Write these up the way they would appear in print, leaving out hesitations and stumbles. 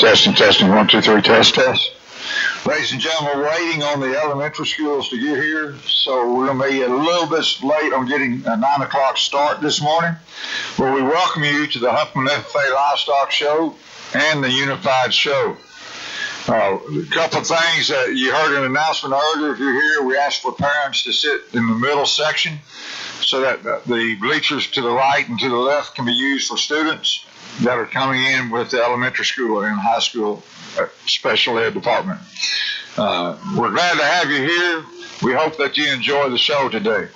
Testing, testing, 1, 2, 3, test, test. Ladies and gentlemen, we're waiting on the elementary schools to get here, so we're going to be a little bit late on getting a 9 o'clock start this morning. Well, we welcome you to the Huffman FFA Livestock Show and the Unified Show. A couple of things that you heard an announcement earlier. If you're here, we ask for parents to sit in the middle section so that the bleachers to the right and to the left can be used for students that are coming in with the elementary school and high school special ed department. We're glad to have you here. We hope that you enjoy the show today.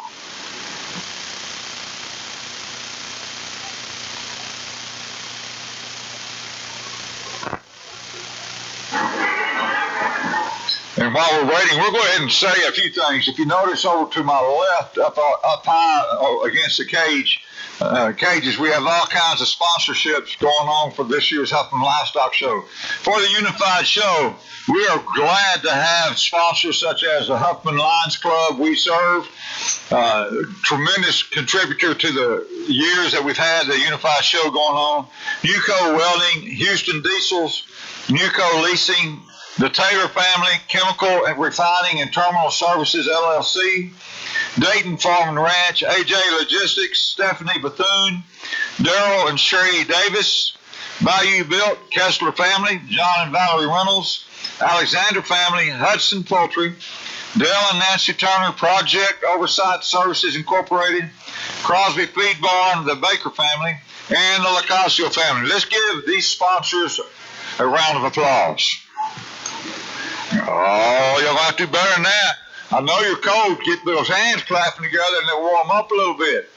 And while we're waiting, we'll go ahead and say a few things. If you notice over to my left, up high against the cages, we have all kinds of sponsorships going on for this year's Huffman Livestock Show. For the Unified Show, we are glad to have sponsors such as the Huffman Lions Club we serve, tremendous contributor to the years that we've had the Unified Show going on, Nuco Welding, Houston Diesels, Nuco Leasing, the Taylor Family, Chemical and Refining and Terminal Services, LLC, Dayton Farm and Ranch, AJ Logistics, Stephanie Bethune, Daryl and Sherry Davis, Bayou Built, Kessler Family, John and Valerie Reynolds, Alexander Family, Hudson Poultry, Dale and Nancy Turner, Project Oversight Services Incorporated, Crosby Feed Barn, the Baker Family, and the Lacasio Family. Let's give these sponsors a round of applause. Oh, you'll have to do better than that. I know you're cold. Get those hands clapping together and they'll warm up a little bit.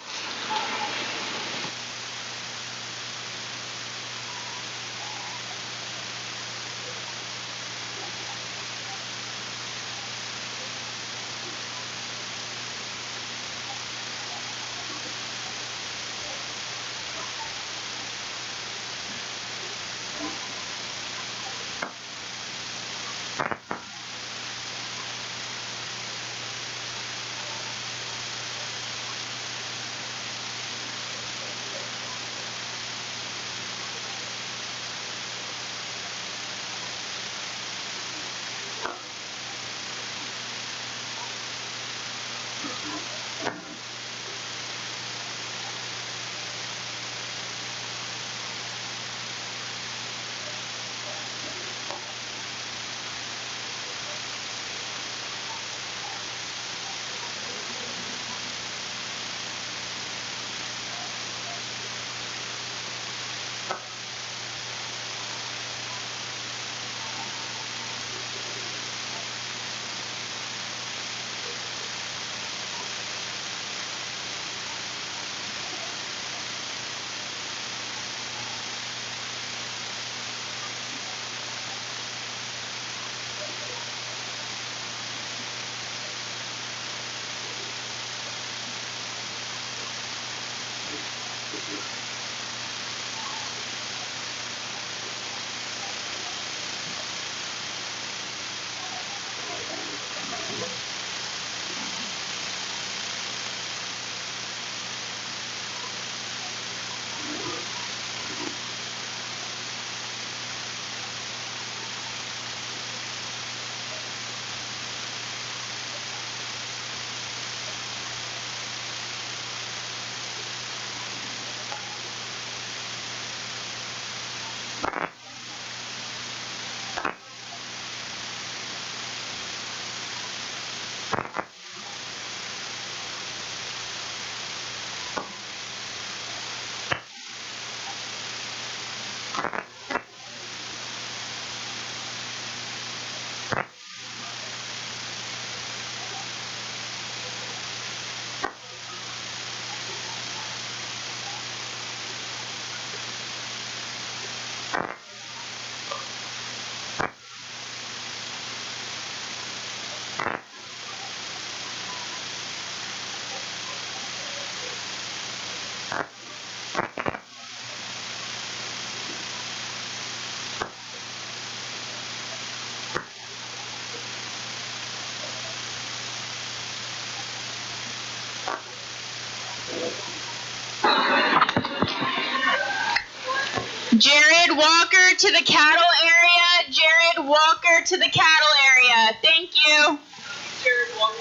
Jared Walker to the cattle area. Jared Walker to the cattle area. Thank you. Jared Walker.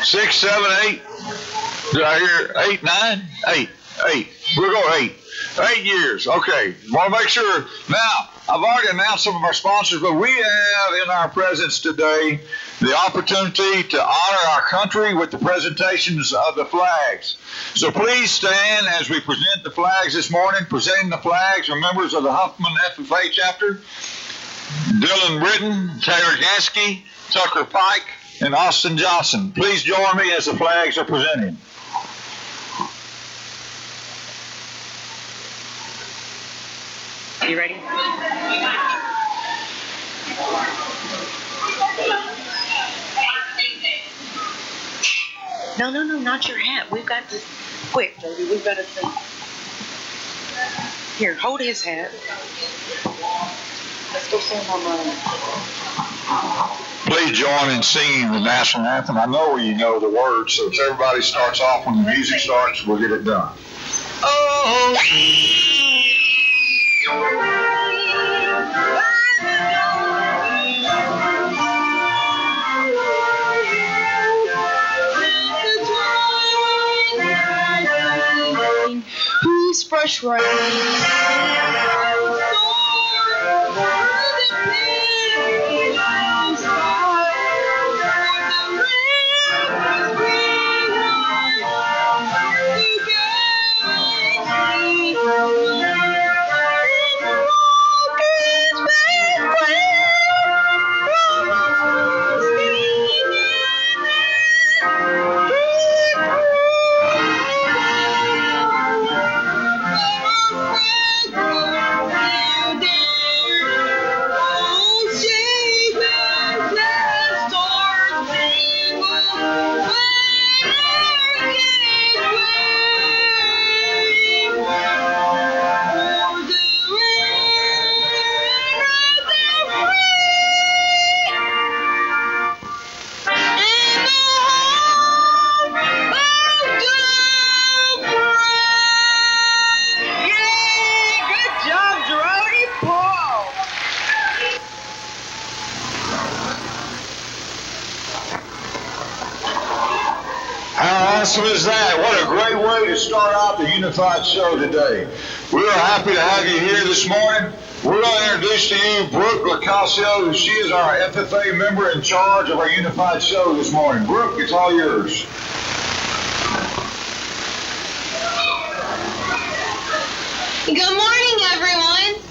6, 7, 8. Did I hear 8, 9? 8. We'll go 8. 8 years. Okay. Want to make sure. Now, I've already announced some of our sponsors, but we have in our presence today the opportunity to honor our country with the presentations of the flags. So please stand as we present the flags this morning. Presenting the flags are members of the Huffman FFA chapter, Dylan Britton, Taylor Gansky, Tucker Pike, and Austin Johnson. Please join me as the flags are presented. You ready? No, not your hat. We've got to, quick, Jody, we've got to sing. Here, hold his hat. Let's go sing Harmonic. Please join in singing the national anthem. I know you know the words, so if everybody starts off when the music starts, we'll get it done. Oh, who's fresh right? awesome is that? What a great way to start out the Unified Show today. We are happy to have you here this morning. We're going to introduce to you Brooke Lacasio. She is our FFA member in charge of our Unified Show this morning. Brooke, it's all yours. Good morning, everyone.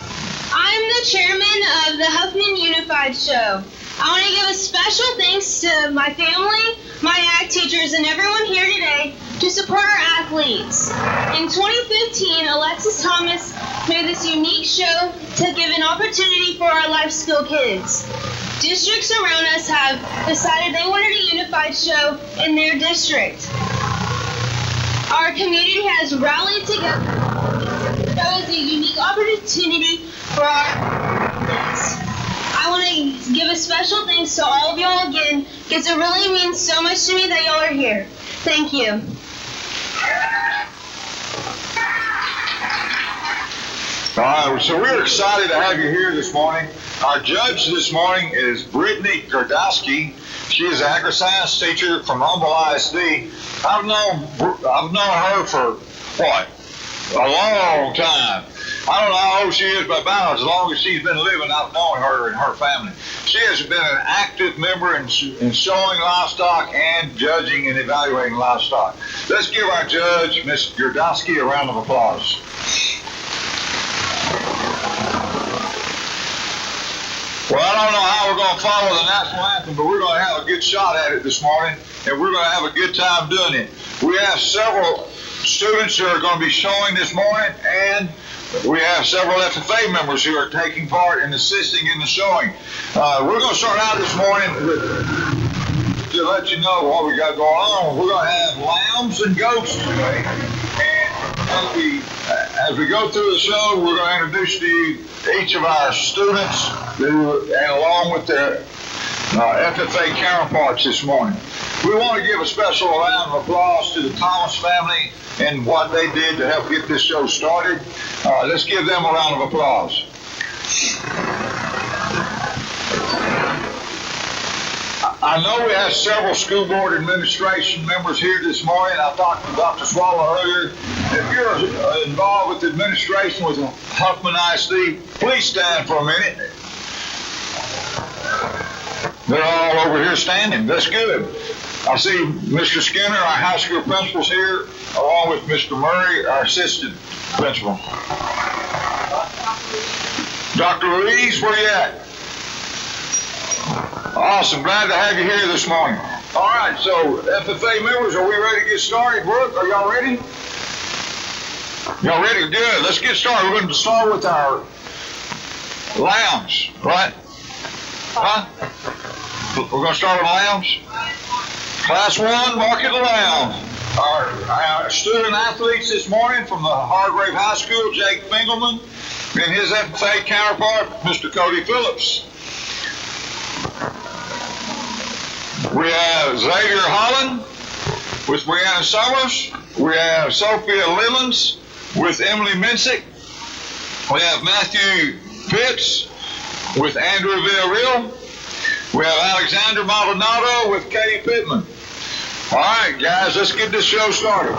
I'm the chairman of the Huffman Unified Show. I want to give a special thanks to my family, my ag teachers, and everyone here today to support our athletes. In 2015, Alexis Thomas made this unique show to give an opportunity for our life skill kids. Districts around us have decided they wanted a unified show in their district. Our community has rallied together. That was a unique opportunity for our athletes. I want to give a special thanks to all of y'all again, because it really means so much to me that y'all are here. Thank you. All right, so we're excited to have you here this morning. Our judge this morning is Brittany Gordowski. She is an agri-science teacher from Humble ISD. I've known her for, a long time. I don't know how old she is, but about as long as she's been living, I've known her and her family. She has been an active member in showing livestock and judging and evaluating livestock. Let's give our judge, Ms. Gordowski, a round of applause. Well, I don't know how we're going to follow the national anthem, but we're going to have a good shot at it this morning, and we're going to have a good time doing it. We have several students who are going to be showing this morning, and we have several FFA members who are taking part and assisting in the showing. We're going to start out this morning to let you know what we got going on. We're going to have lambs and goats today. And as we go through the show, we're going to introduce to you each of our students and along with their FFA counterparts this morning. We want to give a special round of applause to the Thomas family and what they did to help get this show started. Let's give them a round of applause. I know we have several school board administration members here this morning. I talked to Dr. Swallow earlier. If you're involved with administration with Huffman ISD, please stand for a minute. They're all over here standing. That's good. I see Mr. Skinner, our high school principal's here, along with Mr. Murray, our assistant principal. Dr. Louise, where you at? Awesome. Glad to have you here this morning. All right, so FFA members, are we ready to get started? Brooke, are y'all ready? Y'all ready? Good. Let's get started. We're going to start with our lambs, right? Huh? We're going to start with lambs. Class 1, Market Lamb. Our student athletes this morning from the Hargrave High School, Jake Fingelman, and his FFA counterpart, Mr. Cody Phillips. We have Xavier Holland with Brianna Summers. We have Sophia Lillens with Emily Minsick. We have Matthew Pitts with Andrew Villarreal. We have Alexander Maldonado with Katie Pittman. All right, guys, let's get this show started.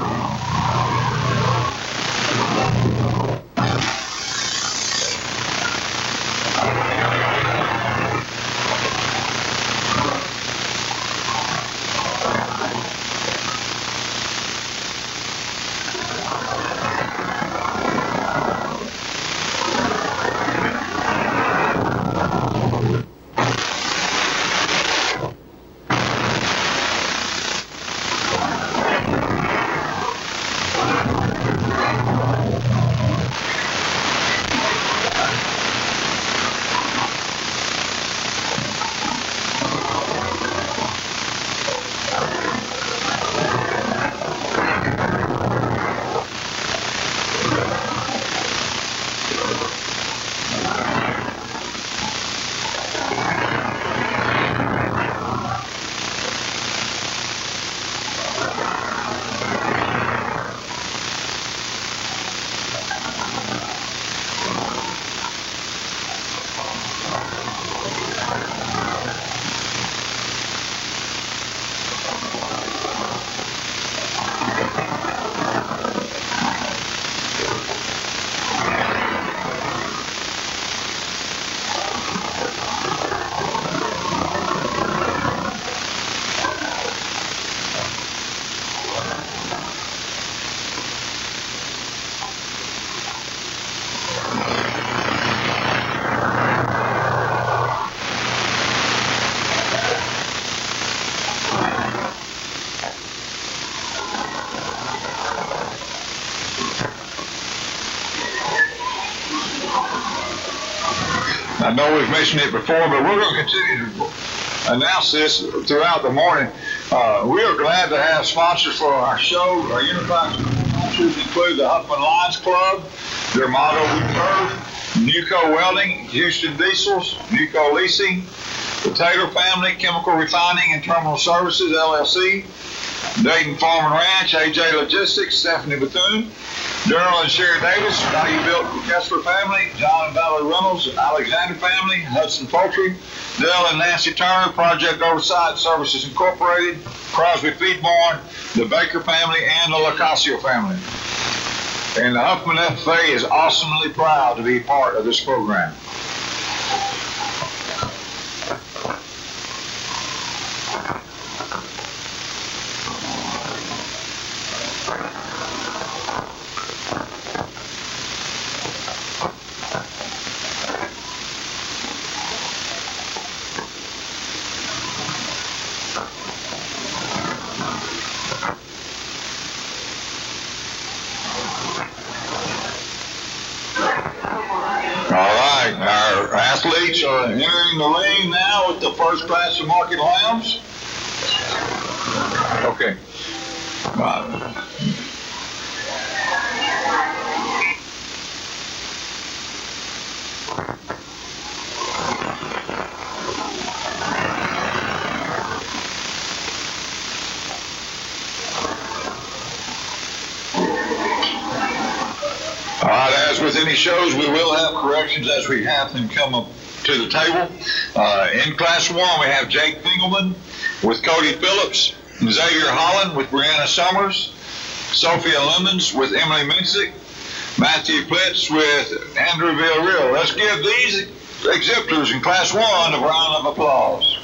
I know we've mentioned it before, but we're going to continue to announce this throughout the morning. We are glad to have sponsors for our show. Our unified sponsors include the Huffman Lions Club, their motto, "We Serve," Nuco Welding, Houston Diesels, Nuco Leasing, the Taylor Family Chemical Refining and Terminal Services, LLC, Dayton Farm and Ranch, AJ Logistics, Stephanie Bethune, Daryl and Sherry Davis, Value Built Kessler Family, John and Valerie Reynolds, Alexander Family, Hudson Poultry, Dell and Nancy Turner, Project Oversight Services Incorporated, Crosby Feedborn, the Baker Family, and the Locasio Family. And the Huffman FFA is awesomely proud to be part of this program. Our athletes are entering the ring now with the first class of Market Lambs. Okay. All right, as with any shows, we will have corrections as we have them come up to the table. In Class 1, we have Jake Finkelman Engelman with Cody Phillips, Xavier Holland with Brianna Summers, Sophia Lemons with Emily Minsick, Matthew Plitz with Andrew Villarreal. Let's give these exemplars in Class 1 a round of applause.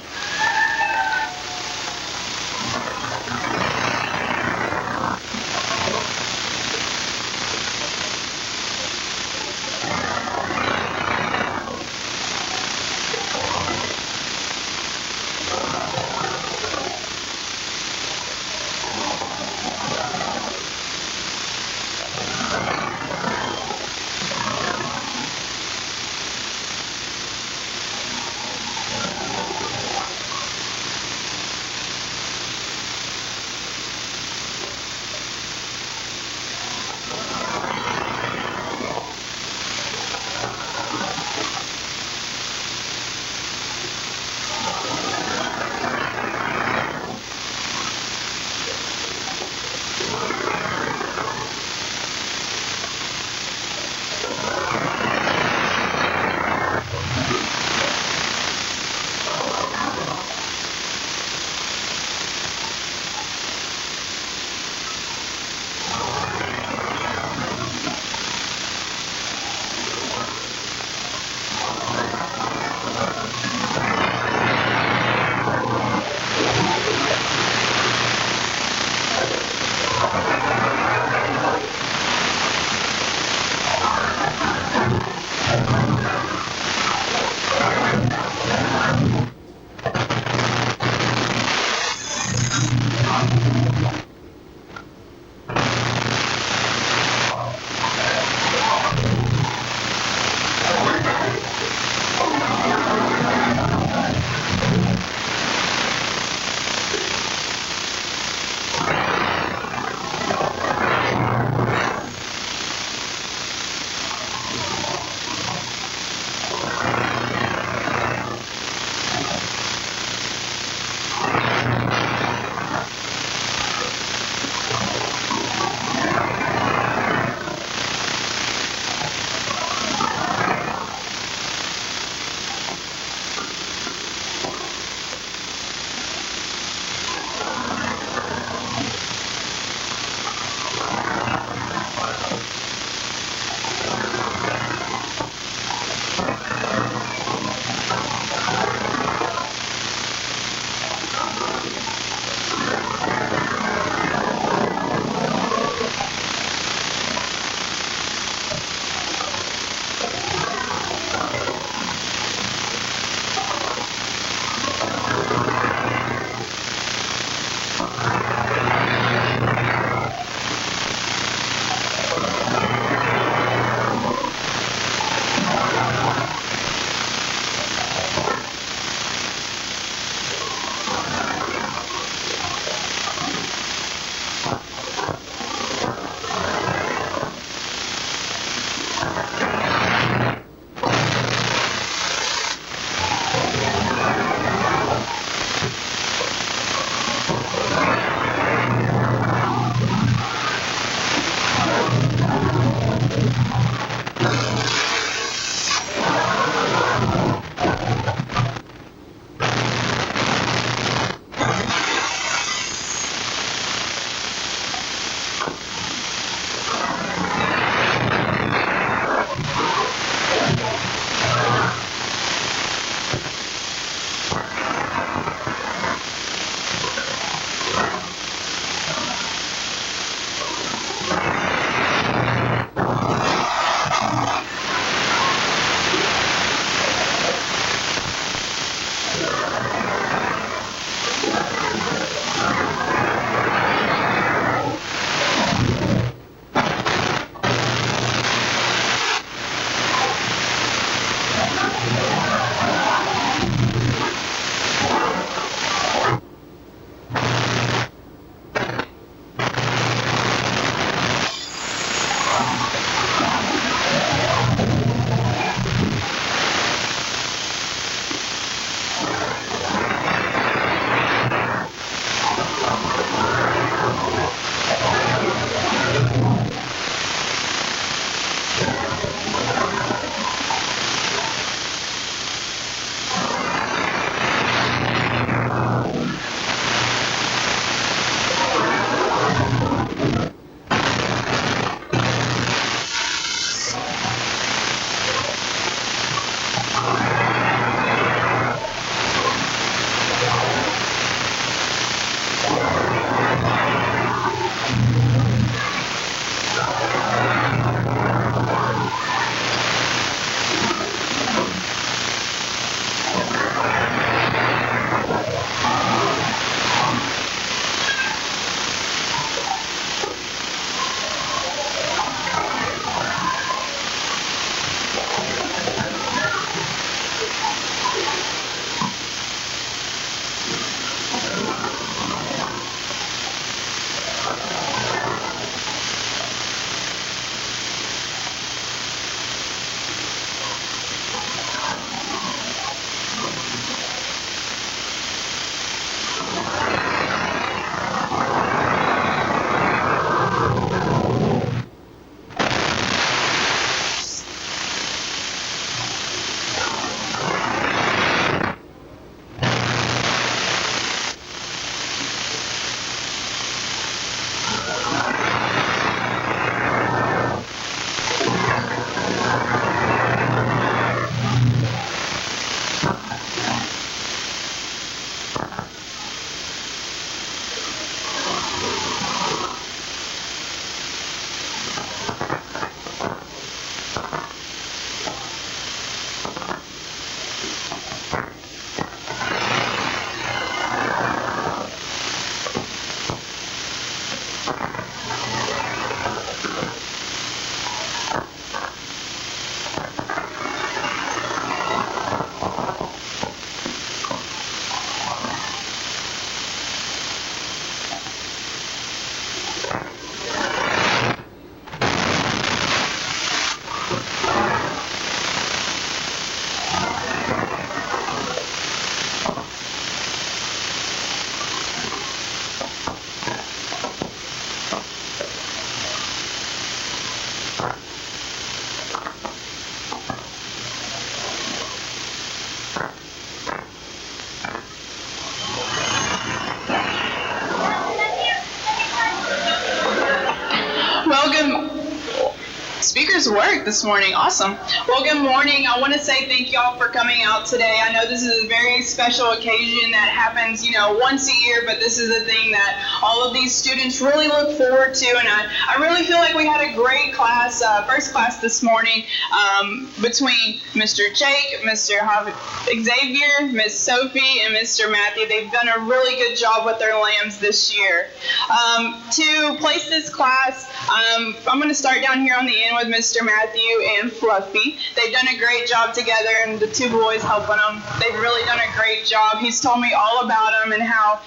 just worked this morning. Awesome. Well, good morning. I want to say thank y'all for coming out today. I know this is a very special occasion that happens, once a year, but this is a thing that all of these students really look forward to, and I really feel like we had a great class, first class this morning, between Mr. Jake, Mr. Xavier, Miss Sophie, and Mr. Matthew. They've done a really good job with their lambs this year. To place this class, I'm going to start down here on the end with Mr. Matthew and Fluffy. They've done a great job together, and the two boys helping them. They've really done a great job. He's told me all about them and how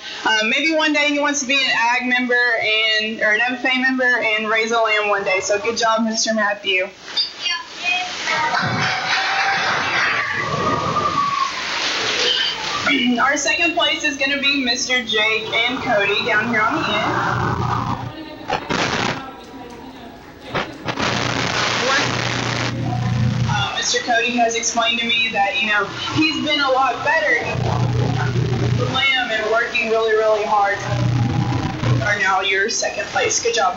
maybe one day he wants to be an ag member or an FFA member and raise a lamb one day. So good job, Mr. Matthew. Our second place is going to be Mr. Jake and Cody down here on the end. Mr. Cody has explained to me that, he's been a lot better with the lamb and working really, really hard. Are now your second place. Good job.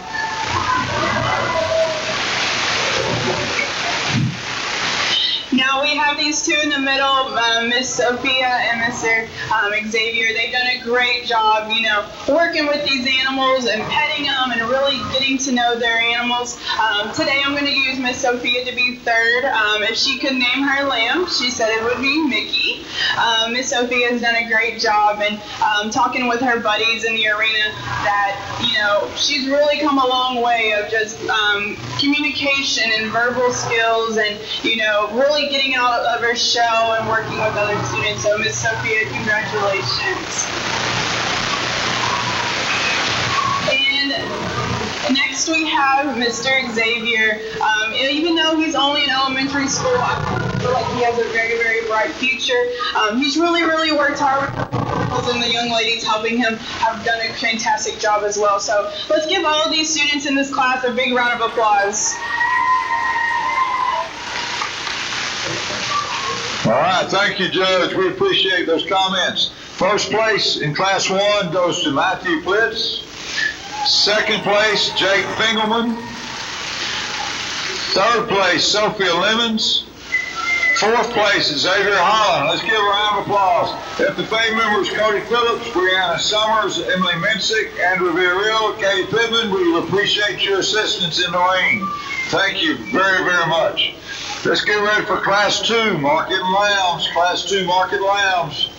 Now we have these two in the middle, Miss Sophia and Mr. Xavier. They've done a great job, working with these animals and petting them and really getting to know their animals. Today I'm going to use Miss Sophia to be third. If she could name her lamb, she said it would be Mickey. Miss Sophia has done a great job, and talking with her buddies in the arena that, she's really come a long way of just communication and verbal skills and, really getting out of her shell and working with other students. So Miss Sophia, congratulations. And next we have Mr. Xavier. Even though he's only in elementary school, I feel like he has a very, very bright future. He's really, really worked hard with and the young ladies helping him have done a fantastic job as well. So let's give all of these students in this class a big round of applause. All right, thank you, Judge. We appreciate those comments. First place in Class 1 goes to Matthew Plitz. Second place, Jake Fingelman. Third place, Sophia Lemons. Fourth place is Xavier Holland. Let's give a round of applause. FFA members Cody Phillips, Brianna Summers, Emily Minsick, Andrew Villarreal, Katie Pittman. We appreciate your assistance in the ring. Thank you very, very much. Let's get ready for Class 2, Market and Lambs. Class 2, Market Lambs.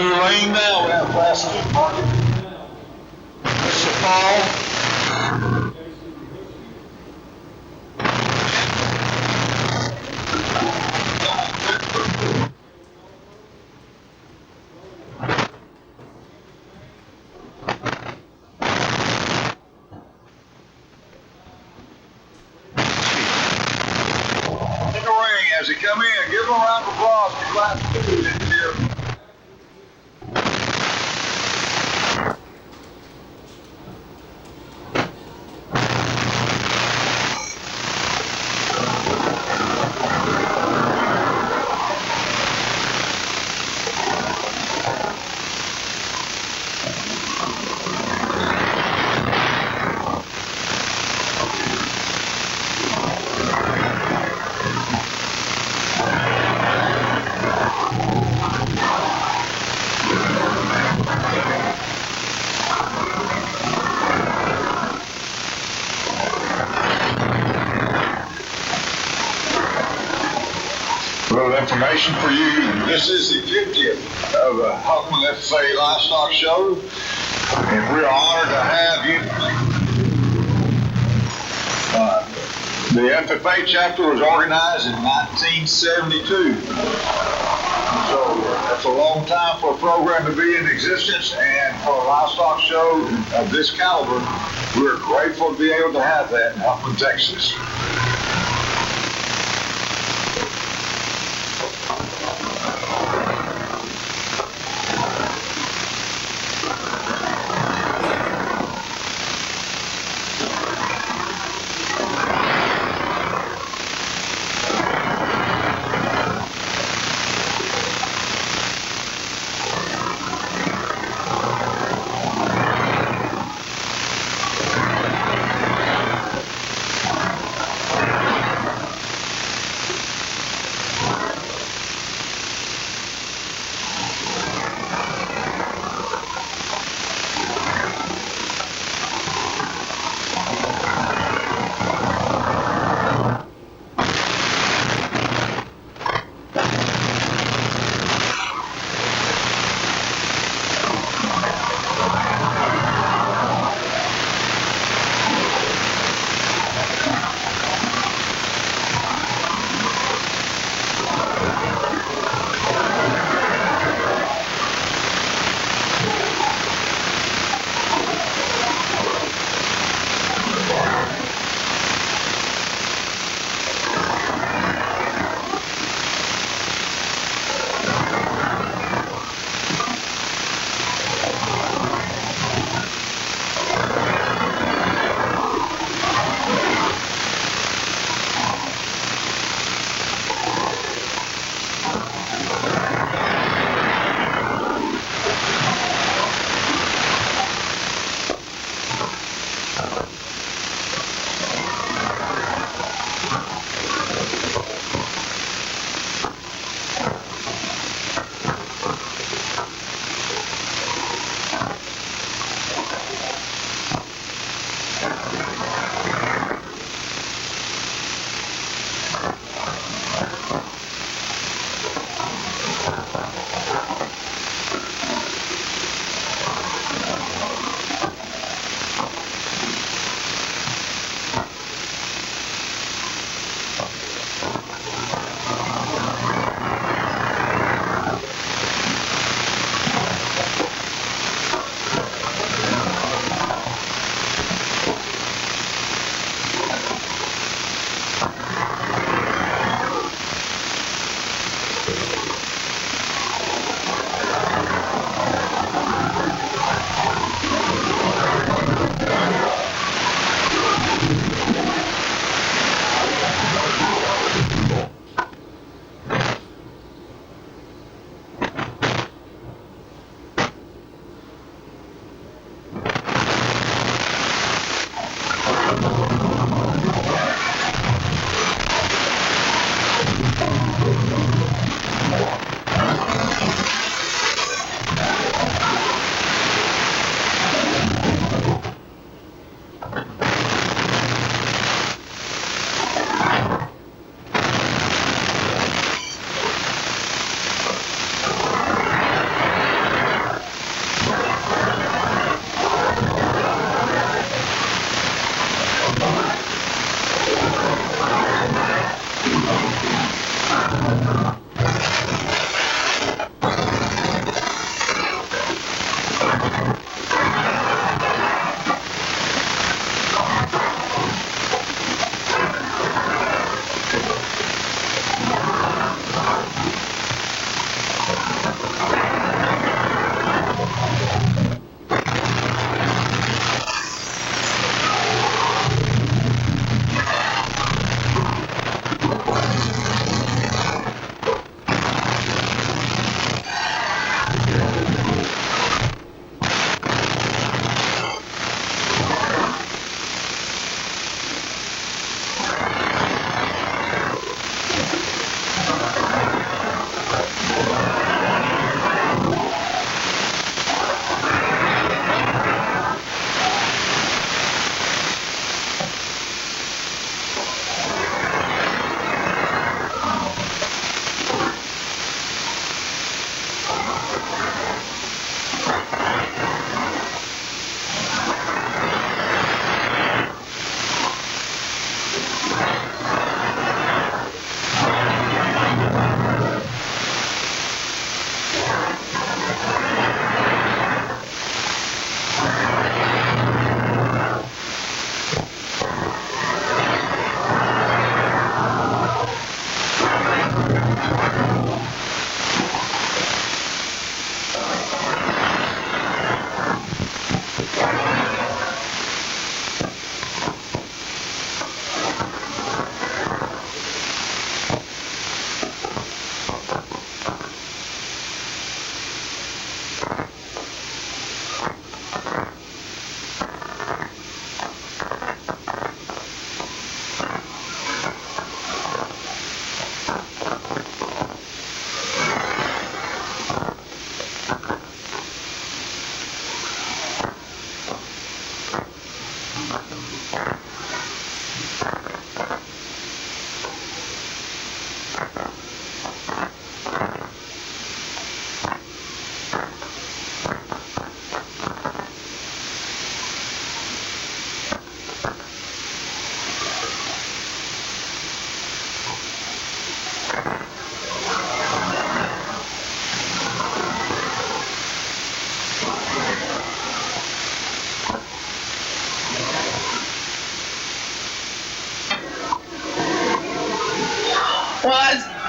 into the rain now. We have class 2 market. It's the fall. In the ring as they come in, give them a round of applause for class 2 in here. A little information for you. This is the 50th of the Huffman FFA Livestock Show, and we're honored to have you. The FFA chapter was organized in 1972. So that's a long time for a program to be in existence, and for a livestock show of this caliber, we're grateful to be able to have that in Huffman, Texas.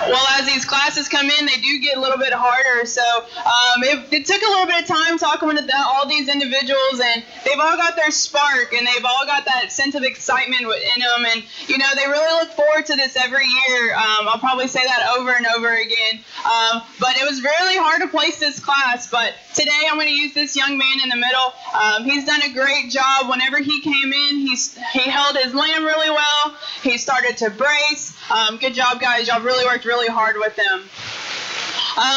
Well, as these classes come in, they do get a little bit harder. So it took a little bit of time talking with all these individuals, and they've all got their spark, and they've all got that sense of excitement in them. And, you know, they really look forward to this every year. I'll probably say that over and over again. But it was really hard to place this class. But today I'm going to use this young man in the middle. He's done a great job. Whenever he came in, he held his lamb really well. He started to brace. Good job, guys. Y'all really worked really hard with him.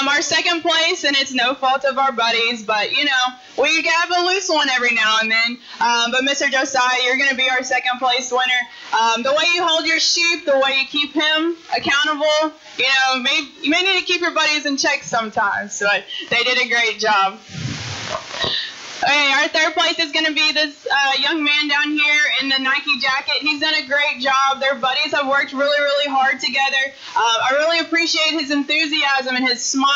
Our second place, and it's no fault of our buddies, but, you know, we have a loose one every now and then. But Mr. Josiah, you're going to be our second place winner. The way you hold your sheep, the way you keep him accountable, you know, you may need to keep your buddies in check sometimes, but they did a great job. Okay, our third place is going to be this young man down here in the Nike jacket. He's done a great job. Their buddies have worked really, really hard together. I really appreciate his enthusiasm and his smile,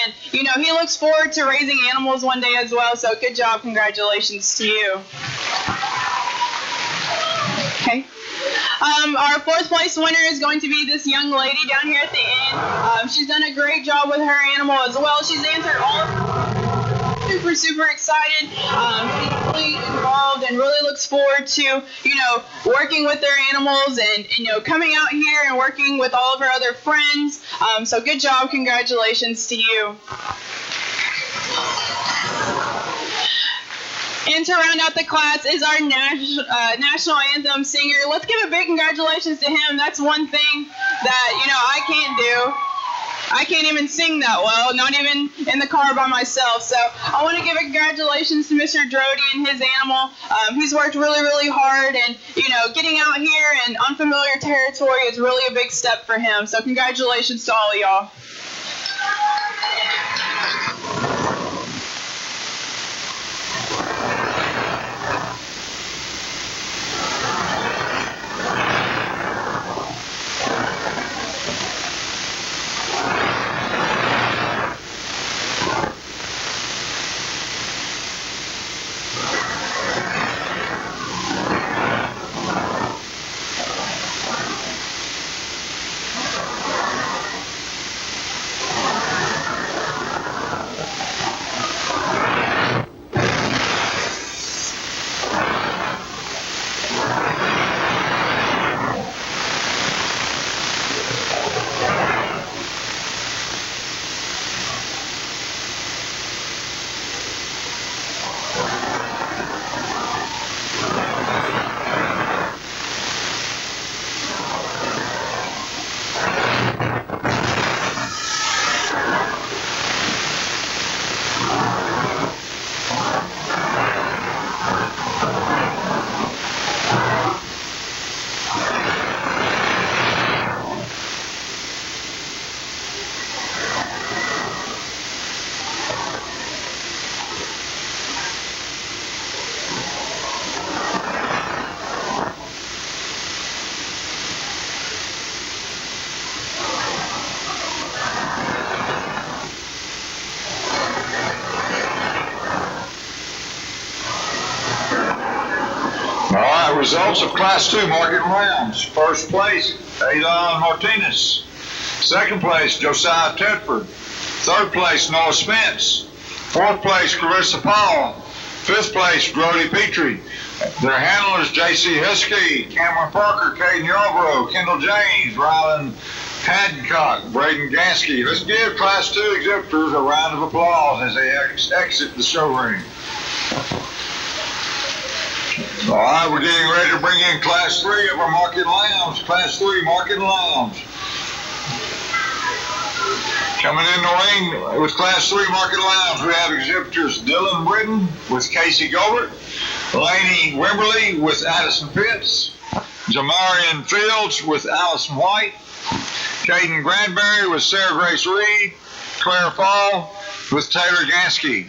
and, you know, he looks forward to raising animals one day as well, so good job. Congratulations to you. Okay. Our fourth place winner is going to be this young lady down here at the end. She's done a great job with her animal as well. She's answered all of super excited. She's really involved and really looks forward to, you know, working with their animals and, you know, coming out here and working with all of her other friends. So good job. Congratulations to you. And to round out the class is our national anthem singer. Let's give a big congratulations to him. That's one thing that, you know, I can't do. I can't even sing that well, not even in the car by myself. So I want to give a congratulations to Mr. Drody and his animal. He's worked really, really hard, and, you know, getting out here in unfamiliar territory is really a big step for him. So congratulations to all of y'all. Results of Class 2 market rounds. First place, Adon Martinez. Second place, Josiah Tedford. Third place, Noah Spence. Fourth place, Clarissa Powell. Fifth place, Brody Petrie. Their handlers, J.C. Husky, Cameron Parker, Caden Yarborough, Kendall James, Rylan Hadcock, Braden Gansky. Let's give Class 2 exhibitors a round of applause as they exit the showroom. All right, we're getting ready to bring in Class 3 of our Market Lounge. Class 3 Market Lounge. Coming in the ring with Class 3 Market Lounge, we have exhibitors Dylan Britton with Casey Gobert, Laney Wimberly with Addison Pitts, Jamarian Fields with Allison White, Caden Granberry with Sarah Grace Reed, Claire Fall with Taylor Gansky.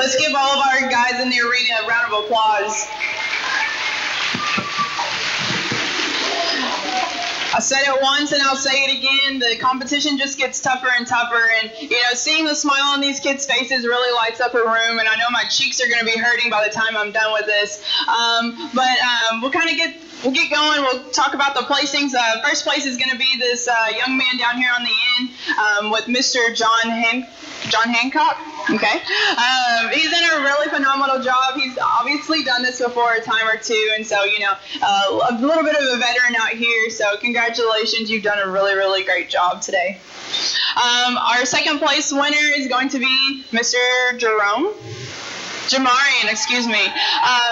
let's give all of our guys in the arena a round of applause. I said it once and I'll say it again, the competition just gets tougher and tougher, and seeing the smile on these kids' faces really lights up a room, and I know my cheeks are going to be hurting by the time I'm done with this. We'll get going. We'll talk about the placings. First place is going to be this young man down here on the end with Mr. John Hancock. Okay. He's done a really phenomenal job. He's obviously done this before a time or two, and so, a little bit of a veteran out here. So congratulations. You've done a really, really great job today. Our second place winner is going to be Mr. Jamarian, excuse me.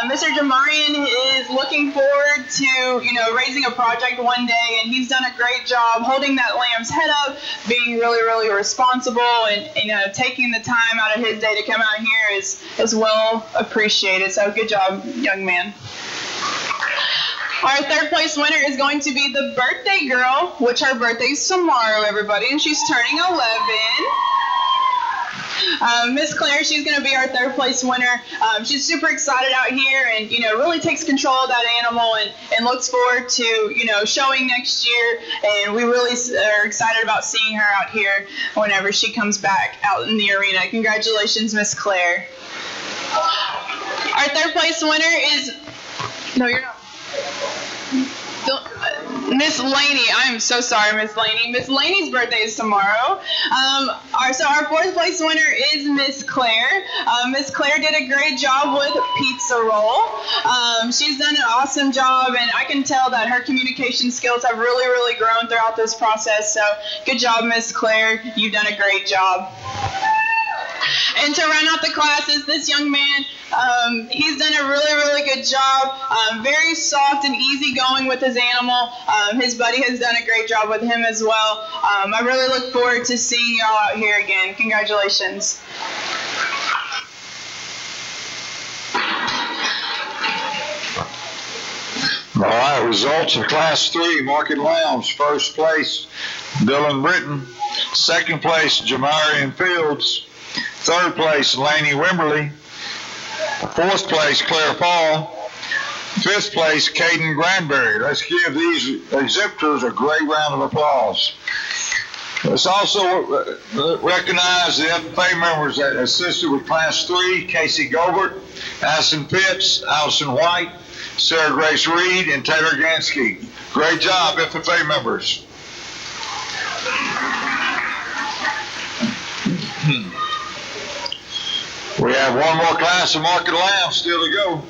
Mr. Jamarian is looking forward to, raising a project one day, and he's done a great job holding that lamb's head up, being really, really responsible, and, taking the time out of his day to come out here is well appreciated. So good job, young man. Our third place winner is going to be the birthday girl, which her birthday's tomorrow, everybody, and she's turning 11. Miss Claire, she's going to be our third place winner. She's super excited out here and, really takes control of that animal and looks forward to, showing next year. And we really are excited about seeing her out here whenever she comes back out in the arena. Congratulations, Miss Claire. Our third place winner is, no, you're not. Miss Laney, I'm so sorry, Miss Laney. Miss Laney's birthday is tomorrow. Our fourth place winner is Miss Claire. Miss Claire did a great job with pizza roll. She's done an awesome job, and I can tell that her communication skills have really, really grown throughout this process. So good job, Miss Claire. You've done a great job. And to round out the class is this young man. He's done a really, really good job. Very soft and easygoing with his animal. His buddy has done a great job with him as well. I really look forward to seeing y'all out here again. Congratulations. All right, results of Class 3, Market Lambs. First place, Dylan Britton. Second place, Jamarian Fields. Third place, Laney Wimberly. Fourth place, Claire Paul. Fifth place, Caden Granberry. Let's give these exhibitors a great round of applause. Let's also recognize the FFA members that assisted with Class 3, Casey Gobert, Addison Pitts, Allison White, Sarah Grace Reed, and Taylor Gansky. Great job, FFA members. We have one more class of Market Lambs still to go.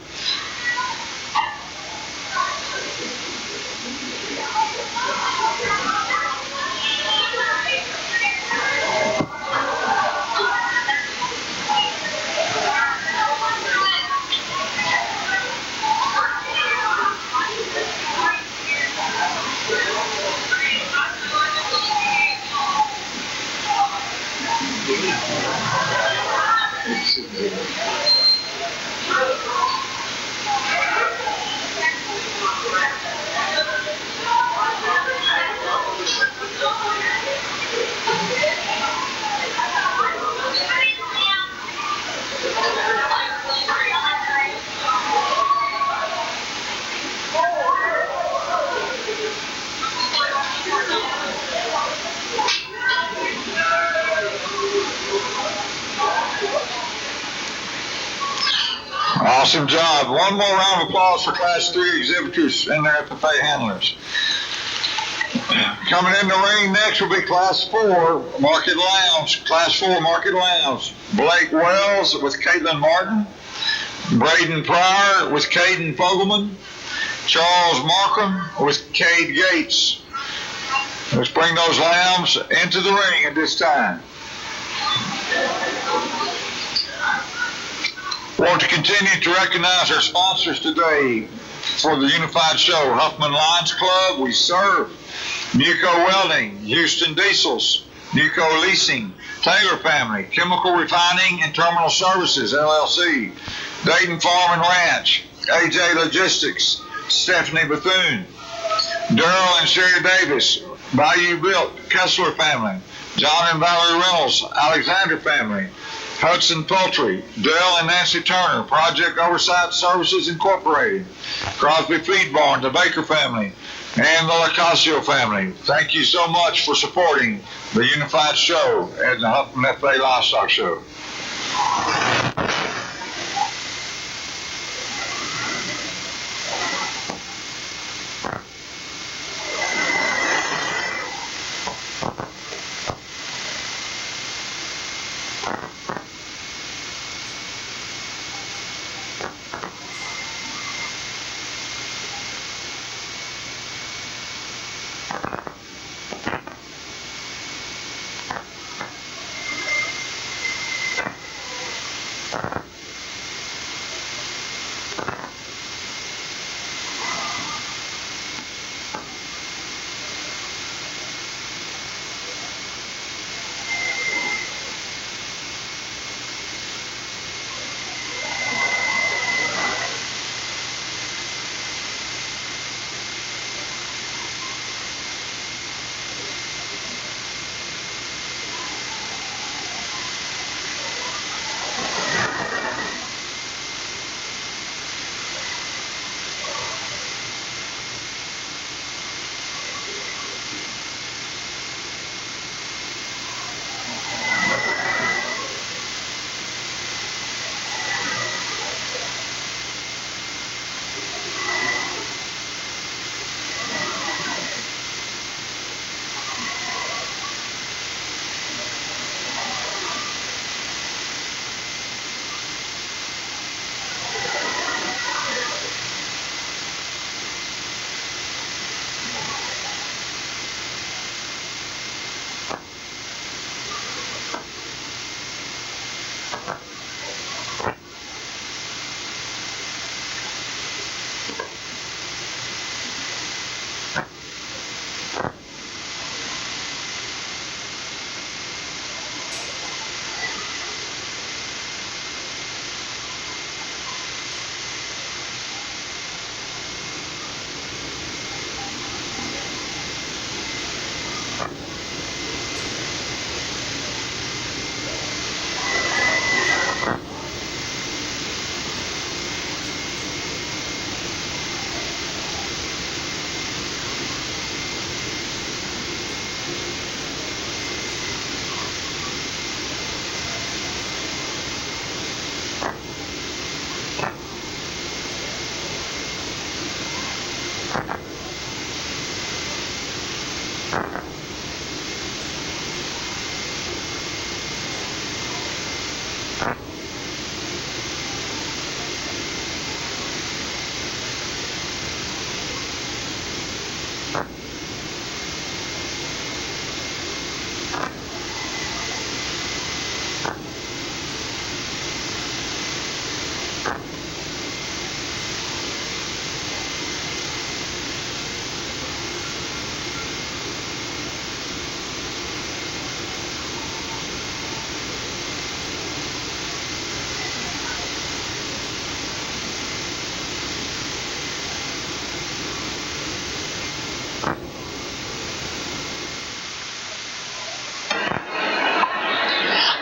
Awesome job. One more round of applause for Class 3 exhibitors and their FFA handlers. Coming in the ring next will be Class 4 Market Lambs. Class 4 Market Lambs. Blake Wells with Caitlin Martin. Braden Pryor with Caden Fogelman. Charles Markham with Cade Gates. Let's bring those lambs into the ring at this time. Want to continue to recognize our sponsors today for the Unified Show. Huffman Lions Club, We Serve, Nuco Welding, Houston Diesels, Nuco Leasing, Taylor Family, Chemical Refining and Terminal Services, LLC, Dayton Farm and Ranch, AJ Logistics, Stephanie Bethune, Darrell and Sherry Davis, Bayou Built, Kessler Family, John and Valerie Reynolds, Alexander Family, Hudson Poultry, Dell and Nancy Turner, Project Oversight Services Incorporated, Crosby Feed Barn, the Baker family, and the Lacasio family. Thank you so much for supporting the Unified Show and the Huffman FA Livestock Show.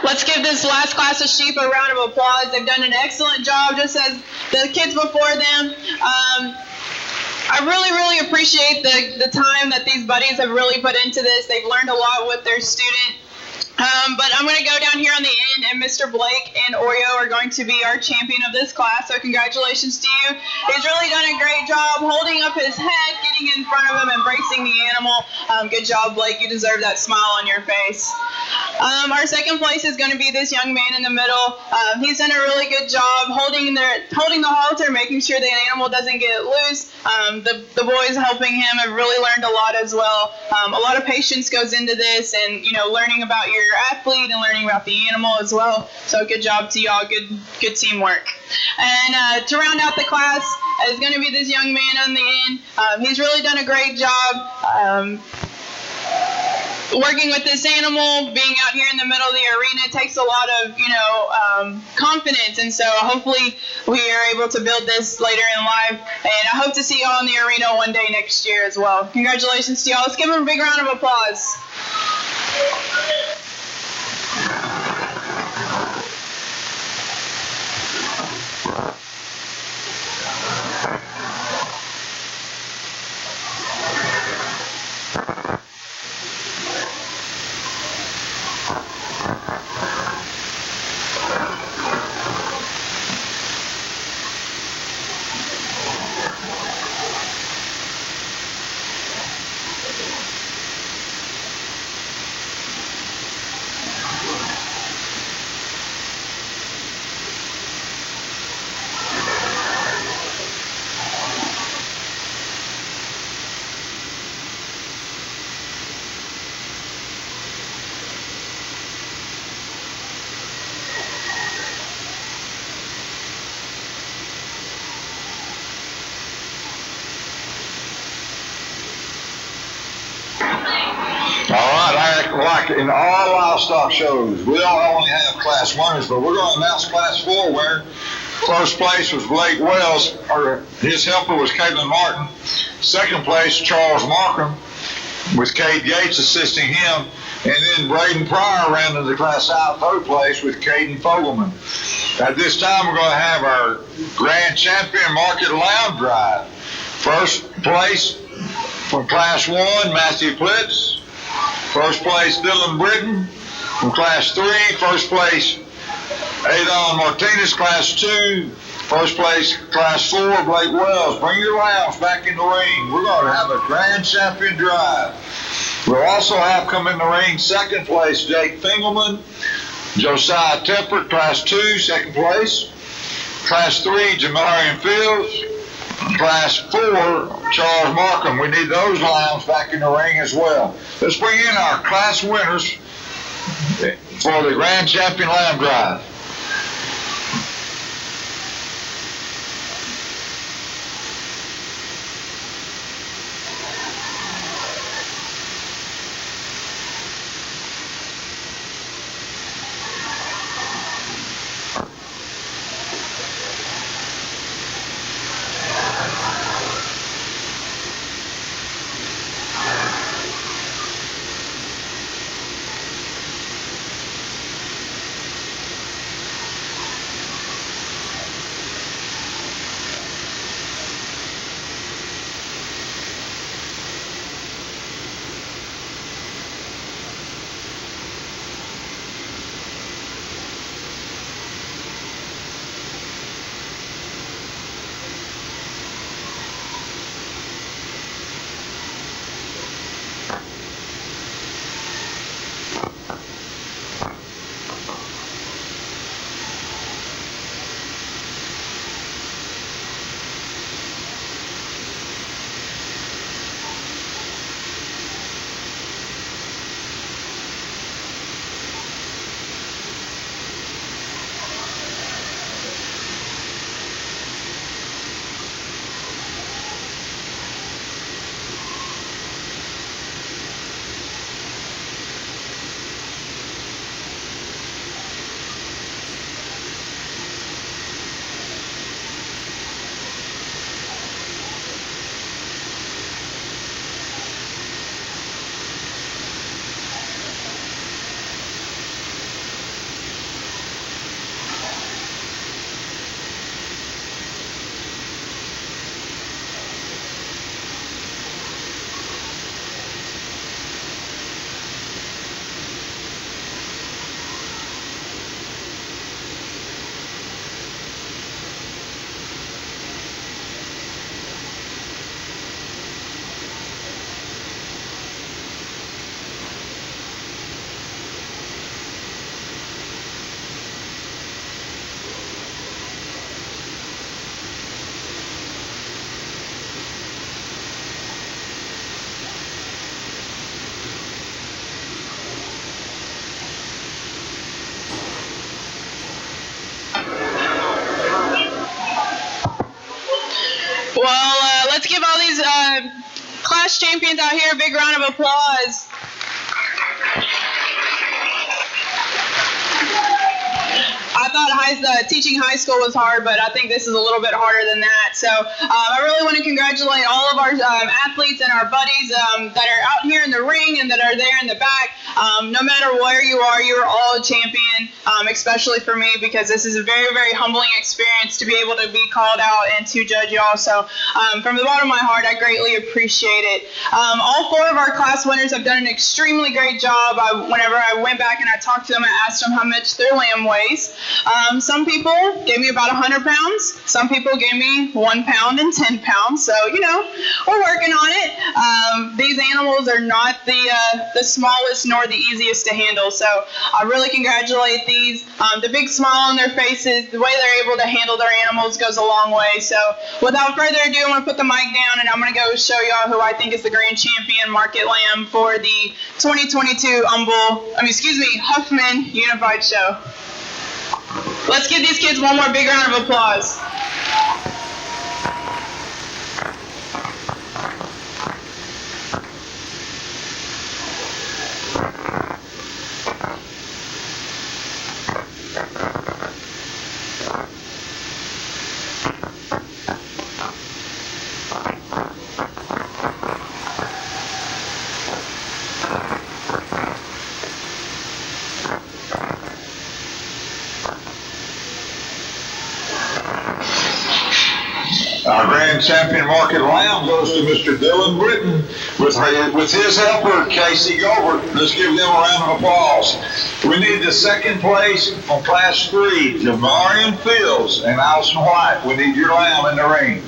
Let's give this last class of sheep a round of applause. They've done an excellent job, just as the kids before them. I really appreciate the time that these buddies have really put into this. They've learned a lot with their student. But I'm going to go down here on the end, and Mr. Blake and Oreo are going to be our champion of this class, so congratulations to you. He's really done a great job holding up his head, getting in front of him, embracing the animal. Good job, Blake. You deserve that smile on your face. Our second place is going to be this young man in the middle. He's done a really good job holding the halter, making sure the animal doesn't get loose. The boys helping him have really learned a lot as well. A lot of patience goes into this, and learning about your athlete and learning about the animal as well. So good job to y'all. Good teamwork. And to round out the class is going to be this young man on the end. He's really done a great job. Working with this animal, being out here in the middle of the arena takes a lot of, confidence, and so hopefully we are able to build this later in life, and I hope to see y'all in the arena one day next year as well. Congratulations to y'all. Let's give them a big round of applause. Like in all livestock shows, we don't only have class winners, but we're going to announce class 4 winner. First place was Blake Wells, or his helper was Caitlin Martin. Second place, Charles Markham, with Cade Yates assisting him. And then Braden Pryor ran into the class out. Third place with Caden Fogelman. At this time, we're going to have our grand champion market lamb drive. First place from class 1, Matthew Plitz. First place, Dylan Britton from class 3. First place, Adon Martinez, class 2. First place, class 4, Blake Wells. Bring your lambs back in the ring. We're going to have a grand champion drive. We'll also have come in the ring second place, Jake Fingelman. Josiah Tepper, class 2, second place. Class 3, Jamarian Fields. Class 4, Charles Markham. We need those lambs back in the ring as well. Let's bring in our class winners for the Grand Champion Lamb Drive. Well, let's give all these class champions out here a big round of applause. I thought teaching high school was hard, but I think this is a little bit harder than that. So I really want to congratulate all of our athletes and our buddies that are out here in the ring and that are there in the back. No matter where you are all a champion, especially for me, because this is a very, very humbling experience to be able to be called out and to judge y'all. So from the bottom of my heart, I greatly appreciate it. All 4 of our class winners have done an extremely great job. Whenever I went back and I talked to them, I asked them how much their lamb weighs. Some people gave me about 100 pounds. Some people gave me 1 pound and 10 pounds. So, we're working on it. These animals are not the smallest nor the easiest to handle. So I really congratulate these. The big smile on their faces, the way they're able to handle their animals goes a long way. So without further ado, I'm going to put the mic down and I'm going to go show y'all who I think is the grand champion market lamb for the 2022 Huffman Unified Show. Let's give these kids one more big round of applause. Our grand champion market lamb goes to Mr. Dylan Britton with his helper, Casey Gilbert. Let's give them a round of applause. We need the second place on Class 3, Jamarian Fields and Allison White. We need your lamb in the ring.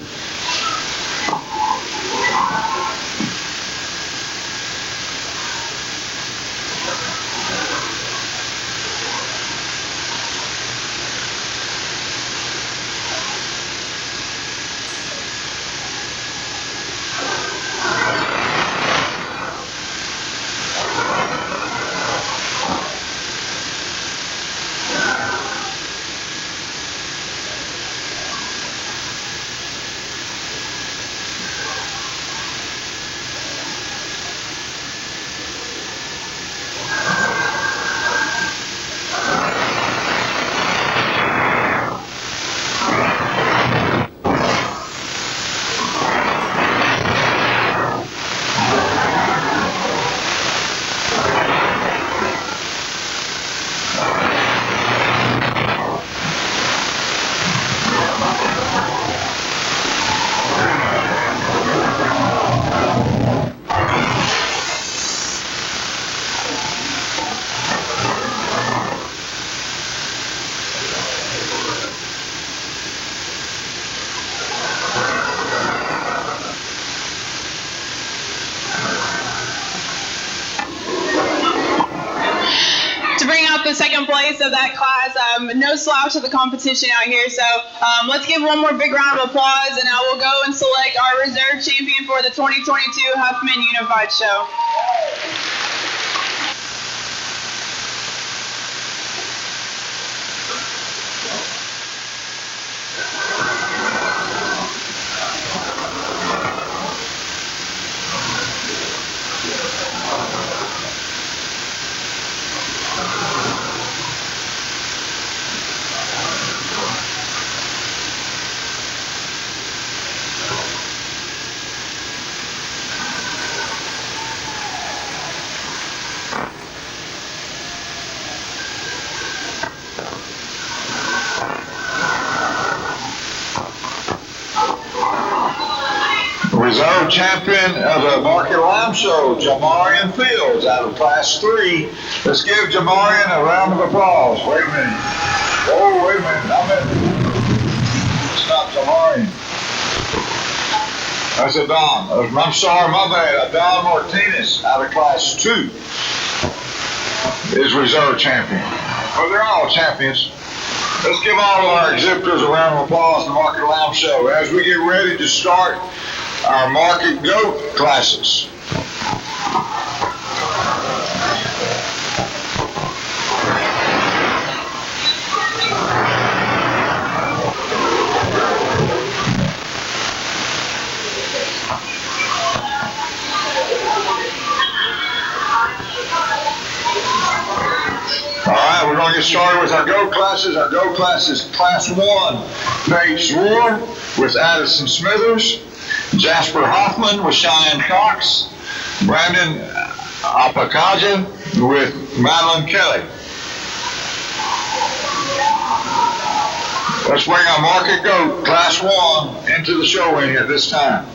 The second place of that class. No slouch of the competition out here. So let's give one more big round of applause and I will go and select our reserve champion for the 2022 Huffman Unified Show. Reserve champion of the Market Lamb Show, Jamarian Fields, out of Class 3. Let's give Jamarian a round of applause. Wait a minute. Oh, wait a minute. It's not Jamarian. That's a Don. I'm sorry, my bad. Don Martinez, out of Class 2, is reserve champion. Well, they're all champions. Let's give all of our exhibitors a round of applause in the Market Lamb Show as we get ready to start our market goat classes. All right, we're going going to get started with our GO classes. Our GO class is Class 1, Paige Ward with Addison Smithers, Jasper Hoffman with Cheyenne Cox, Brandon Apakaja with Madeline Kelly. Let's bring our market GO Class 1 into the show ring at this time.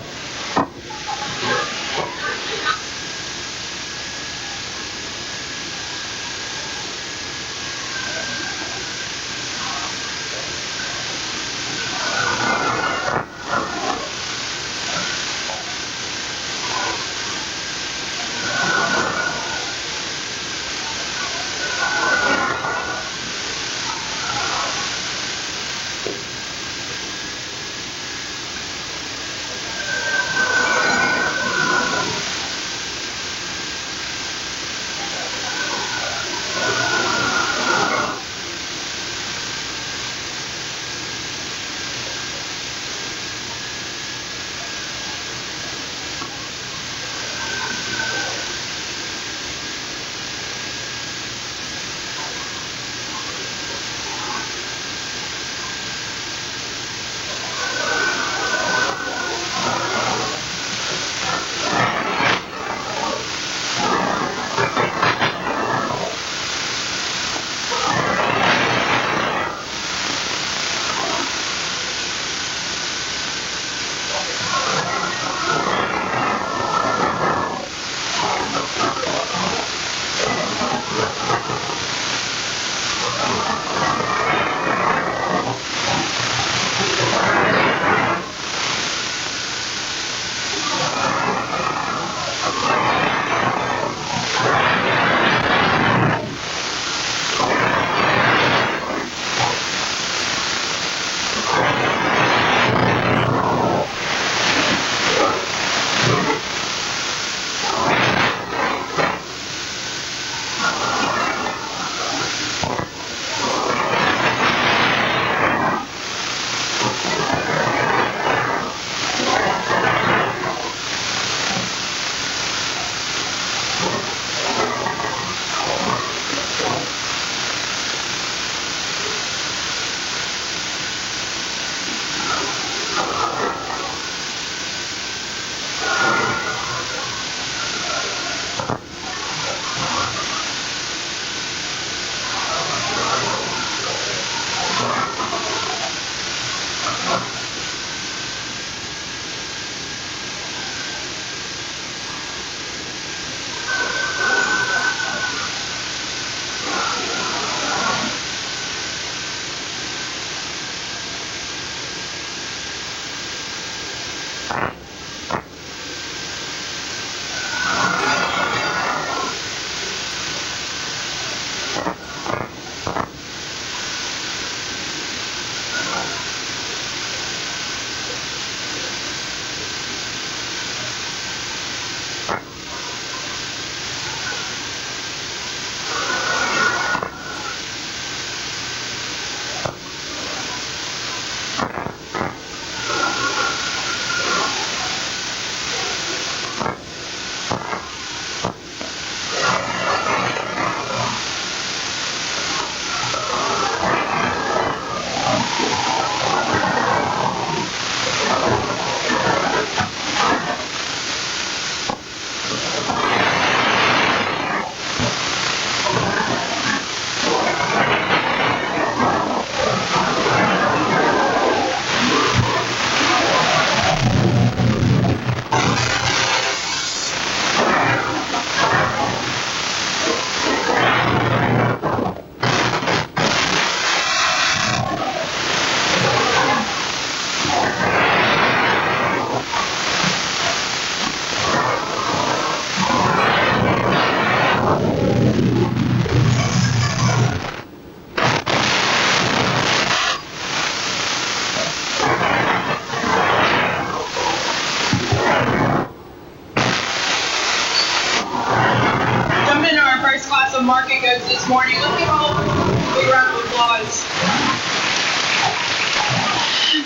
market goats this morning. Let's give all a big round of applause.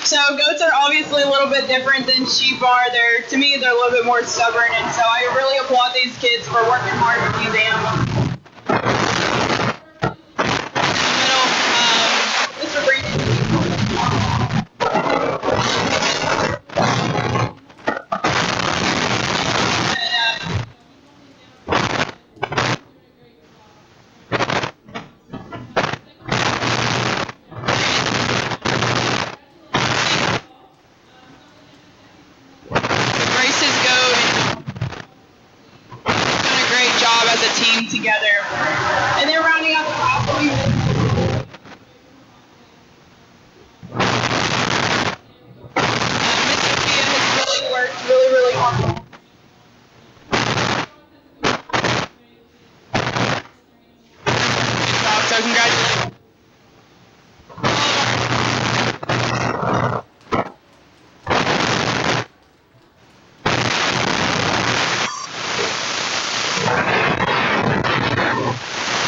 So goats are obviously a little bit different than sheep are. To me, they're a little bit more stubborn, and so I really applaud these kids for working hard with these animals. So congratulations.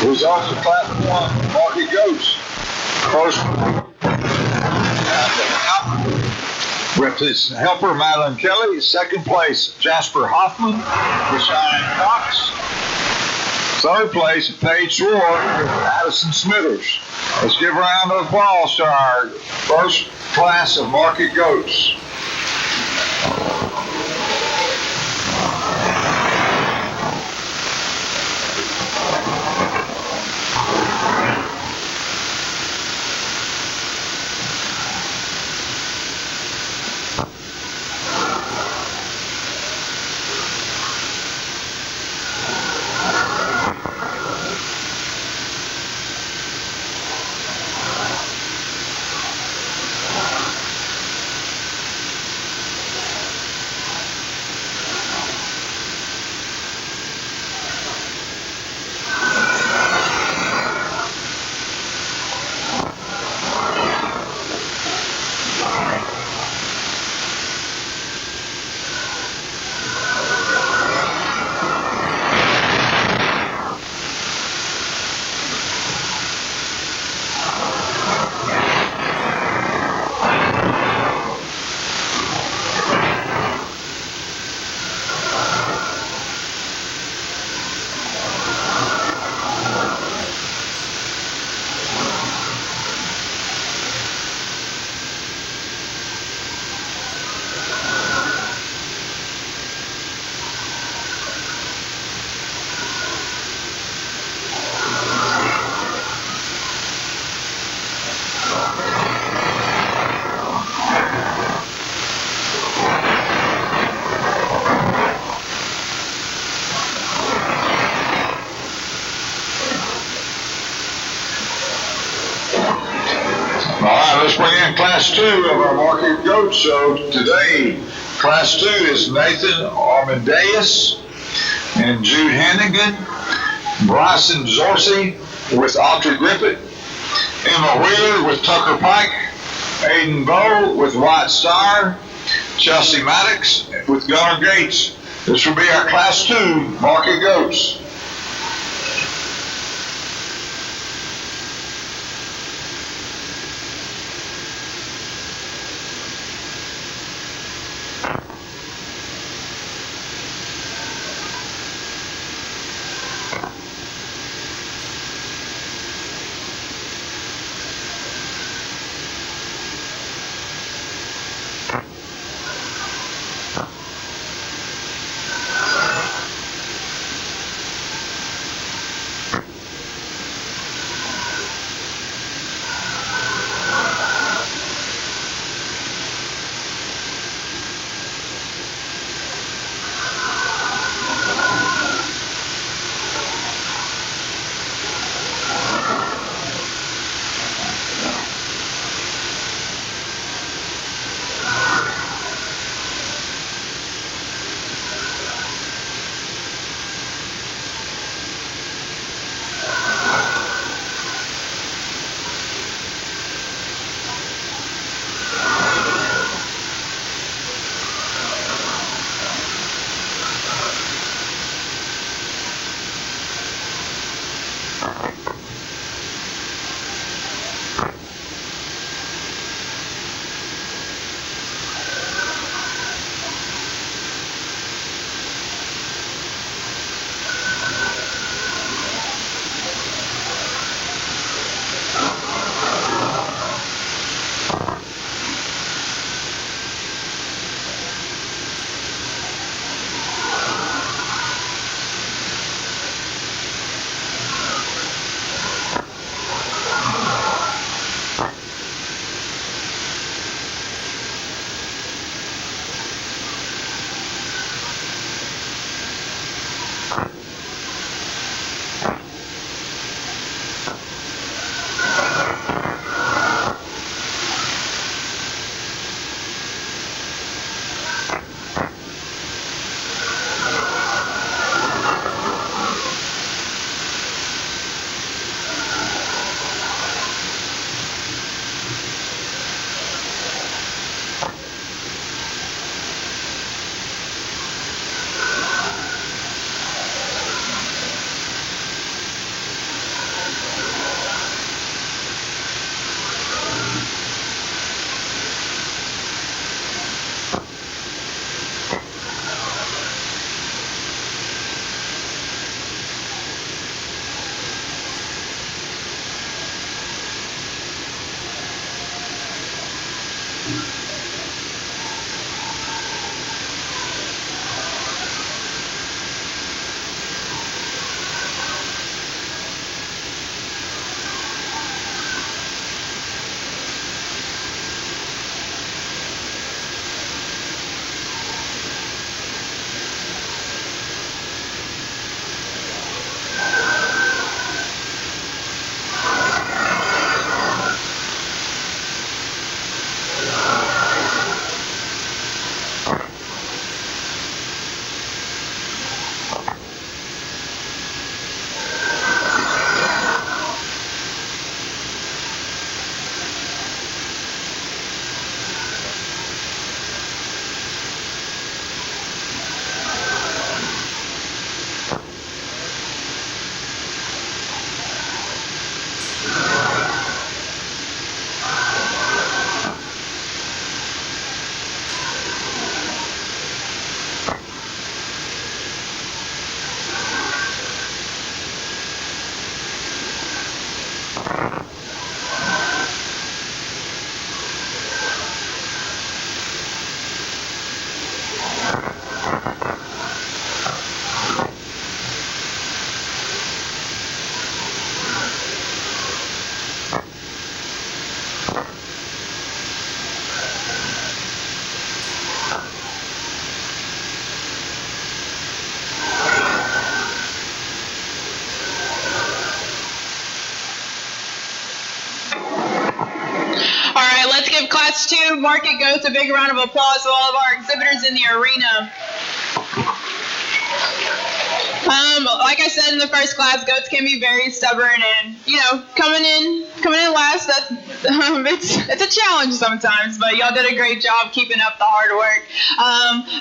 Results of Class 1, Market Goats. First, with his helper, Madeline Kelly. Second place, Jasper Hoffman with Cheyenne Cox. Third place, Paige Sword with Addison Smithers. Let's give a round of applause to our first class of Market Goats. All right, let's bring in Class 2 of our Market Goat Show today. Class 2 is Nathan Armendariz and Jude Hannigan, Bryson Zorsey with Audrey Griffith, Emma Wheeler with Tucker Pike, Aiden Bowe with White Star, Chelsea Maddox with Gunnar Gates. This will be our Class 2 Market Goats. Let's give Class 2 Market Goats a big round of applause to all of our exhibitors in the arena. Like I said in the first class, goats can be very stubborn, and coming in last, that's it's a challenge sometimes. But y'all did a great job keeping up the hard work.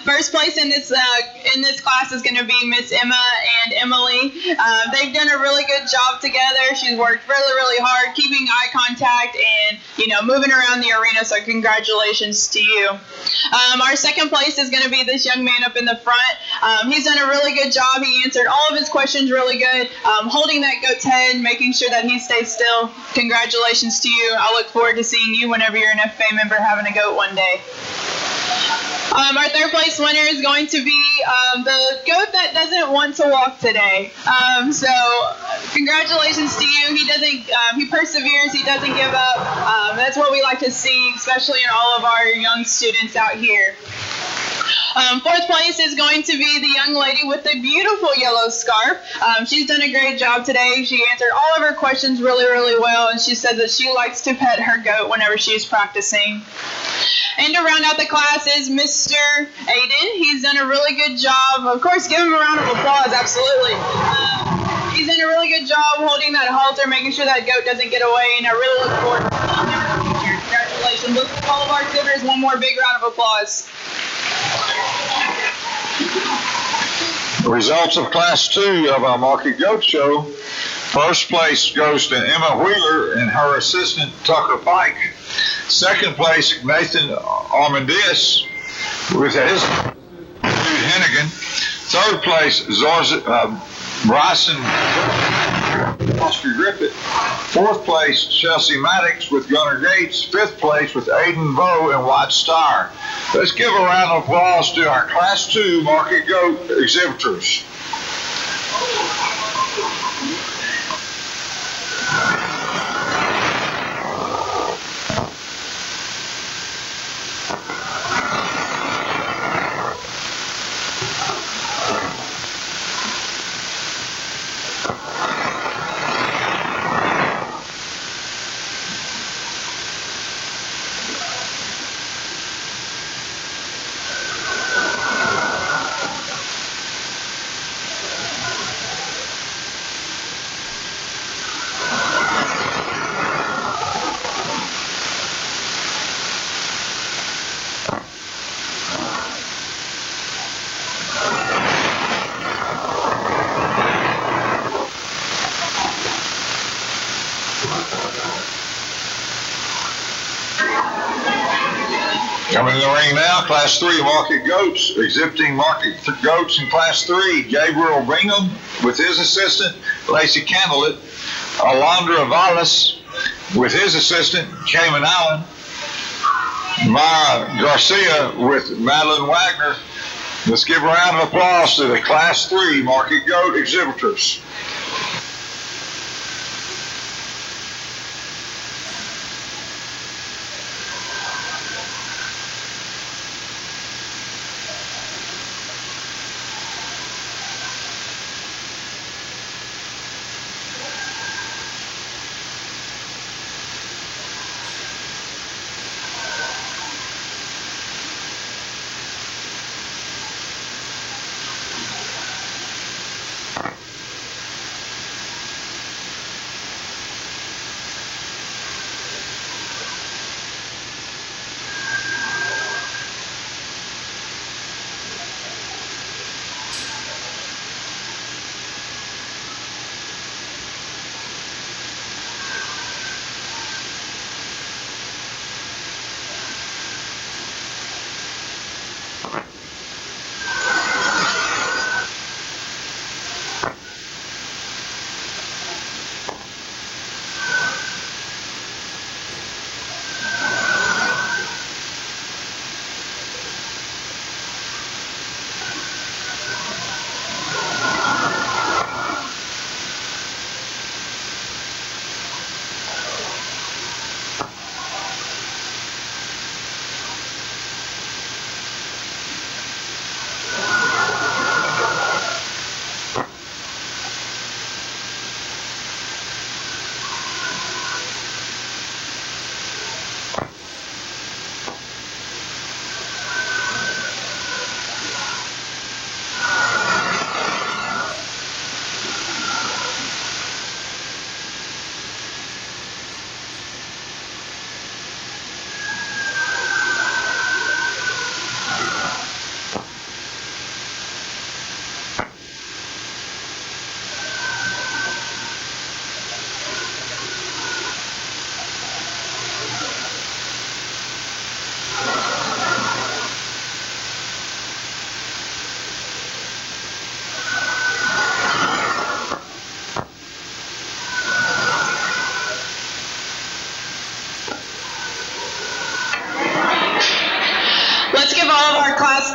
First place in this class is going to be Miss Emma and Emily. They've done a really good job together. She's worked really, really hard, keeping eye contact and moving around the arena. So congratulations to you. Our second place is going to be this young man up in the front. He's done a really good job. He answered all of his questions really good, holding that goat's head, making sure that he stays still. Congratulations to you. I look forward to seeing you whenever you're an FFA member having a goat one day. Our third place winner is going to be the goat that doesn't want to walk today. So congratulations to you. He perseveres. He doesn't give up. That's what we like to see, especially in all of our young students out here. Fourth place is going to be the young lady with the beautiful yellow scarf. She's done a great job today. She answered all of her questions really, really well, and she said that she likes to pet her goat whenever she's practicing. And to round out the class is Mr. Aiden. He's done a really good job. Of course, give him a round of applause, absolutely. He's done a really good job holding that halter, making sure that goat doesn't get away, and I really look forward to seeing him in the future. Congratulations. Let's give all of our exhibitors one more big round of applause. The results of Class 2 of our Market Goat Show. First place goes to Emma Wheeler and her assistant Tucker Pike. Second place, Nathan Armandius with his Hennigan. Third place, Bryson Oscar Griffith. Fourth place, Chelsea Maddox with Gunnar Gates. Fifth place with Aiden Bowe and White Star. Let's give a round of applause to our Class 2 Market Goat exhibitors. Coming in the ring now, Class 3 Market Goats, exhibiting Market Goats in Class 3, Gabriel Bingham with his assistant, Lacey Candlett, Alondra Valles with his assistant, Cayman Allen, Maya Garcia with Madeline Wagner. Let's give a round of applause to the Class 3 Market Goat exhibitors.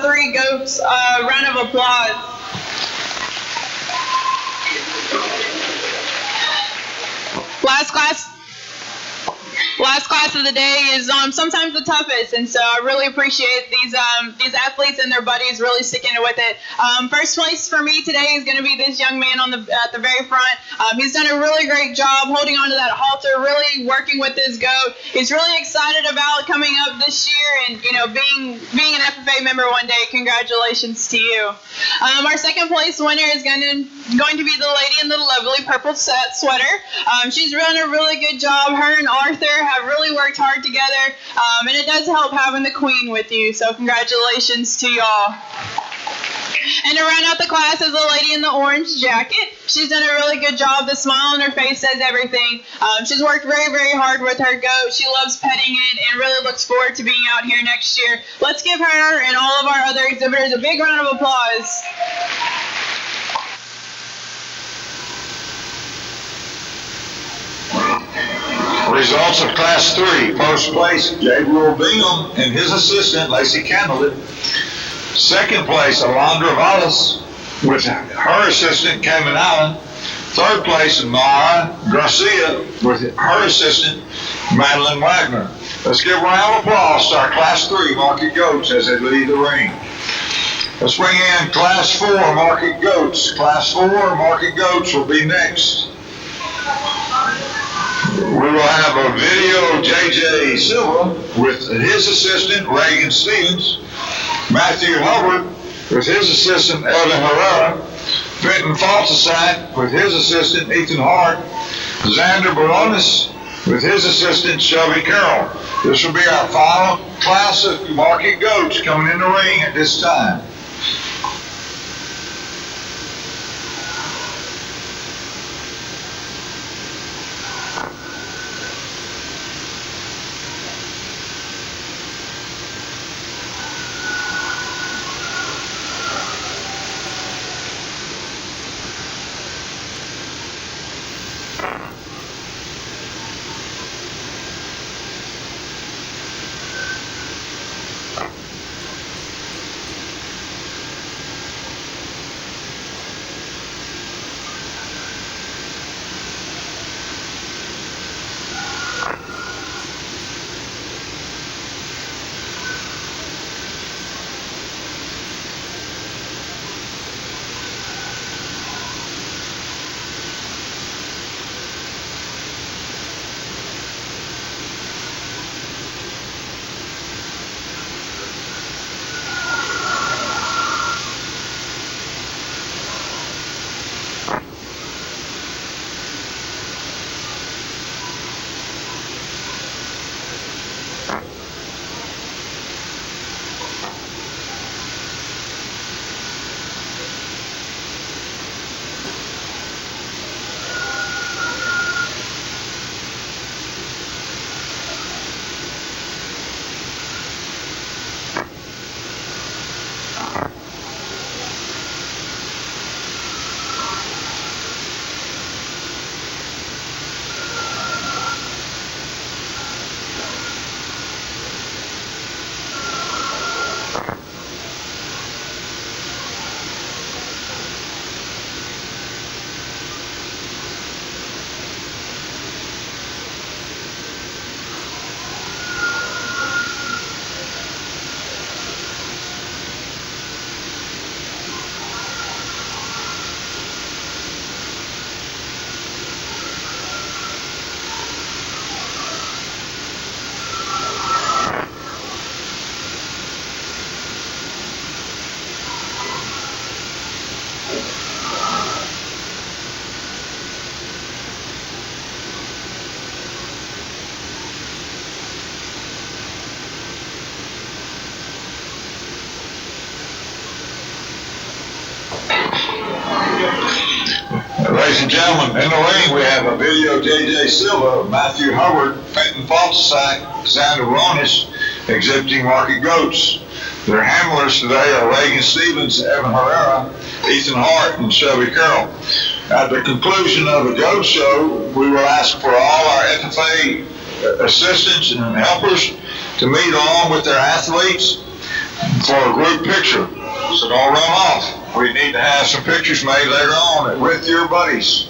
Class 3 goats a round of applause. Last class of the day is sometimes the toughest, and so I really appreciate these athletes and their buddies really sticking with it. First place for me today is going to be this young man at the very front. He's done a really great job holding onto that halter, really working with his goat. He's really excited about coming up this year and being an FFA member one day. Congratulations to you. Our second place winner is going to be the lady in the lovely purple sweater. She's done a really good job. Her and Arthur have really worked hard together, and it does help having the queen with you, so congratulations to y'all. And to round out the class is the lady in the orange jacket. She's done a really good job. The smile on her face says everything. She's worked very, very hard with her goat. She loves petting it and really looks forward to being out here next year. Let's give her and all of our other exhibitors a big round of applause. Results of Class 3. First place, Gabriel Bingham and his assistant, Lacey Candleton. Second place, Alondra Valles with her assistant, Cayman Allen. Third place, Mara Garcia with her assistant, Madeline Wagner. Let's give a round of applause to our Class 3 Market Goats as they lead the ring. Let's bring in Class 4 Market Goats. Class 4 Market Goats will be next. We will have a video of J.J. Silva with his assistant, Reagan Stevens, Matthew Hubbard with his assistant, Evan Herrera, Fenton Falsasack with his assistant, Ethan Hart, Xander Baronis with his assistant, Shelby Carroll. This will be our final class of Market Goats coming in the ring at this time. Ladies and gentlemen, in the ring we have a video of J.J. Silva, Matthew Hubbard, Fenton Falsasack, Xander Ronis, exhibiting Market Goats. Their handlers today are Reagan Stevens, Evan Herrera, Ethan Hart, and Shelby Carroll. At the conclusion of the Goat Show, we will ask for all our FFA assistants and helpers to meet along with their athletes for a group picture. So don't run off. We need to have some pictures made later on with your buddies.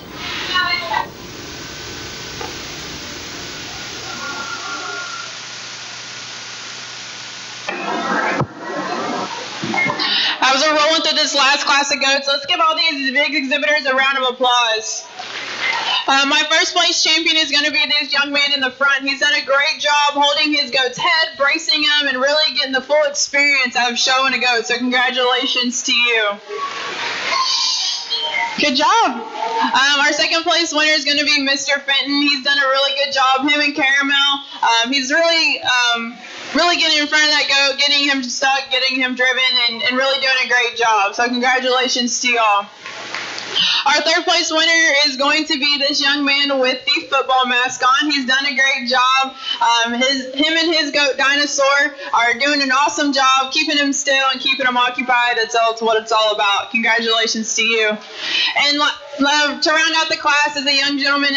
As we're rolling through this last class of goats, let's give all these big exhibitors a round of applause. My first place champion is going to be this young man in the front. He's done a great job holding his goat's head, bracing him, and really getting the full experience out of showing a goat. So congratulations to you. Good job. Our second place winner is going to be Mr. Fenton. He's done a really good job. Him and Caramel. He's really getting in front of that goat, getting him stuck, getting him driven, and really doing a great job. So congratulations to y'all. Our third place winner is going to be this young man with the football mask on. He's done a great job. Him and his goat Dinosaur are doing an awesome job keeping him still and keeping him occupied. That's what it's all about. Congratulations to you. And to round out the class is a young gentleman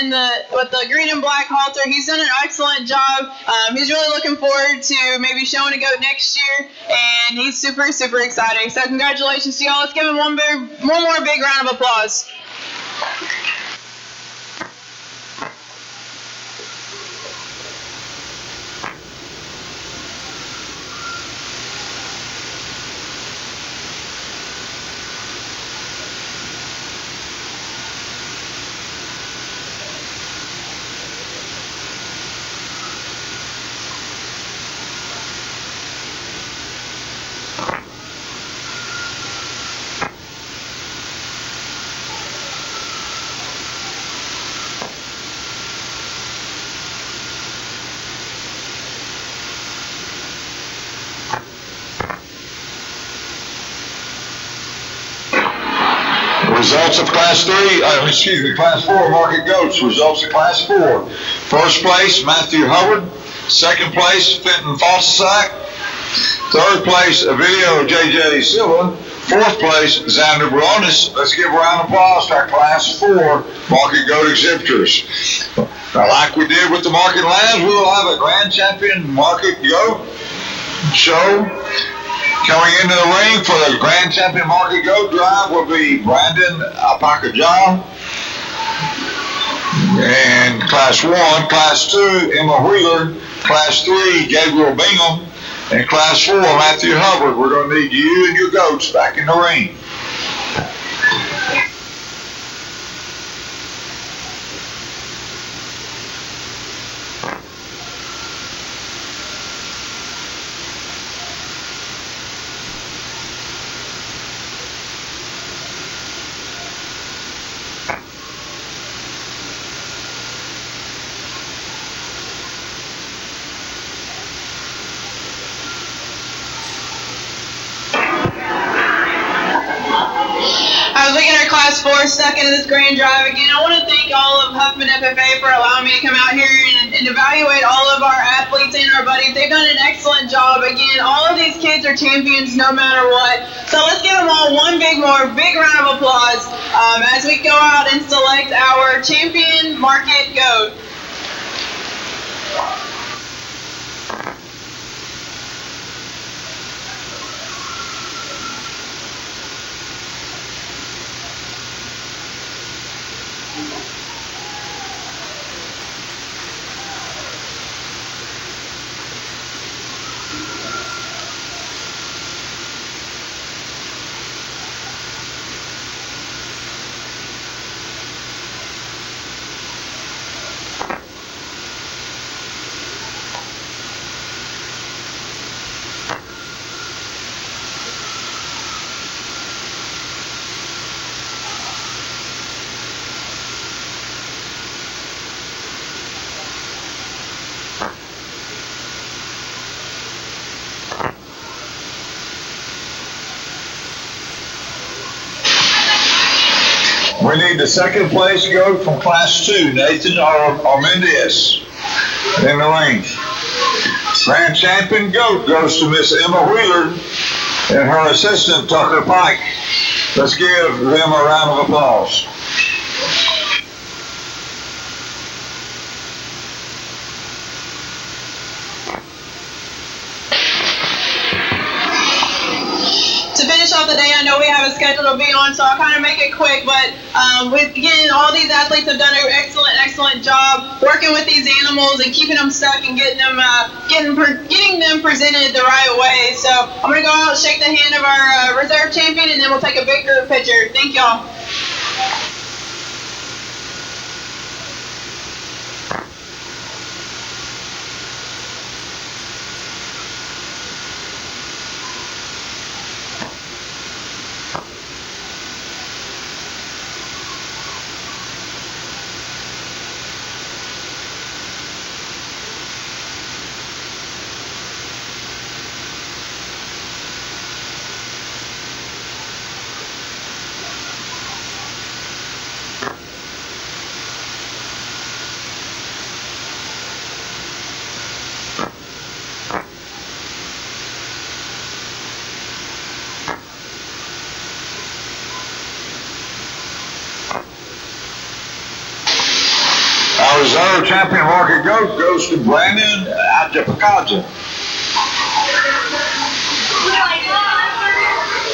with the green and black halter. He's done an excellent job. He's really looking forward to maybe showing a goat next year, and he's super, super exciting. So congratulations to y'all. Let's give him one more big round of applause. Results of Class 4 market goats. Results of Class 4. First place, Matthew Hubbard. Second place, Fenton Fossack. Third place, Avilio J.J. Silva. Fourth place, Xander Baronis. Let's give a round of applause to our Class 4 market goat exhibitors. Now, like we did with the market lambs, we will have a grand champion market goat show. Coming into the ring for the Grand Champion Market Goat Drive will be Brandon Apakaja. And Class 1, Class 2, Emma Wheeler. Class 3, Gabriel Bingham. And Class 4, Matthew Hubbard. We're going to need you and your goats back in the ring. As we get our Class 4 stuck into this grand drive again, I want to thank all of Huffman FFA for allowing me to come out here and evaluate all of our athletes and our buddies. They've done an excellent job. Again, all of these kids are champions no matter what. So let's give them all one big round of applause as we go out and select our champion market goat. We need the second place goat from Class 2, Nathan Armendez, in the ring. Grand champion goat goes to Miss Emma Wheeler and her assistant, Tucker Pike. Let's give them a round of applause. have a schedule to be on, so I'll kind of make it quick. But again, all these athletes have done an excellent job working with these animals and keeping them stuck and getting them presented the right way. So I'm gonna go out and shake the hand of our reserve champion, and then we'll take a big group picture. Thank y'all. Our reserve champion market goat goes to Brandon Ajapakaja.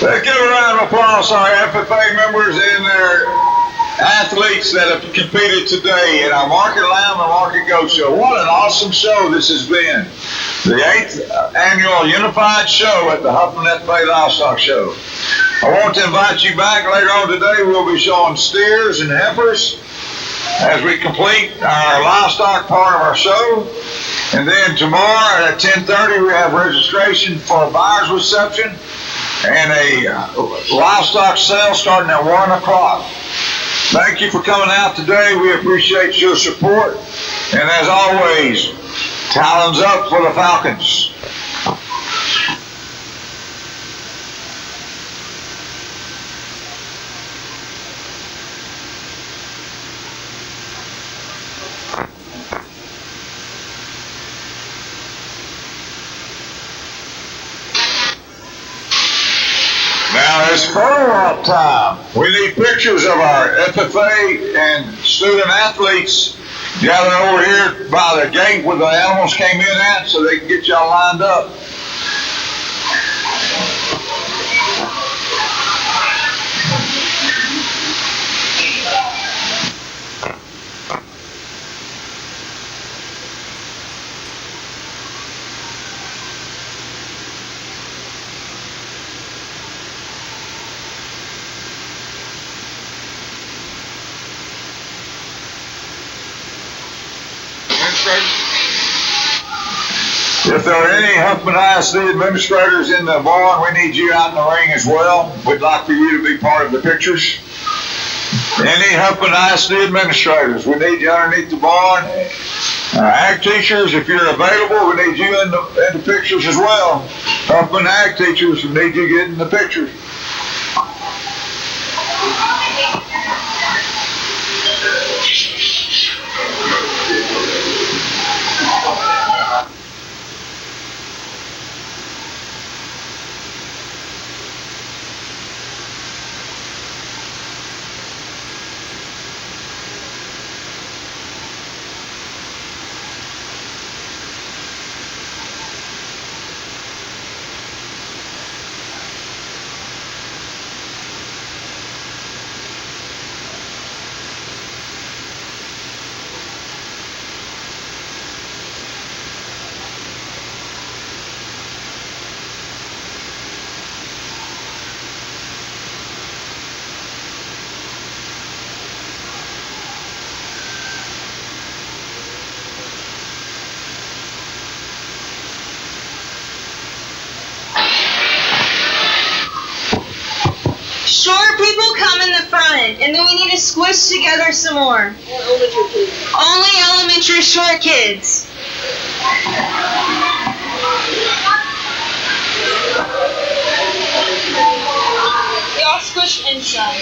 Let's give a round of applause to our FFA members and their athletes that have competed today in our Market Lamb and Market Goat Show. What an awesome show this has been. The 8th annual Unified Show at the Huffman FFA Livestock Show. I want to invite you back later on today. We'll be showing steers and heifers as we complete our livestock part of our show. And then tomorrow at 10:30 we have registration for a buyer's reception and a livestock sale starting at 1 o'clock. Thank you for coming out today. We appreciate your support. And as always, talons up for the Falcons. Now it's photo-op time. We need pictures of our FFA and student athletes gathered over here by the gate where the animals came in at so they can get y'all lined up. If there are any Huffman ISD administrators in the barn, we need you out in the ring as well. We'd like for you to be part of the pictures. Any Huffman ISD administrators, we need you underneath the barn. Ag teachers, if you're available, we need you in the pictures as well. Huffman ag teachers, we need you getting the pictures. Short people come in the front, and then we need to squish together some more. Only elementary short kids. Y'all squish inside.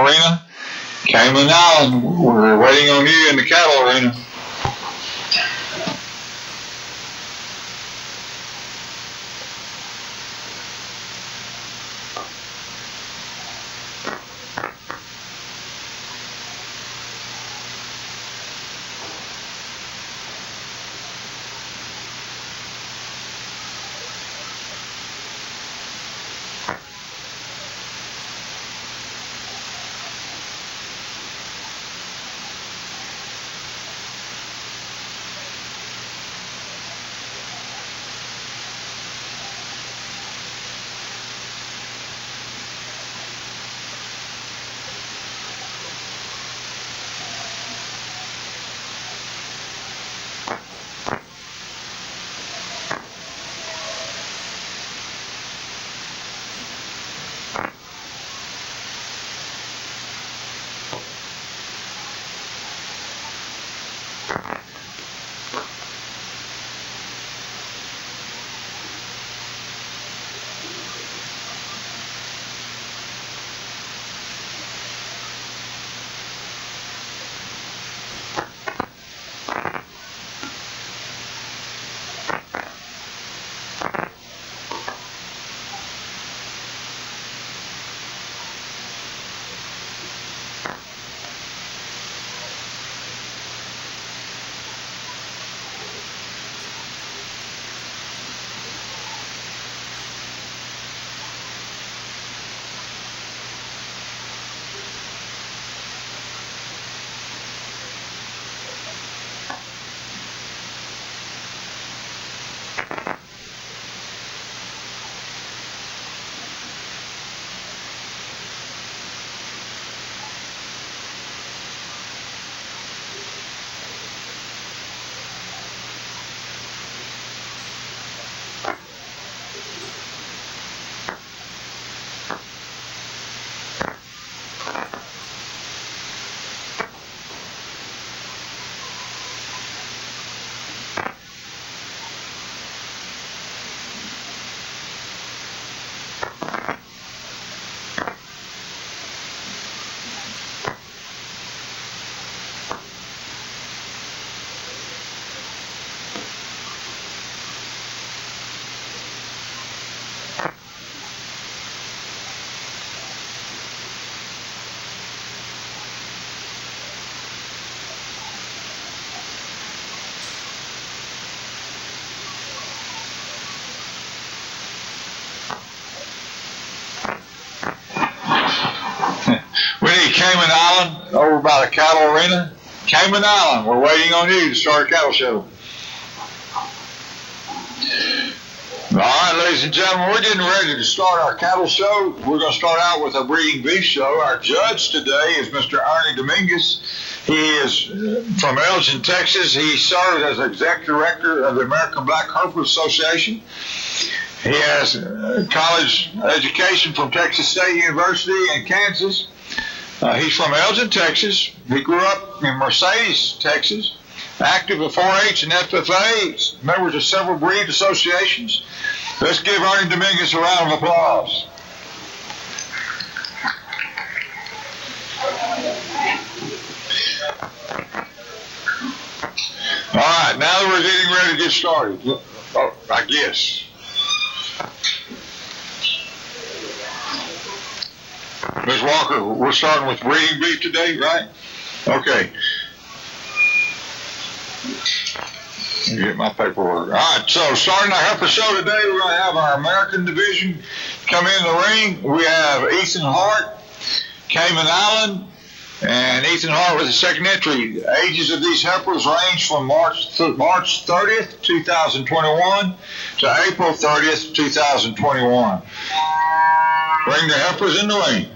Arena. Cayman Island, we're waiting on you in the cattle arena. We need Cayman Island over by the cattle arena. Cayman Island, we're waiting on you to start a cattle show. All right, ladies and gentlemen, we're getting ready to start our cattle show. We're going to start out with a breeding beef show. Our judge today is Mr. Ernie Dominguez. He is from Elgin, Texas. He serves as executive director of the American Black Heifer Association. He has college education from Texas State University and Kansas. He's from Elgin, Texas. He grew up in Mercedes, Texas. Active in 4-H and FFA, members of several breed associations. Let's give Ernie Dominguez a round of applause. All right, now that we're getting ready to get started, I guess. Ms. Walker, we're starting with breeding beef today, right? Okay. Let me get my paperwork. All right, so starting our heifer show today, we're going to have our American division come in the ring. We have Ethan Hart, Cayman Island, and Ethan Hart with the second entry. The ages of these heifers range from March 30th, 2021 to April 30th, 2021. Bring the heifers in the ring.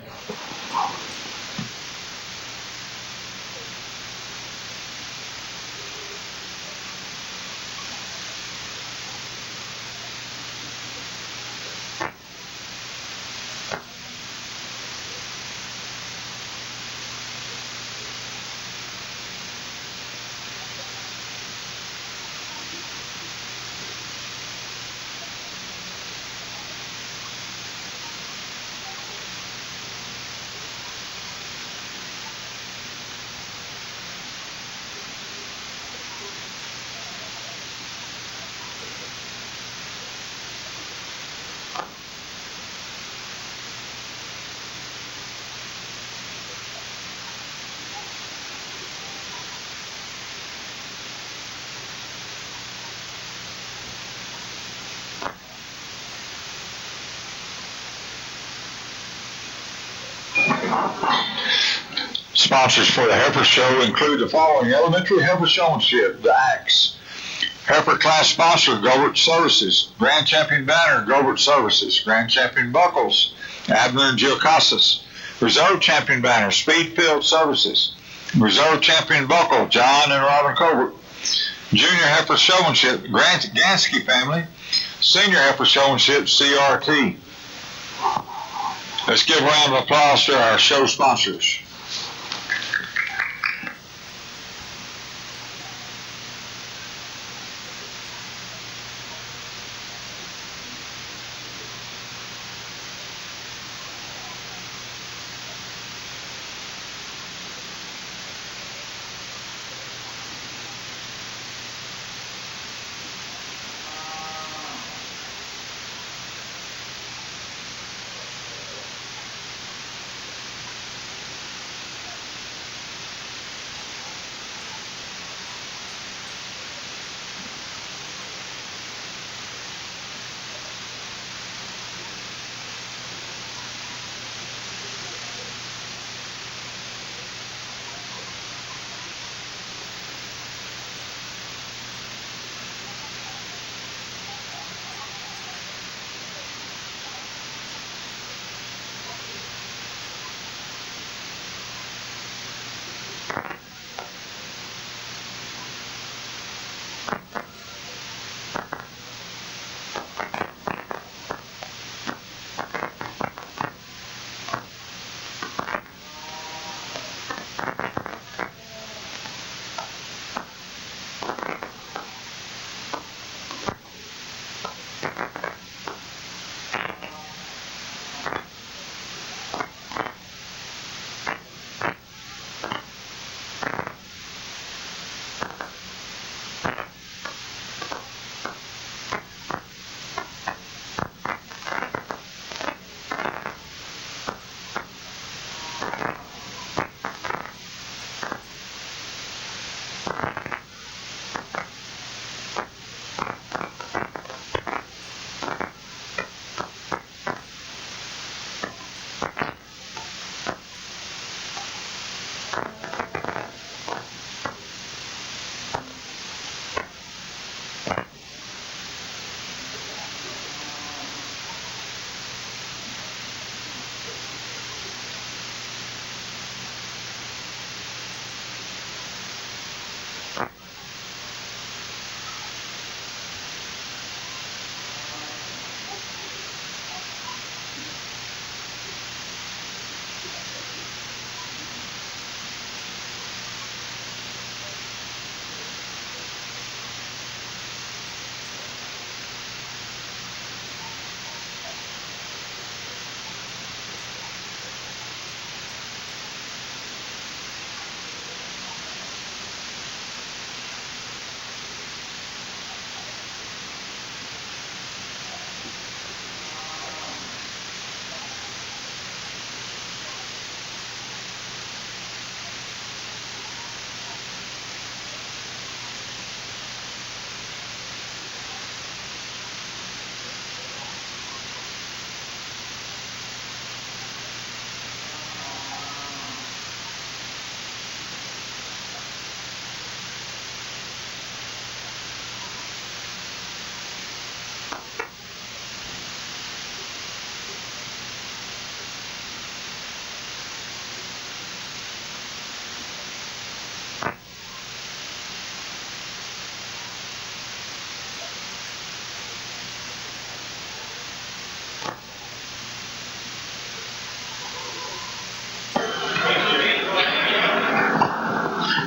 Sponsors for the Heifer Show include the following: Elementary Heifer Showmanship, the Axe. Heifer Class Sponsor, Gilbert Services. Grand Champion Banner, Gilbert Services. Grand Champion Buckles, Abner and Jill Casas. Reserve Champion Banner, Speedfield Services. Reserve Champion Buckle, John and Robin Colbert. Junior Heifer Showmanship, Gansky family. Senior Heifer Showmanship, CRT. Let's give a round of applause to our show sponsors.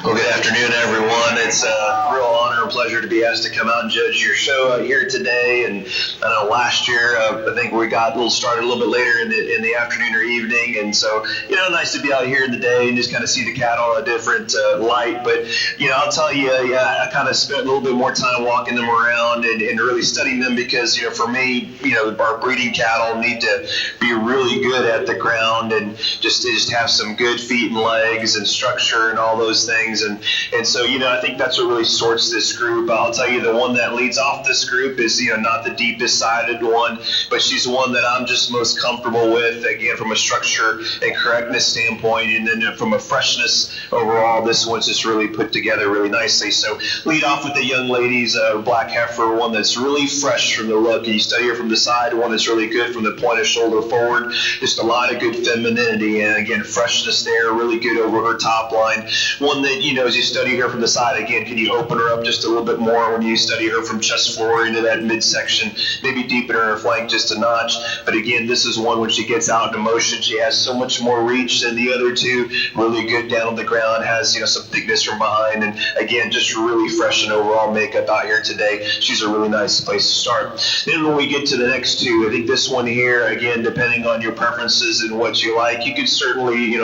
Well, good afternoon, everyone. It's a real honor and pleasure to be asked to come out and judge your show out here today. And I know last year, I think we got a little started a little bit later in the afternoon or evening. And so, nice to be out here in the day and just kind of see the cattle in a different light. But, I'll tell you, I kind of spent a little bit more time walking them around and really studying them because, for me, our breeding cattle need to be really good at the ground and just have some good feet and legs and structure and all those things. And so, I think that's what really sorts this group group. I'll tell you, the one that leads off this group is, not the deepest sided one, but she's the one that I'm just most comfortable with, again, from a structure and correctness standpoint, and then from a freshness overall, this one's just really put together really nicely. So lead off with the young ladies, Black Heifer, one that's really fresh from the look. You study her from the side, one that's really good from the point of shoulder forward. Just a lot of good femininity, and again, freshness there, really good over her top line. One that, as you study her from the side, again, can you open her up just a little bit more when you study her from chest floor into that midsection, maybe deepen her flank just a notch. But again, this is one when she gets out into motion, she has so much more reach than the other two, really good down on the ground, has, some thickness from behind, and again, just really fresh and overall makeup out here today. She's a really nice place to start. Then when we get to the next two, I think this one here, again, depending on your preferences and what you like, you could certainly,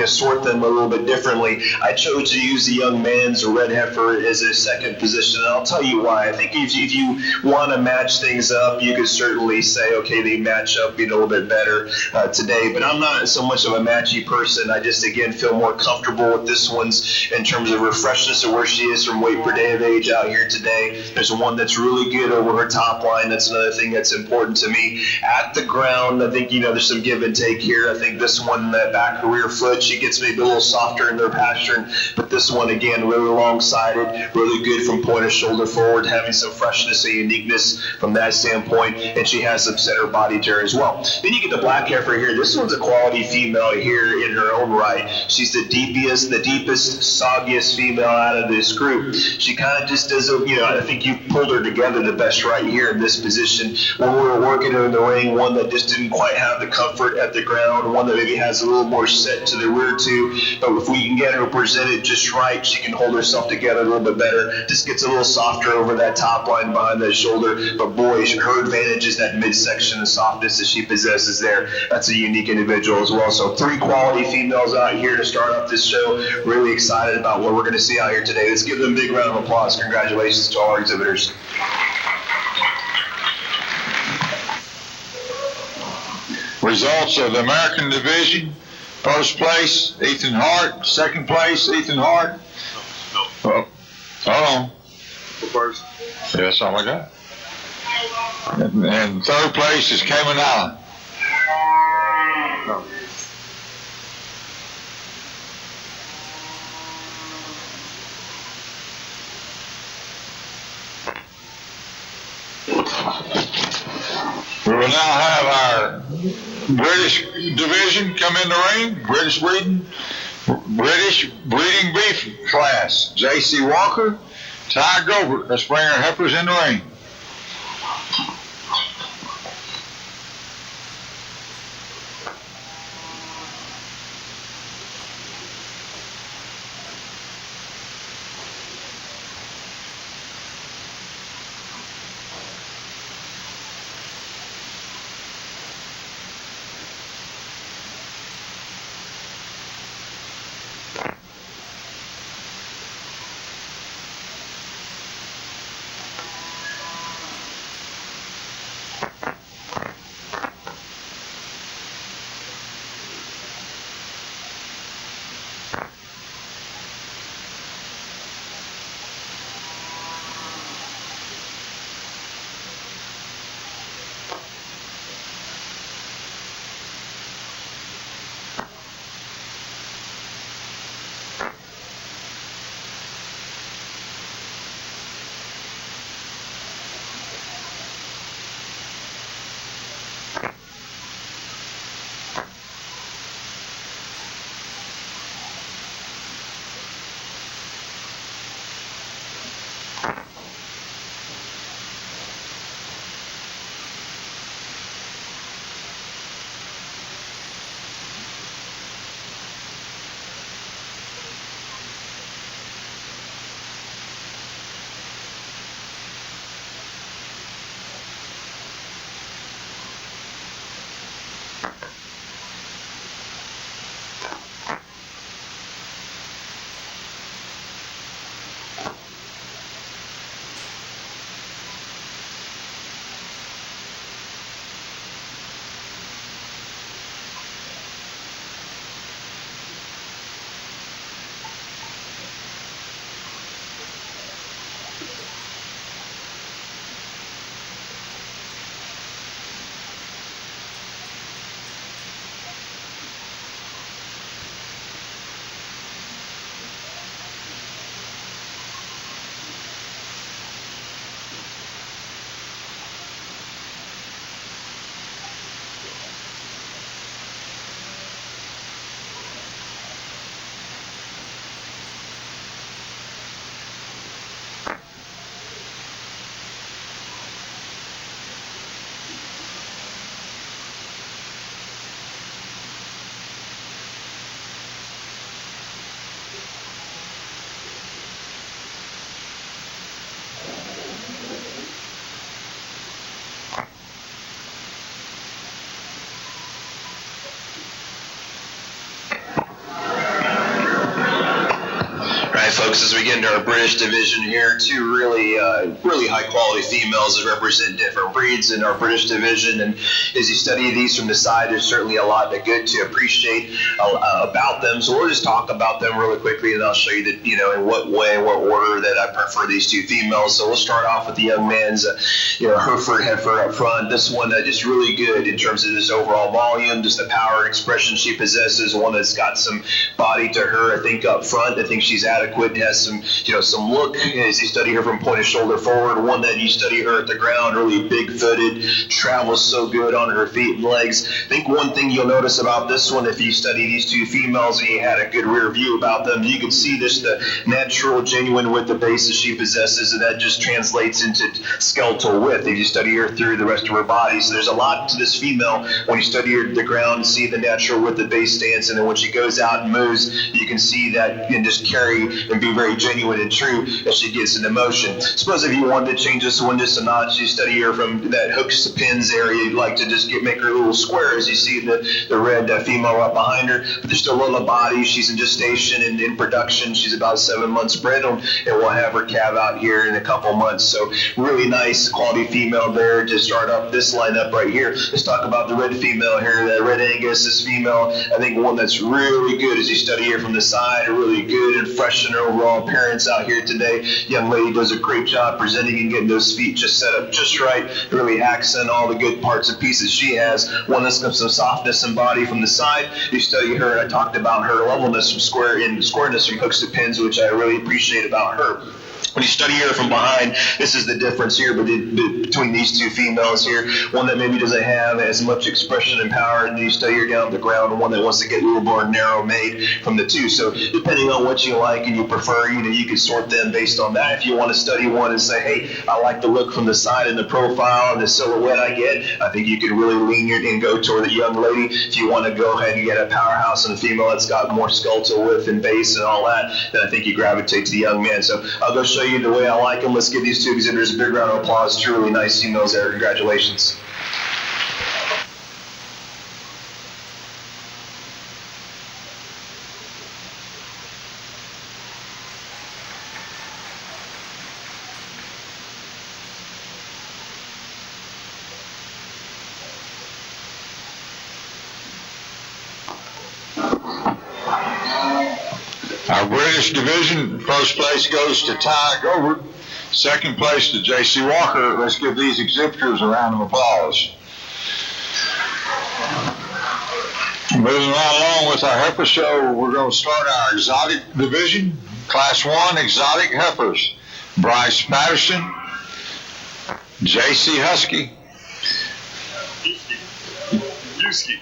sort them a little bit differently. I chose to use the young man's red heifer as a second position, and I'll tell you why. I think if you want to match things up, you could certainly say, okay, they match up a little bit better today, but I'm not so much of a matchy person. I just, again, feel more comfortable with this one's in terms of her freshness and where she is from weight per day of age out here today. There's one that's really good over her top line. That's another thing that's important to me. At the ground, I think, there's some give and take here. I think this one, that back rear foot, she gets maybe a little softer in their pattern, but this one, again, really long-sided, really good from point of shoulder forward, having some freshness and uniqueness from that standpoint, and she has some center body to her as well. Then you get the Black Heifer here. This one's a quality female here in her own right. She's the deepest, soggiest female out of this group. She kind of just does I think you pulled her together the best right here in this position. When we were working her in the ring, one that just didn't quite have the comfort at the ground, one that maybe has a little more set to the rear too, but if we can get her presented just right, she can hold herself together a little bit better. Just gets a little softer over that top line behind that shoulder, but boy, her advantage is that midsection and softness that she possesses there. That's a unique individual as well. So 3 quality females out here to start off this show. Really excited about what we're going to see out here today. Let's give them a big round of applause. Congratulations to all our exhibitors. Results of the American division. First place, Ethan Hart. Second place, Ethan Hart. Oh, hold on. First. Yeah, that's all I got. And third place is Cayman Island. No. We will now have our British division come in the ring. British breeding beef class. J.C. Walker, Ty Gobert. Let's bring our heifers in the ring. folks, as we get into our British division here, two really high quality females that represent different breeds in our British division. And as you study these from the side, there's certainly a lot that good to appreciate about them. So we'll just talk about them really quickly, and I'll show you that, in what way, what order that I prefer these two females. So we'll start off with the young man's, Heifer up front. This one just really good in terms of this overall volume, just the power and expression she possesses. One that's got some body to her, I think, up front. I think she's adequate, has some look as you study her from point of shoulder forward. One that you study her at the ground, really big-footed, travels so good on her feet and legs. I think one thing you'll notice about this one, if you study these two females and you had a good rear view about them, you can see this, the natural, genuine width of base that she possesses, and that just translates into skeletal width if you study her through the rest of her body. So there's a lot to this female when you study her at the ground, see the natural width of base stance, and then when she goes out and moves, you can see that and just carry and be very genuine and true as she gets into motion. Suppose if you wanted to change this one just a notch, you study her from that hooks to pins area, you'd like to just make her a little square as you see the red female up behind her, but there's still a little body. She's in gestation and in production. She's about 7 months bred, and we'll have her calve out here in a couple months. So really nice quality female there to start up this lineup right here. Let's talk about the red female here, that red Angus. This female, I think one that's really good as you study her from the side, really good and fresh in her overall appearance out here today. Young lady does a great job presenting and getting those feet just set up just right, really accent all the good parts and pieces she has. One that's got some softness and body from the side. You study her, and I talked about her levelness from squareness from hooks to pins, which I really appreciate about her. When you study her from behind, this is the difference here between these two females here. One that maybe doesn't have as much expression and power, and you study her down the ground, and one that wants to get a little more narrow made from the two. So depending on what you like and you prefer, you can sort them based on that. If you want to study one and say, hey, I like the look from the side and the profile and the silhouette I get, I think you can really lean and go toward the young lady. If you want to go ahead and get a powerhouse and a female that's got more skeletal width and base and all that, then I think you gravitate to the young man. So I'll go show you the way I like them. Let's give these two exhibitors a big round of applause. Two really nice females there. Congratulations. Our British division, first place goes to Ty Gobert. Second place to J.C. Walker. Let's give these exhibitors a round of applause. Moving right along with our heifer show, we're going to start our exotic division. Class 1 exotic heifers. Bryce Patterson, J.C. Husky, Husky.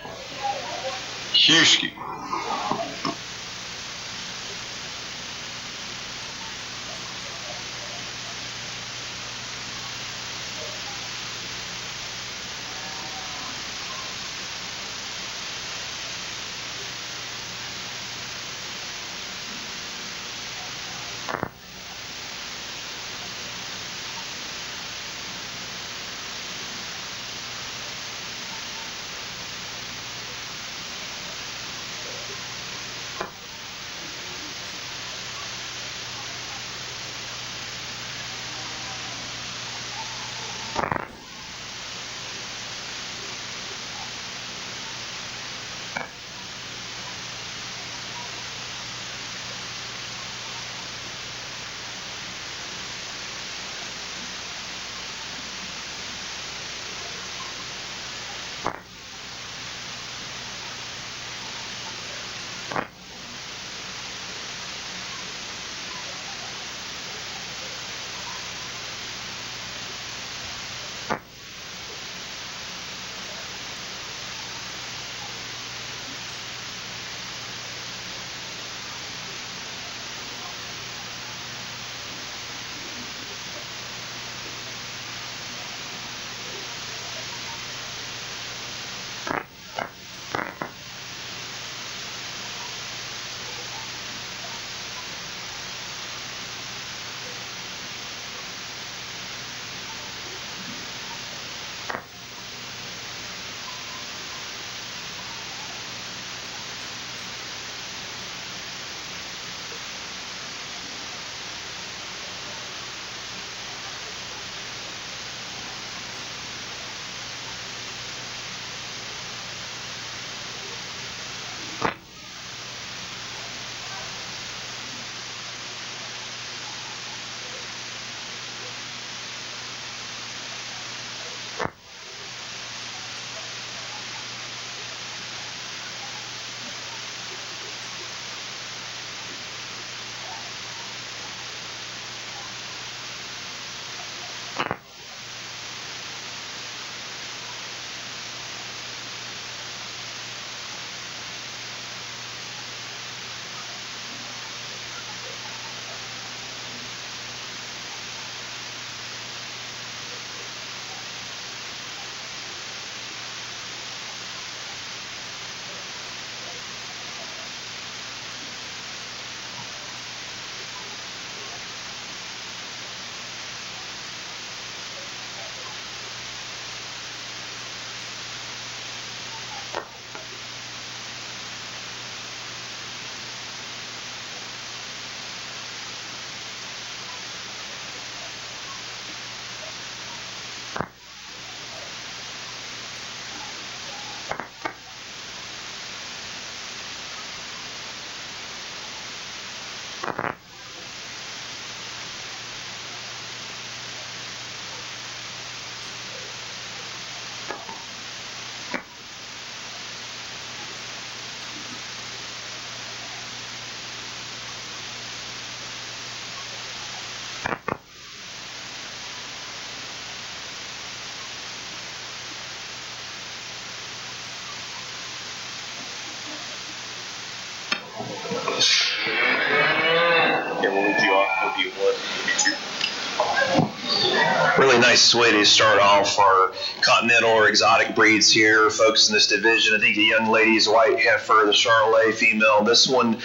really nice way to start off our continental or exotic breeds here, folks in this division. I think the young lady's white heifer, the Charolais female. This one,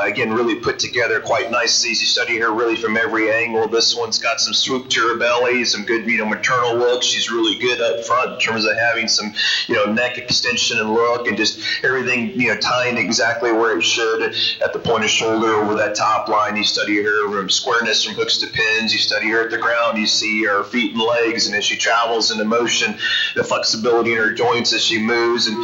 again, really put together quite nicely. As you study her really from every angle, this one's got some swoop to her belly, some good, maternal look. She's really good up front in terms of having some, neck extension and look, and just everything, tying exactly where it should at the point of shoulder over that top line. You study her from squareness from hooks to pins. You study her at the ground. You see her feet and legs, and as she travels into motion, the flexibility in her joints as she moves, and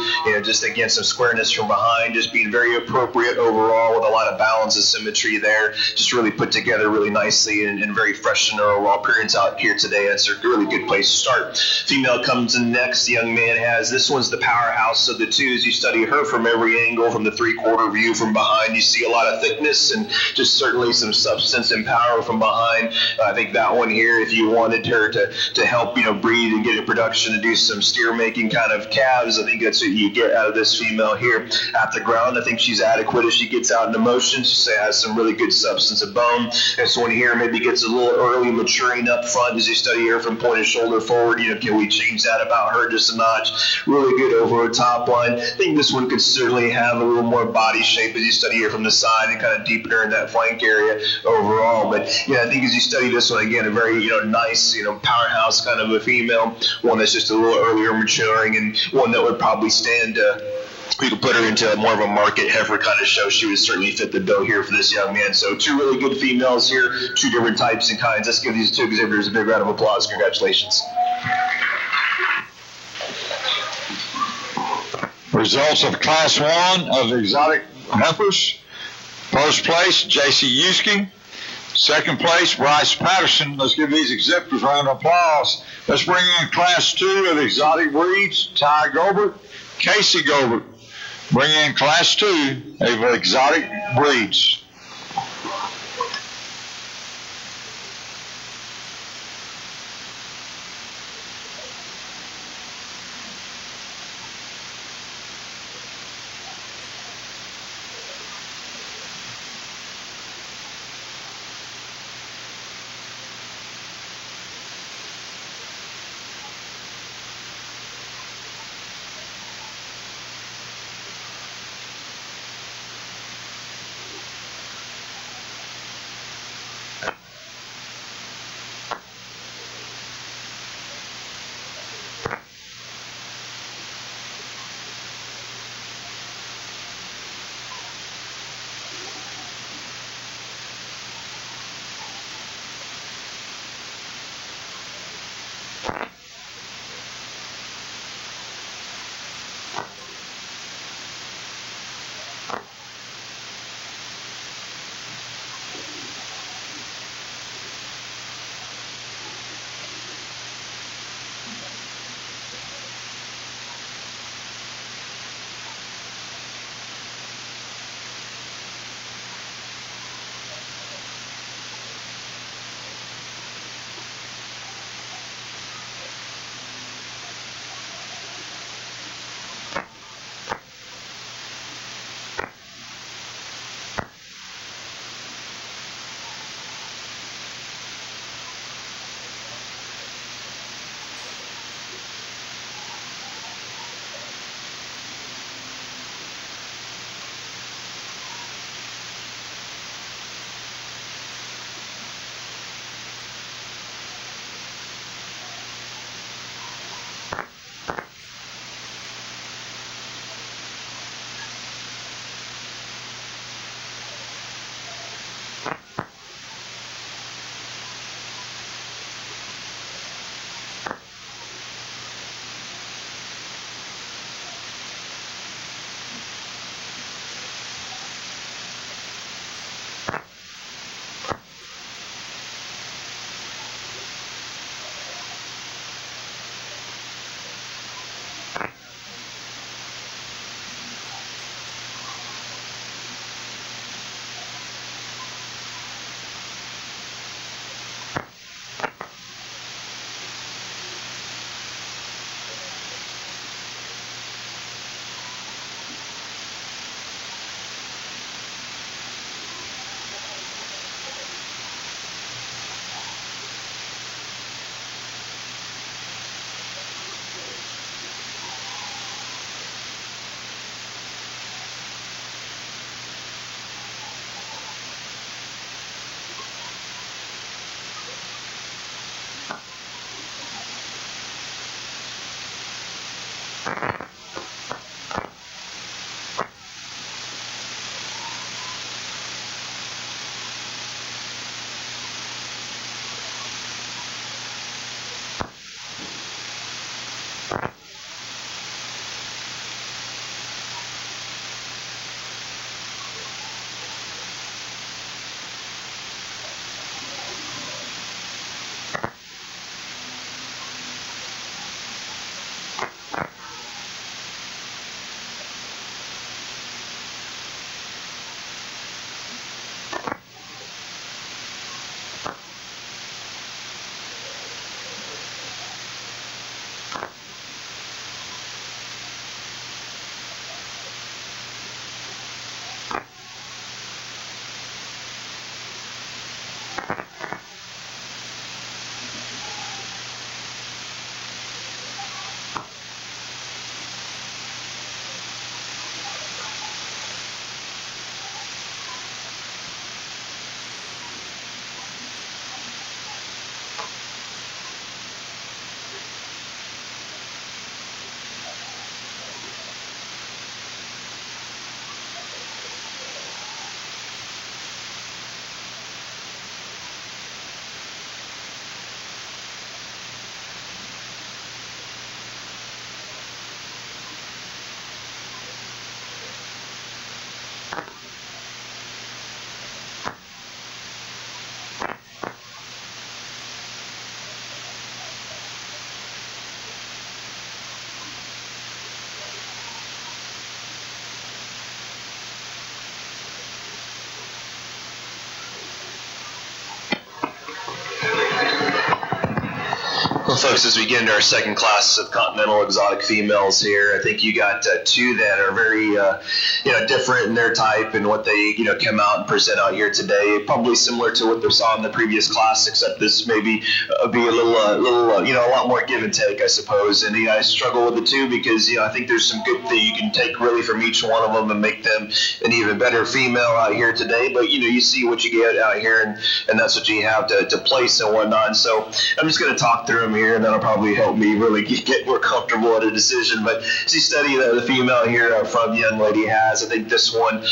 just again some squareness from behind, just being very appropriate overall with a lot of balance and symmetry there. Just really put together really nicely and very fresh in her overall appearance out here today. That's a really good place to start. Female comes in next. The young man has, this one's the powerhouse of the twos. You study her from every angle, from the three-quarter view from behind. You see a lot of thickness and just certainly some substance and power from behind. I think that one here, if you wanted her to help, breed and get a production to do some steer making kind of calves, I think that's what you get out of this female here at the ground. I think she's adequate as she gets out into motion. She has some really good substance of bone. This one here maybe gets a little early maturing up front as you study her from point of shoulder forward. Can we change that about her just a notch? Really good over her top line. I think this one could certainly have a little more body shape as you study her from the side and kind of deepen her in that flank area overall. But I think as you study this one, again, a very nice powerhouse kind of a female, one that's just a little earlier maturing, and one that would probably stand we could put her into more of a market heifer kind of show. She would certainly fit the bill here for this young man. So two really good females here, two different types and kinds. Let's give these two exhibitors a big round of applause. Congratulations. Results of Class 1 of the exotic heifers. First place, J.C. Yuski. Second place, Bryce Patterson. Let's give these exhibitors a round of applause. Let's bring in Class 2 of the exotic breeds, Ty Gobert, Casey Gobert. Bring in Class 2 of exotic breeds. Well, folks, as we get into our second class of continental exotic females here, I think you got two that are very, different in their type and what they, come out and present out here today. Probably similar to what they saw in the previous class, except this maybe be a little, a lot more give and take, I suppose. And I struggle with the two because, I think there's some good that you can take really from each one of them and make them an even better female out here today. But, you see what you get out here, and that's what you have to place and whatnot. And so I'm just going to talk through them here, and that'll probably help me really get more comfortable at a decision. But as you study the female here up front, the young lady has, I think this one,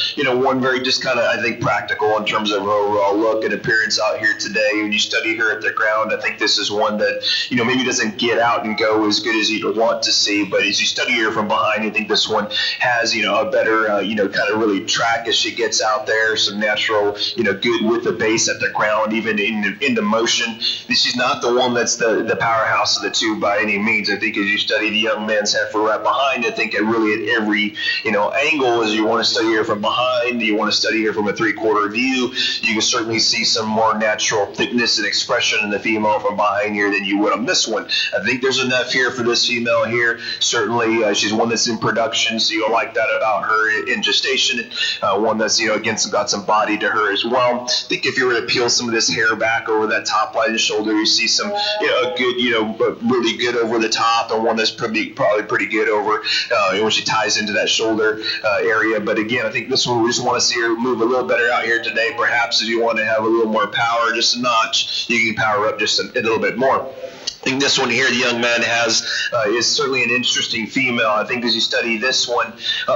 one very just kind of, I think, practical in terms of her overall look and appearance out here today. When you study her at the ground, I think this is one that, maybe doesn't get out and go as good as you'd want to see. But as you study her from behind, I think this one has, a better, kind of really track as she gets out there, some natural, good with the base at the ground, even in the motion. She's not the one that's the powerhouse of the two by any means. I think as you study the young man's heifer right behind, I think really at every, angle, as you want to study her from behind, you want to study her from a 3/4 view, you can certainly see some more natural thickness and expression in the female from behind here than you would on this one. I think there's enough here for this female here. Certainly, she's one that's in production, so you'll like that about her in gestation. One that's, again, got some body to her as well. I think if you were to peel some of this hair back over that top line and shoulder, you see some, a good, really good over the top, and one that's probably pretty good over when she ties into that shoulder area. But again, I think this one, we just want to see her move a little better out here today. Perhaps if you want to have a little more power, just a notch, you can power up just a little bit more. I think this one here, the young man has, is certainly an interesting female. I think as you study this one,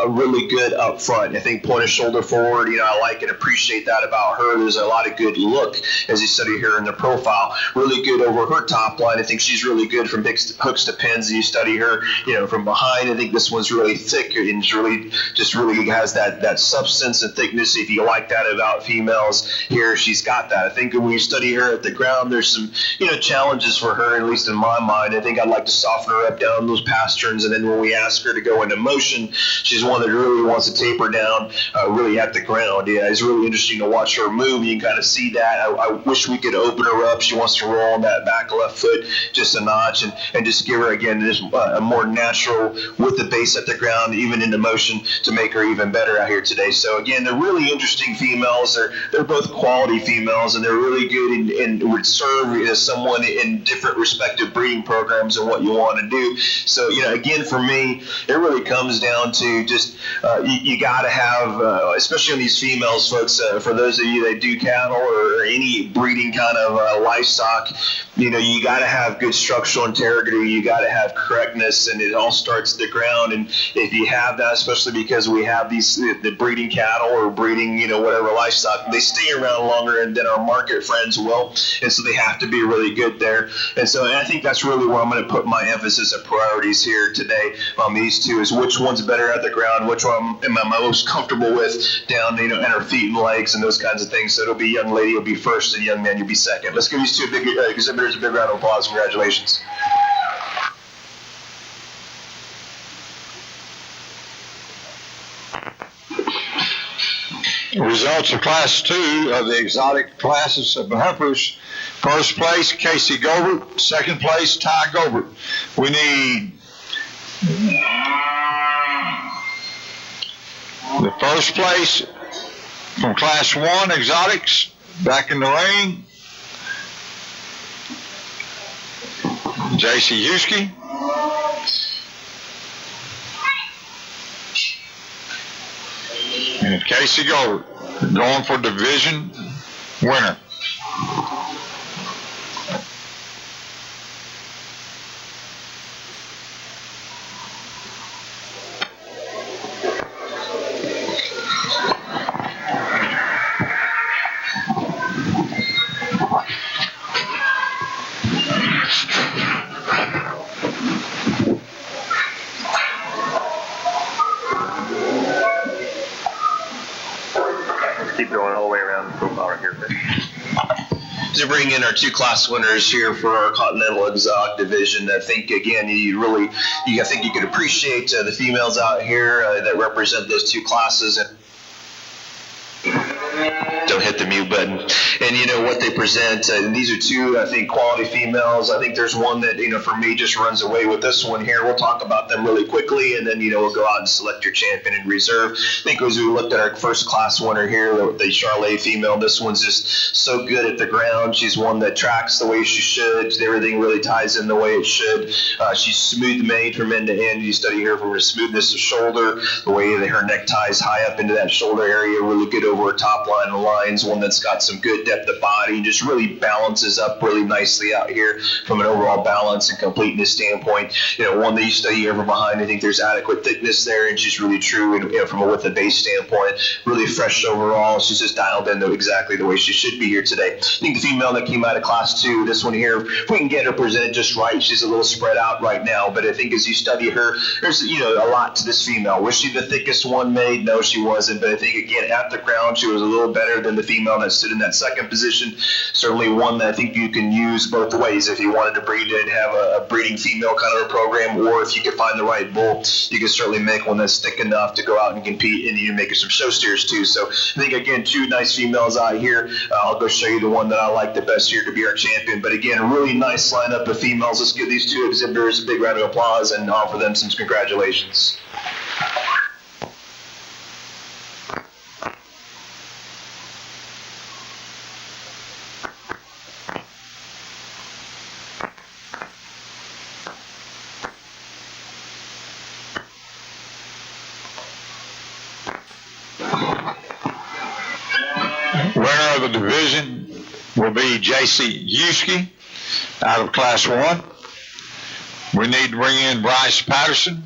really good up front. I think point of shoulder forward, I like and appreciate that about her. There's a lot of good look as you study her in the profile. Really good over her top line. I think she's really good from hooks to pins. As you study her, from behind, I think this one's really thick and really has that substance and thickness. If you like that about females here, she's got that. I think when you study her at the ground, there's some, challenges for her, at least in my mind. I think I'd like to soften her up down those pasterns, and then when we ask her to go into motion, she's one that really wants to taper down really at the ground. Yeah, it's really interesting to watch her move. You can kind of see that. I wish we could open her up. She wants to roll on that back left foot just a notch and just give her, again, this a more natural with the base at the ground, even into motion, to make her even better out here today. So again, they're really interesting females. They're both quality females, and they're really good and would serve as someone in different respective breeding programs and what you want to do. So, again, for me, it really comes down to just you got to have, especially on these females, folks, for those of you that do cattle or any breeding kind of livestock, you got to have good structural integrity. You got to have correctness, and it all starts at the ground. And if you have that, especially because we have the breeding cattle or breeding, whatever livestock, they stay around longer than our market friends will, and so they have to be really good there. And so I think that's really where I'm going to put my emphasis and priorities here today on these two, is which one's better at the ground, which one am I most comfortable with down, in her feet and legs and those kinds of things. So it'll be young lady will be first and young man you'll be second. Let's give these two big exhibitors a big round of applause. Congratulations. Results of Class 2 of the exotic classes of Heifers. First place, Casey Gobert. Second place, Ty Gobert. We need the first place from Class 1 exotics back in the ring. J.C. Yuski. And Casey Gobert going for division winner. Keep going all the way around the profile right here. To bring in our two class winners here for our Continental Exotic division, I think again I think you could appreciate the females out here that represent those two classes. Don't hit the mute button. And you know what they present. These are two, I think, quality females. I think there's one that, for me just runs away with this one here. We'll talk about them really quickly, and then, we'll go out and select your champion in reserve. I think as we looked at our first class winner here, the Charlotte female, this one's just so good at the ground. She's one that tracks the way she should. Everything really ties in the way it should. She's smooth made from end to end. You study her from her smoothness of shoulder, the way that her neck ties high up into that shoulder area, really good over her top line of lines, one that's got some good depth of body and just really balances up really nicely out here from an overall balance and completeness standpoint. One that you study here from behind, I think there's adequate thickness there, and she's really true and from a width of base standpoint, really fresh overall. She's just dialed in exactly the way she should be here today. I think the female that came out of Class 2, this one here, if we can get her presented just right, she's a little spread out right now, but I think as you study her, there's a lot to this female. Was she the thickest one made? No, she wasn't, but I think again at the ground she was a little better than the female that stood in that second position. Certainly one that I think you can use both ways if you wanted to breed and have a breeding female kind of a program, or if you could find the right bull, you can certainly make one that's thick enough to go out and compete, and you can make her some show steers too. So I think again, two nice females out here. I'll go show you the one that I like the best here to be our champion. But again, a really nice lineup of females. Let's give these two exhibitors a big round of applause and offer them some congratulations. Winner of the division will be J.C. Yuski out of Class 1. We need to bring in Bryce Patterson.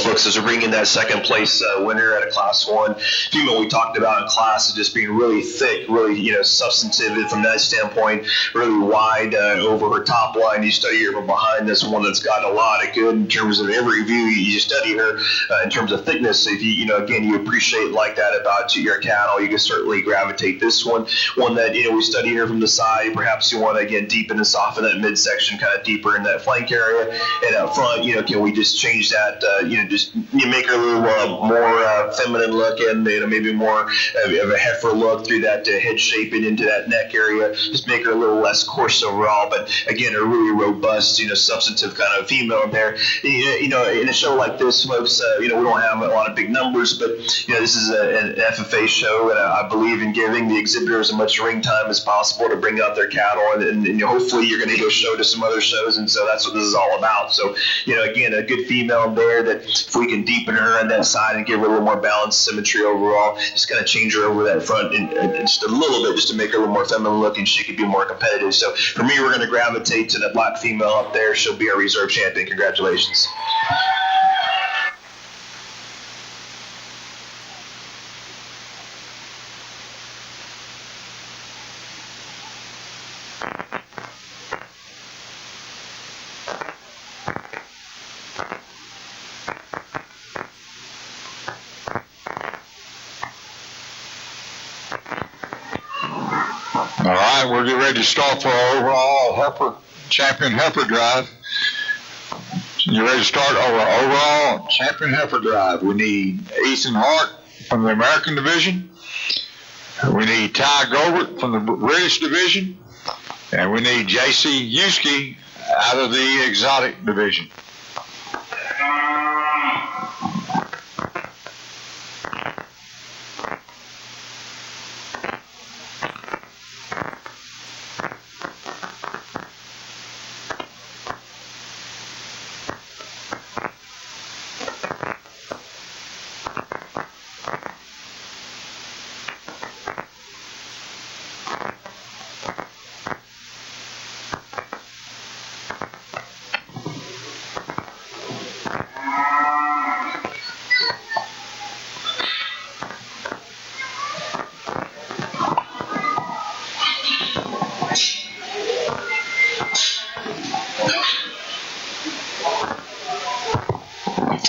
Folks, as we're bringing that second place winner out of Class 1, female we talked about in class is just being really thick, really substantive from that standpoint, really wide over her top line. You study her from behind, this one that's got a lot of good in terms of every view. You study her in terms of thickness. If again, you appreciate like that about your cattle, you can certainly gravitate this one. One that we study her from the side. Perhaps you want to again deepen and soften that midsection, kind of deeper in that flank area, and up front, can we just change that? Just just you make her a little more feminine looking, maybe more of a heifer look through that head shape and into that neck area. Just make her a little less coarse overall, but again, a really robust, substantive kind of female there. In a show like this, folks, we don't have a lot of big numbers, but this is an FFA show, and I believe in giving the exhibitors as much ring time as possible to bring out their cattle, and hopefully you're going to go show to some other shows, and so that's what this is all about. So, again, a good female there that if we can deepen her on that side and give her a little more balance, symmetry overall, just kind of change her over that front and just a little bit just to make her a little more feminine looking, she could be more competitive. So for me, we're going to gravitate to the black female up there. She'll be our reserve champion. Congratulations. All right, we're getting ready to start for our overall champion heifer drive. You ready to start our overall champion heifer drive? We need Ethan Hart from the American division. We need Ty Gobert from the British division. And we need J.C. Yuski out of the exotic division.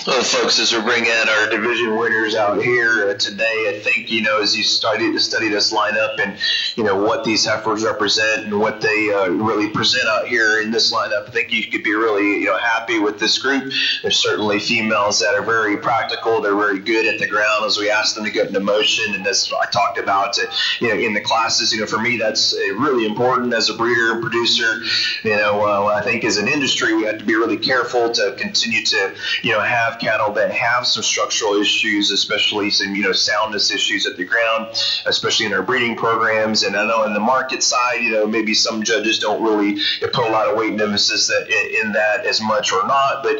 Well, folks, as we're bringing our division winners out here today, I think, as you study this lineup and, what these heifers represent and what they really present out here in this lineup, I think you could be really, happy with this group. There's certainly females that are very practical. They're very good at the ground as we ask them to get into motion. And as I talked about, in the classes, for me, that's really important as a breeder and producer. I think as an industry, we have to be really careful to continue to, have cattle that have some structural issues, especially some, soundness issues at the ground, especially in our breeding programs. And I know in the market side, maybe some judges don't really put a lot of weight and emphasis in that as much or not. But,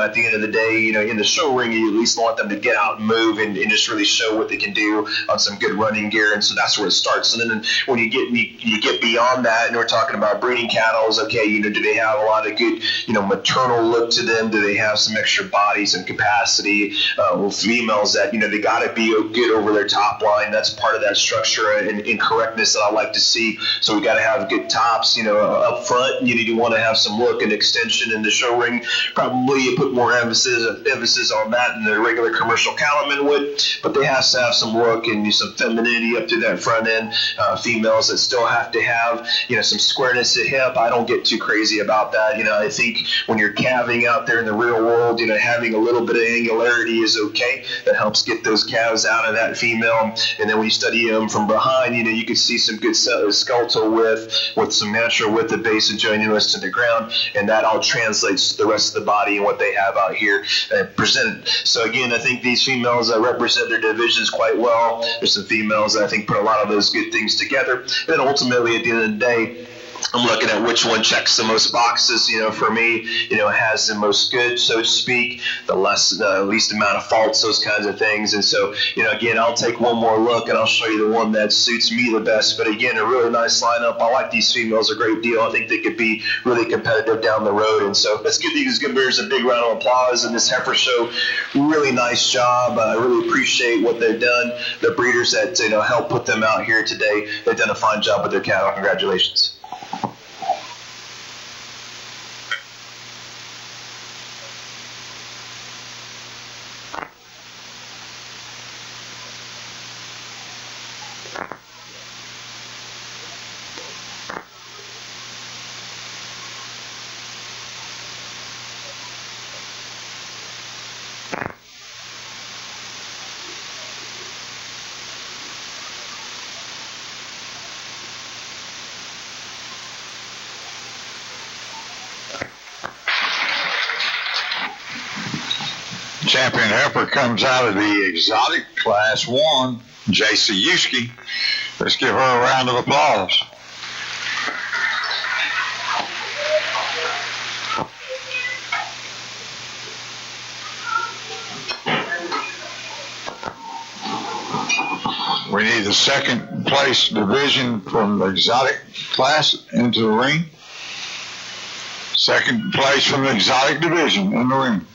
at the end of the day, in the show ring, you at least want them to get out and move and just really show what they can do on some good running gear. And so that's where it starts. And then when you get beyond that, and we're talking about breeding cattle, is okay, do they have a lot of good, maternal look to them? Do they have some extra body, some capacity? With females that, they got to be good over their top line. That's part of that structure and correctness that I like to see. So we got to have good tops, up front. You want to have some look and extension in the show ring. Probably you put more emphasis on that than the regular commercial cattleman would, but they have to have some look and some femininity up to that front end. Females that still have to have, some squareness at hip. I don't get too crazy about that. I think when you're calving out there in the real world, having a little bit of angularity is okay. That helps get those calves out of that female. And then when you study them from behind, you can see some good skeletal width with some natural width of base and jointiness to the ground, and that all translates to the rest of the body and what they have out here presented. So again, I think these females represent their divisions quite well. There's some females that I think put a lot of those good things together. And then ultimately, at the end of the day, I'm looking at which one checks the most boxes. For me, has the most good, so to speak, the least amount of faults, those kinds of things. And so, again, I'll take one more look and I'll show you the one that suits me the best. But again, a really nice lineup. I like these females a great deal. I think they could be really competitive down the road. And so let's give these exhibitors a big round of applause in this heifer show. Really nice job. I really appreciate what they've done. The breeders that helped put them out here today, they've done a fine job with their cattle. Congratulations. champion heifer comes out of the exotic class 1, J.C. Yuski. Let's give her a round of applause. We need the second place division from the exotic class into the ring. Second place from the exotic division in the ring.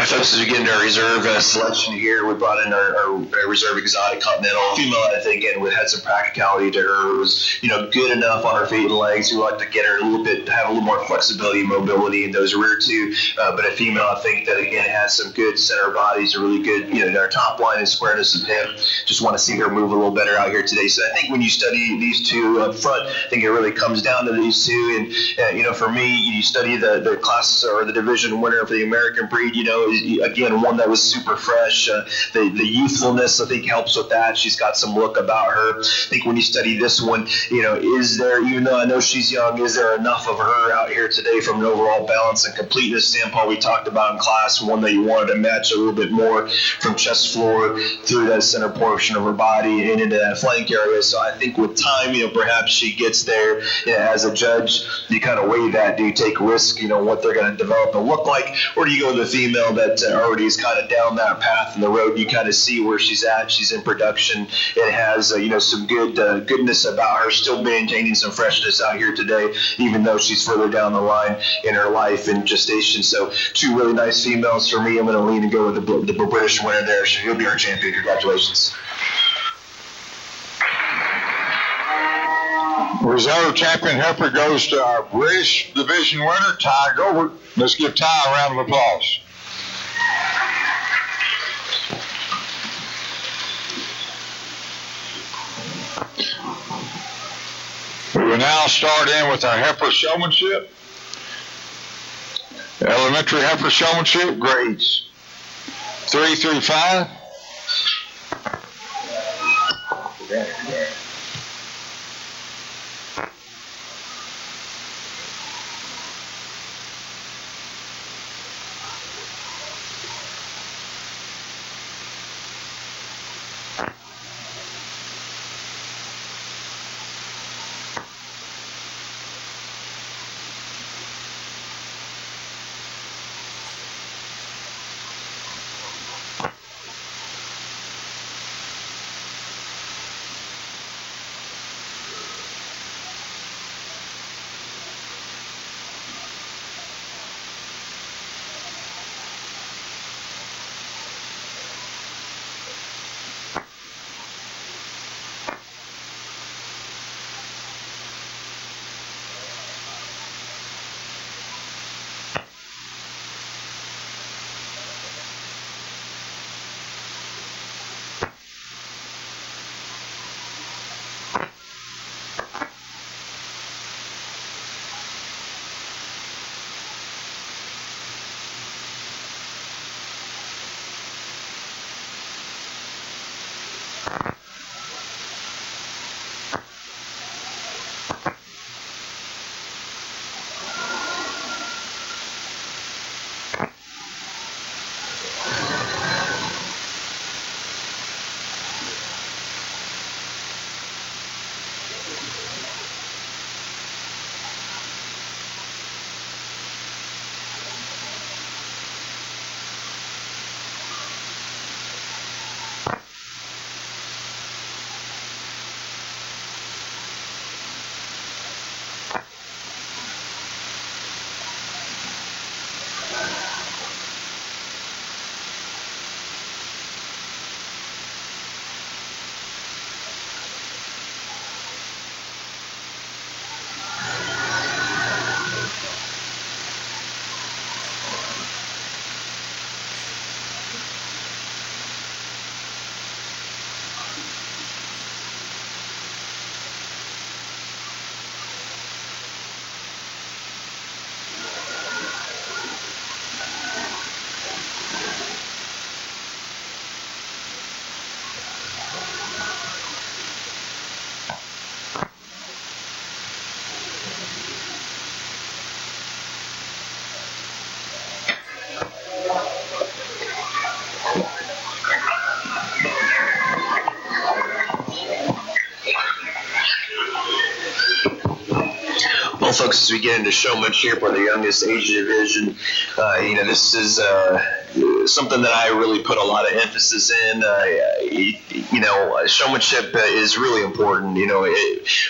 Folks, as we get into our reserve selection here, we brought in our reserve exotic continental female. I think again, we had some practicality to her. It was good enough on her feet and legs. We like to get her a little bit, have a little more flexibility and mobility in those rear two. But a female, I think that again has some good center bodies, a really good our top line and squareness of hip. Just want to see her move a little better out here today. So I think when you study these two up front, I think it really comes down to these two. And for me, you study the class or the division winner for the American breed. Again, one that was super fresh. The youthfulness, I think, helps with that. She's got some look about her. I think when you study this one, is there, even though I know she's young, is there enough of her out here today from an overall balance and completeness standpoint we talked about in class one that you wanted to match a little bit more from chest floor through that center portion of her body and into that flank area. So I think with time, perhaps she gets there. As a judge, you kind of weigh that. Do you take risk, what they're going to develop and look like, or do you go with the female that already is kind of down that path in the road? You kind of see where she's at. She's in production. It has some goodness about her, still maintaining some freshness out here today, even though she's further down the line in her life and gestation. So two really nice females for me. I'm going to lean and go with the British winner there. So he'll be our champion. Congratulations. Reserve champion heifer goes to our British division winner, Ty Gobert. Let's give Ty a round of applause. We will now start in with our heifer showmanship. Elementary heifer showmanship grades 3 through 5. folks as we get into showmanship or the youngest age division. This is something that I really put a lot of emphasis in. Showmanship is really important.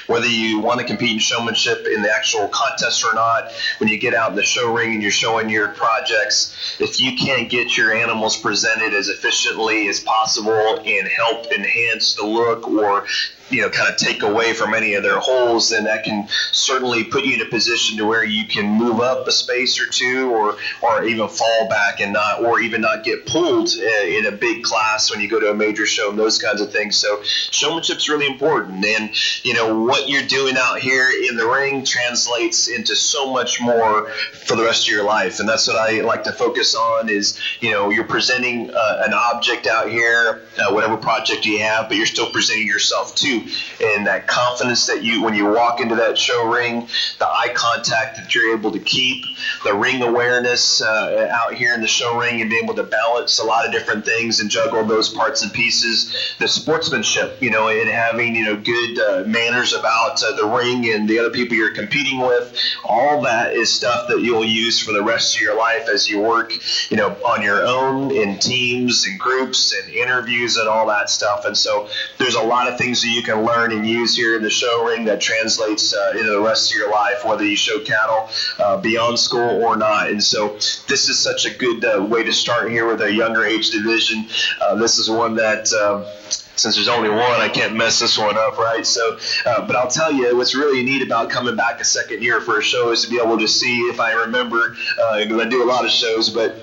Whether you want to compete in showmanship in the actual contest or not, when you get out in the show ring and you're showing your projects, if you can't get your animals presented as efficiently as possible and help enhance the look or kind of take away from any of their holes, then that can certainly put you in a position to where you can move up a space or two or even fall back and even not get pulled in a big class when you go to a major show and those kinds of things. So showmanship's really important. And, what you're doing out here in the ring translates into so much more for the rest of your life. And that's what I like to focus on is, you're presenting an object out here, whatever project you have, but you're still presenting yourself too. And that confidence that when you walk into that show ring, the eye contact that you're able to keep, the ring awareness out here in the show ring and being able to balance a lot of different things and juggle those parts and pieces, the sportsmanship, and having, good manners about the ring and the other people you're competing with, all that is stuff that you'll use for the rest of your life as you work, on your own in teams and groups and interviews and all that stuff. And so there's a lot of things that you can learn and use here in the show ring that translates into the rest of your life, whether you show cattle beyond school or not. And so this is such a good way to start here with a younger age division. This is one that since there's only one, I can't mess this one up, right? So, but I'll tell you, what's really neat about coming back a second year for a show is to be able to see, if I remember, because I do a lot of shows, but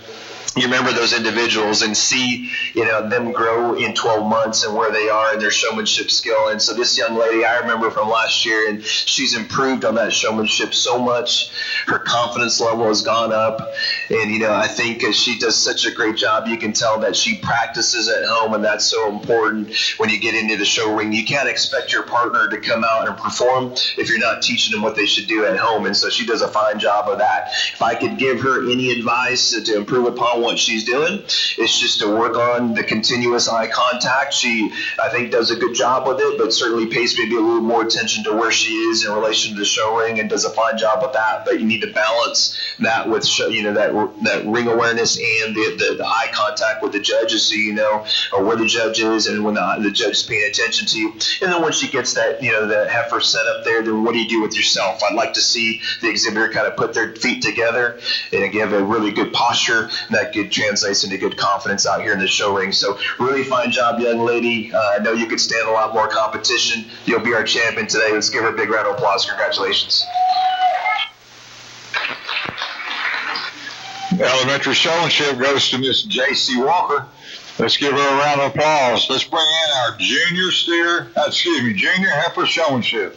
you remember those individuals and see, them grow in 12 months and where they are in their showmanship skill. And so this young lady, I remember from last year, and she's improved on that showmanship so much. Her confidence level has gone up. And, I think she does such a great job. You can tell that she practices at home, and that's so important when you get into the show ring. You can't expect your partner to come out and perform if you're not teaching them what they should do at home. And so she does a fine job of that. If I could give her any advice to improve upon what she's doing, it's just to work on the continuous eye contact. She, I think, does a good job with it, but certainly pays maybe a little more attention to where she is in relation to the show ring and does a fine job with that. But you need to balance that with that ring awareness and the eye contact with the judges, so where the judge is and when the judge is paying attention to you. And then once she gets that the heifer set up there, then what do you do with yourself? I'd like to see the exhibitor kind of put their feet together and give a really good posture that translates into good confidence out here in the show ring. So really fine job, young lady. I know you could stand a lot more competition. You'll be our champion today. Let's give her a big round of applause. Congratulations. Elementary showmanship goes to Miss J.C. Walker. Let's give her a round of applause. Let's bring in our junior heifer showmanship.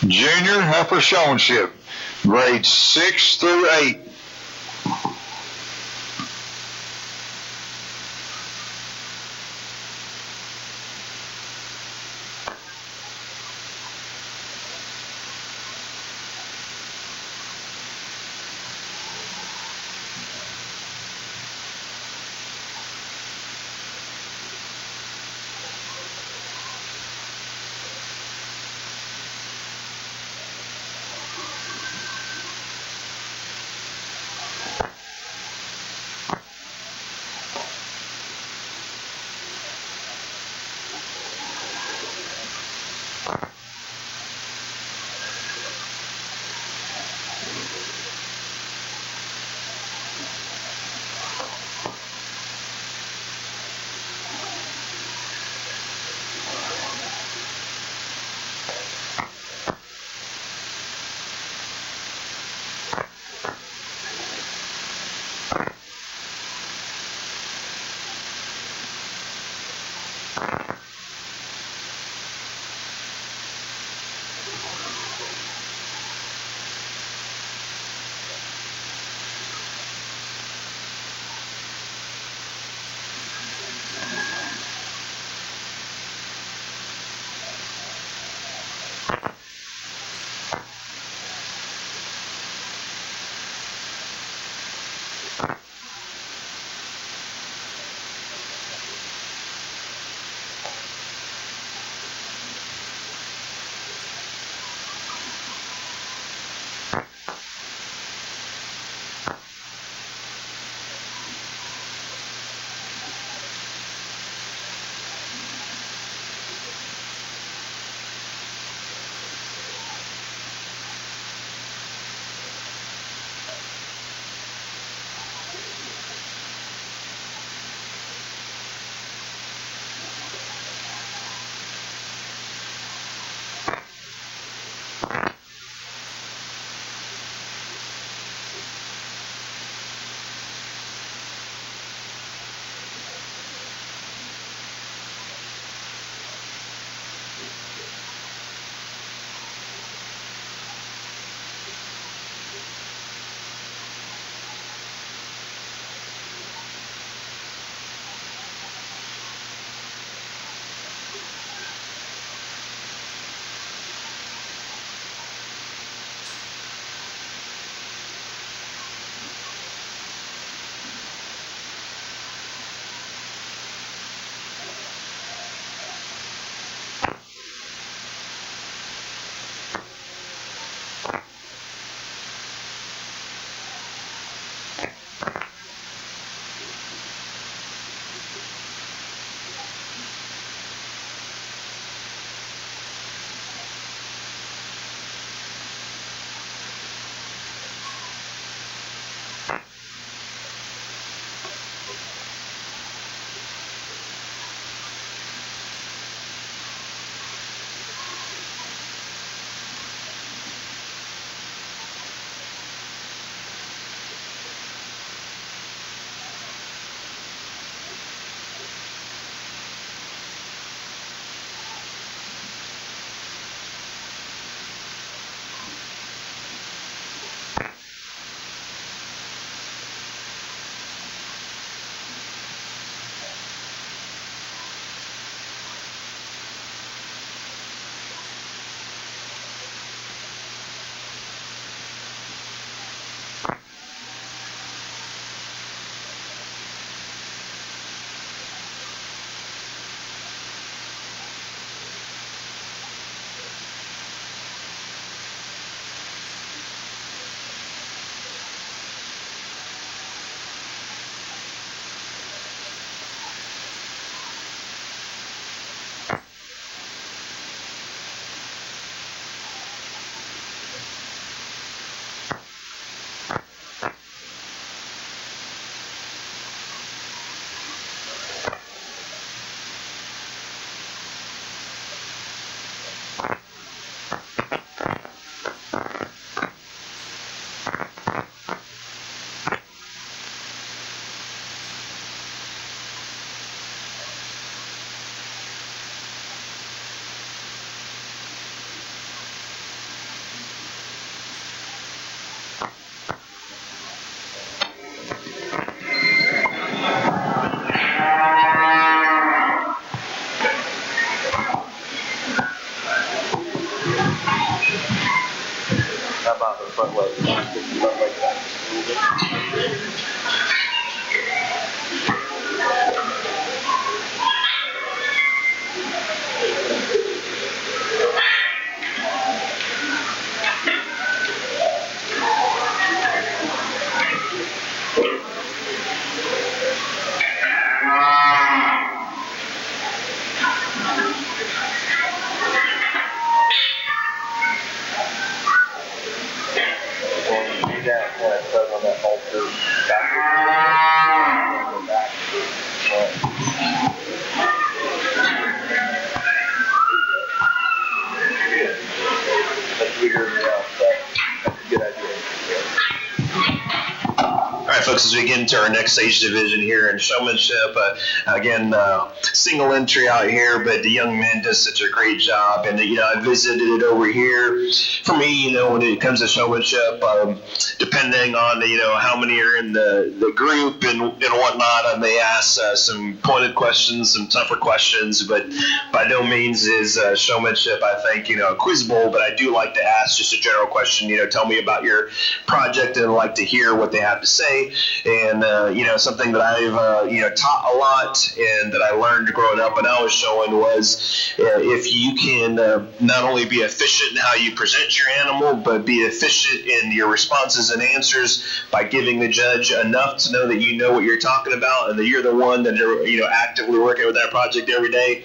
Junior heifer showmanship, grades 6 through 8. out the front leg. Front leg back a little bit. On that halter back. That's bigger than else, but that's a good idea. All right, folks, as we get into our next stage division here in Showmanship, again, single entry out here, but the young man does such a great job. And, I visited it over here. For me, when it comes to Showmanship, depending on, how many are in the group and whatnot, I may ask some pointed questions, some tougher questions, but by no means is Showmanship, I think, a quiz bowl, but I do like to ask just a general question, tell me about your project, and I'd like to hear what they have to say. And, something that I've, taught a lot and that I learned growing up when I was showing was if you can not only be efficient in how you present your animal, but be efficient in your responses and answers by giving the judge enough to know that you know what you're talking about and that you're the one that are, actively working with that project every day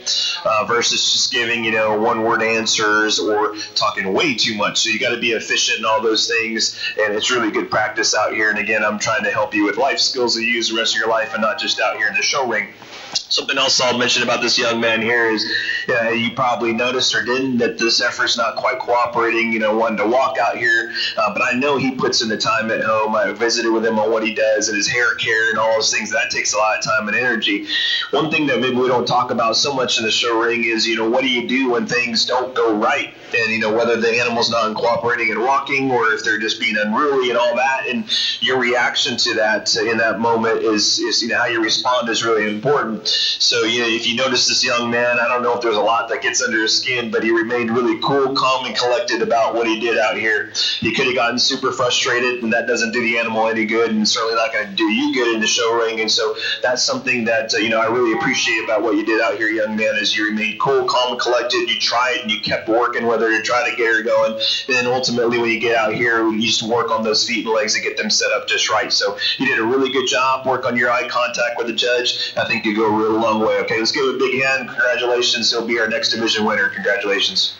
versus just giving, one-word answers or talking way too much. So you got to be efficient in all those things, and it's really good practice out here. And again, I'm trying to help you with life skills that you use the rest of your life and not just out here in the show ring. Something else I'll mention about this young man here is you probably noticed or didn't that this effort's not quite cooperating, wanting to walk out here. But I know he puts in the time at home. I visited with him on what he does and his hair care and all those things. That takes a lot of time and energy. One thing that maybe we don't talk about so much in the show ring is, what do you do when things don't go right? And, whether the animal's not cooperating and walking or if they're just being unruly and all that. And your reaction to that in that moment is how you respond is really important. So, if you notice this young man, I don't know if there's a lot that gets under his skin, but he remained really cool, calm, and collected about what he did out here. He could have gotten super frustrated, and that doesn't do the animal any good, and certainly not going to do you good in the show ring. And so that's something that, I really appreciate about what you did out here, young man, is you remained cool, calm, and collected. You tried, and you kept working, whether you're trying to get her going. And then ultimately, when you get out here, you just work on those feet and legs and get them set up just right. So you did a really good job. Work on your eye contact with the judge. I think you go a real long way. Okay, let's give him a big hand. Congratulations. He'll be our next division winner. Congratulations.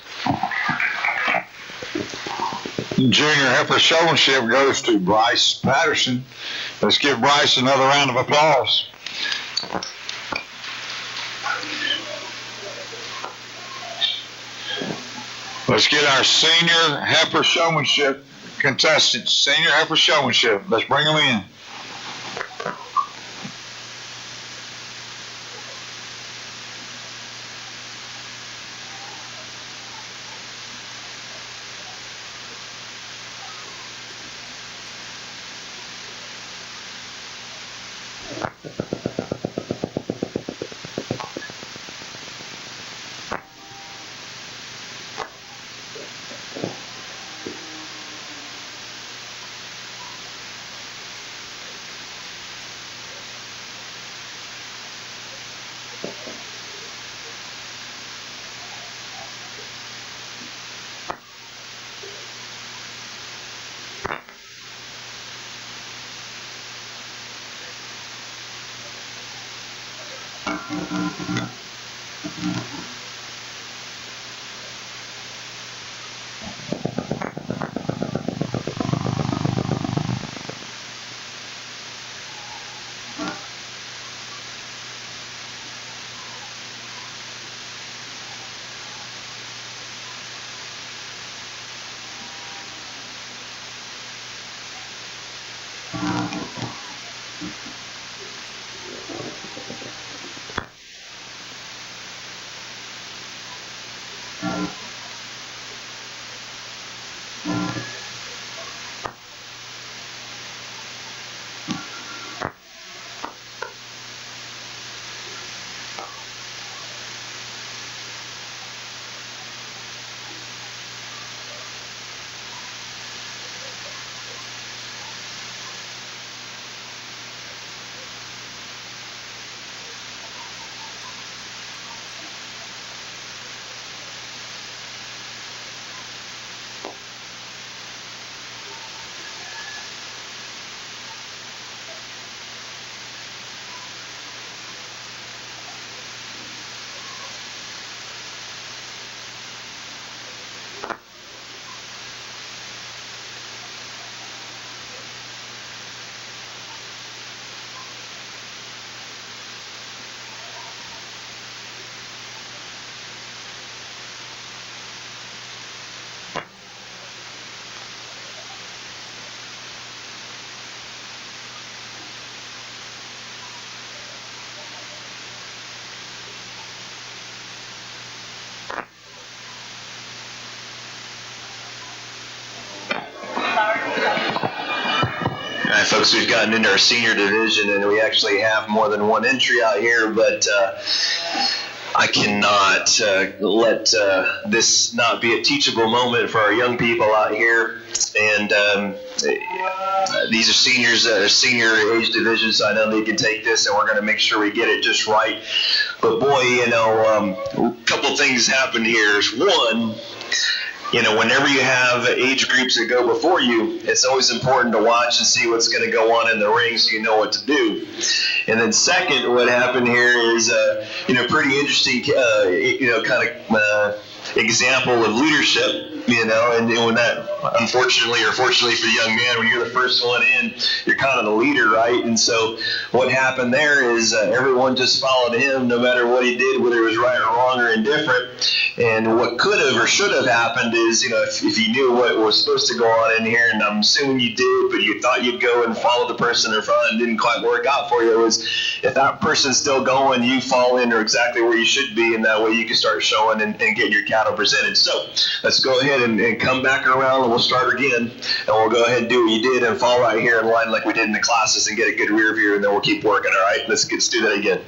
Junior Heifer Showmanship goes to Bryce Patterson. Let's give Bryce another round of applause. Let's get our Senior Heifer Showmanship contestants. Senior Heifer Showmanship. Let's bring them in. folks, we've gotten into our senior division, and we actually have more than one entry out here, but I cannot let this not be a teachable moment for our young people out here. And these are seniors, senior age division, so I know they can take this, and we're going to make sure we get it just right. But boy, a couple things happen here. One, whenever you have age groups that go before you, it's always important to watch and see what's going to go on in the ring so you know what to do. And then second, what happened here is, pretty interesting, kind of example of leadership. And when that, unfortunately or fortunately for the young man, when you're the first one in, you're kind of the leader, right? And so what happened there is everyone just followed him no matter what he did, whether it was right or wrong or indifferent. And what could have or should have happened is, if you knew what was supposed to go on in here, and I'm assuming you did, but you thought you'd go and follow the person in front and didn't quite work out for you, was if that person's still going, you fall in or exactly where you should be, and that way you can start showing and getting your cattle presented. So let's go ahead and come back around, and we'll start again, and we'll go ahead and do what you did and fall right here in line like we did in the classes and get a good rear view, and then we'll keep working. All right, let's do that again.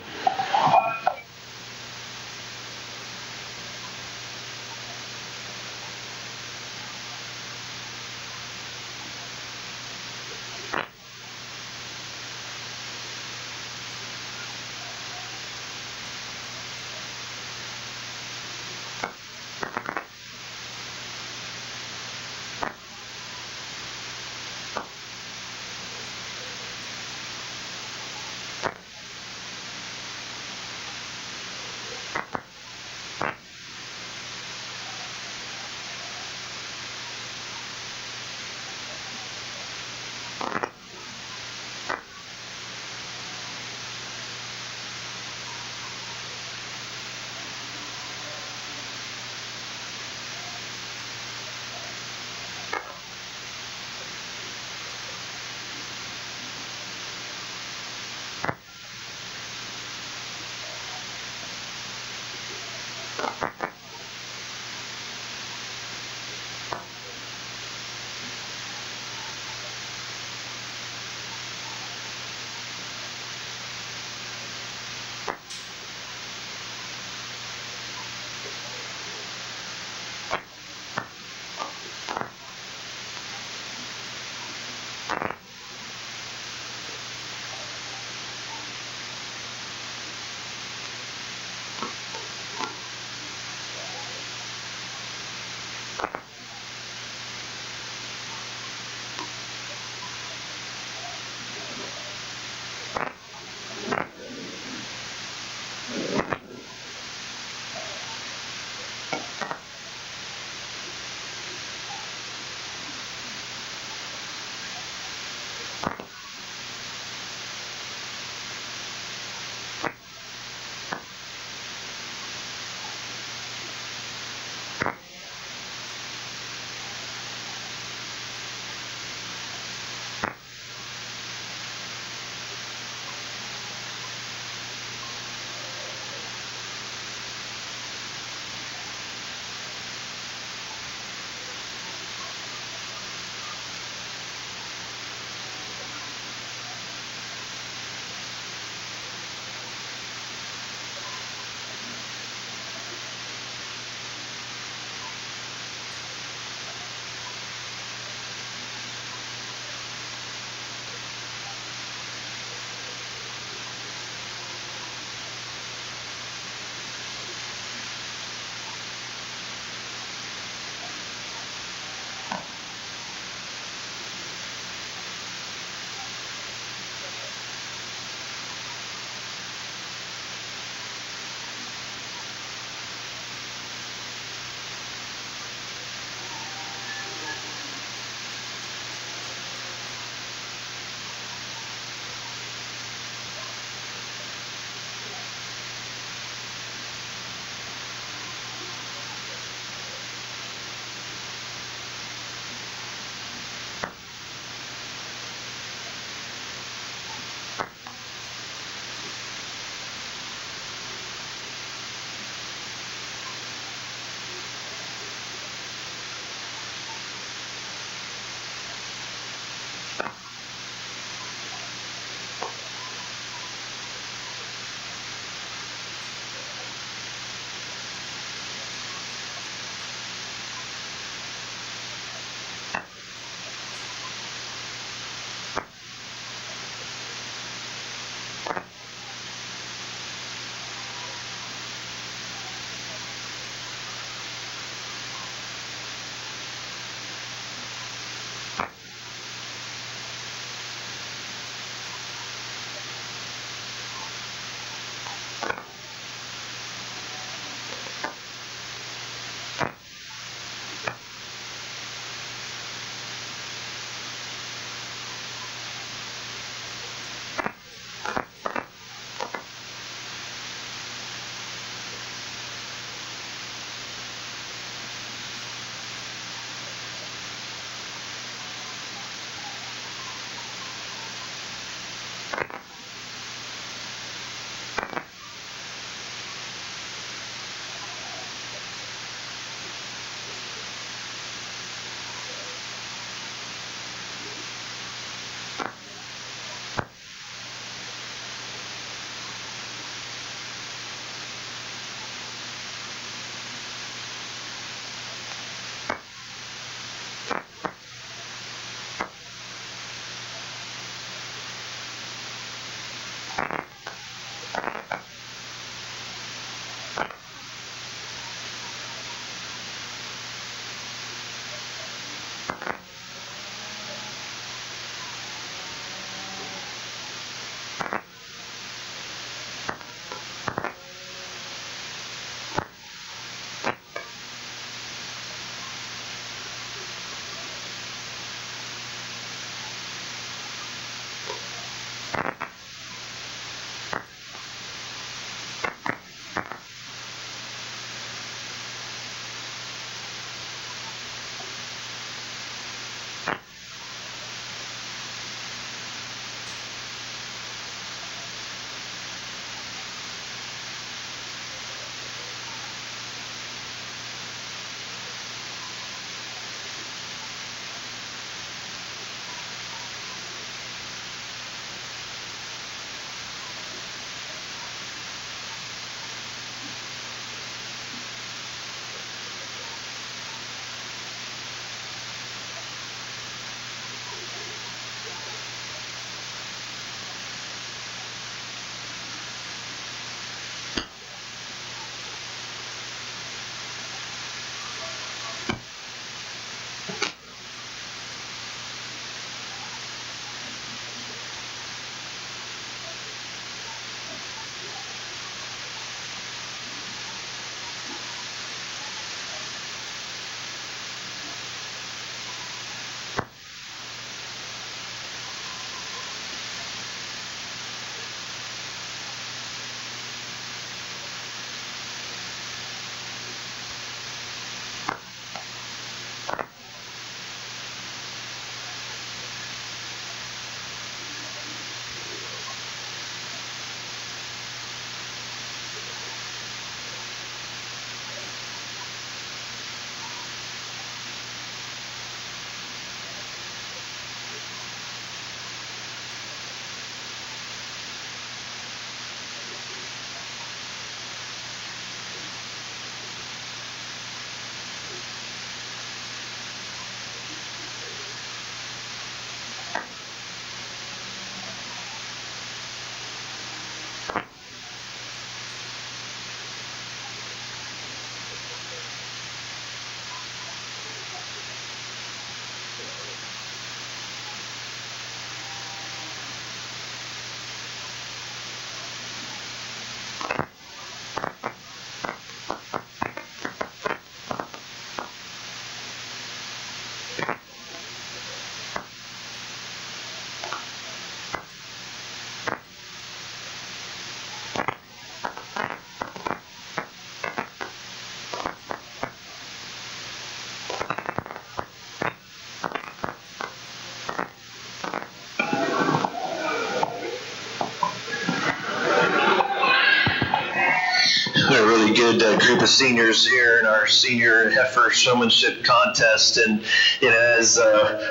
group of seniors here in our senior Heifer Showmanship contest. And as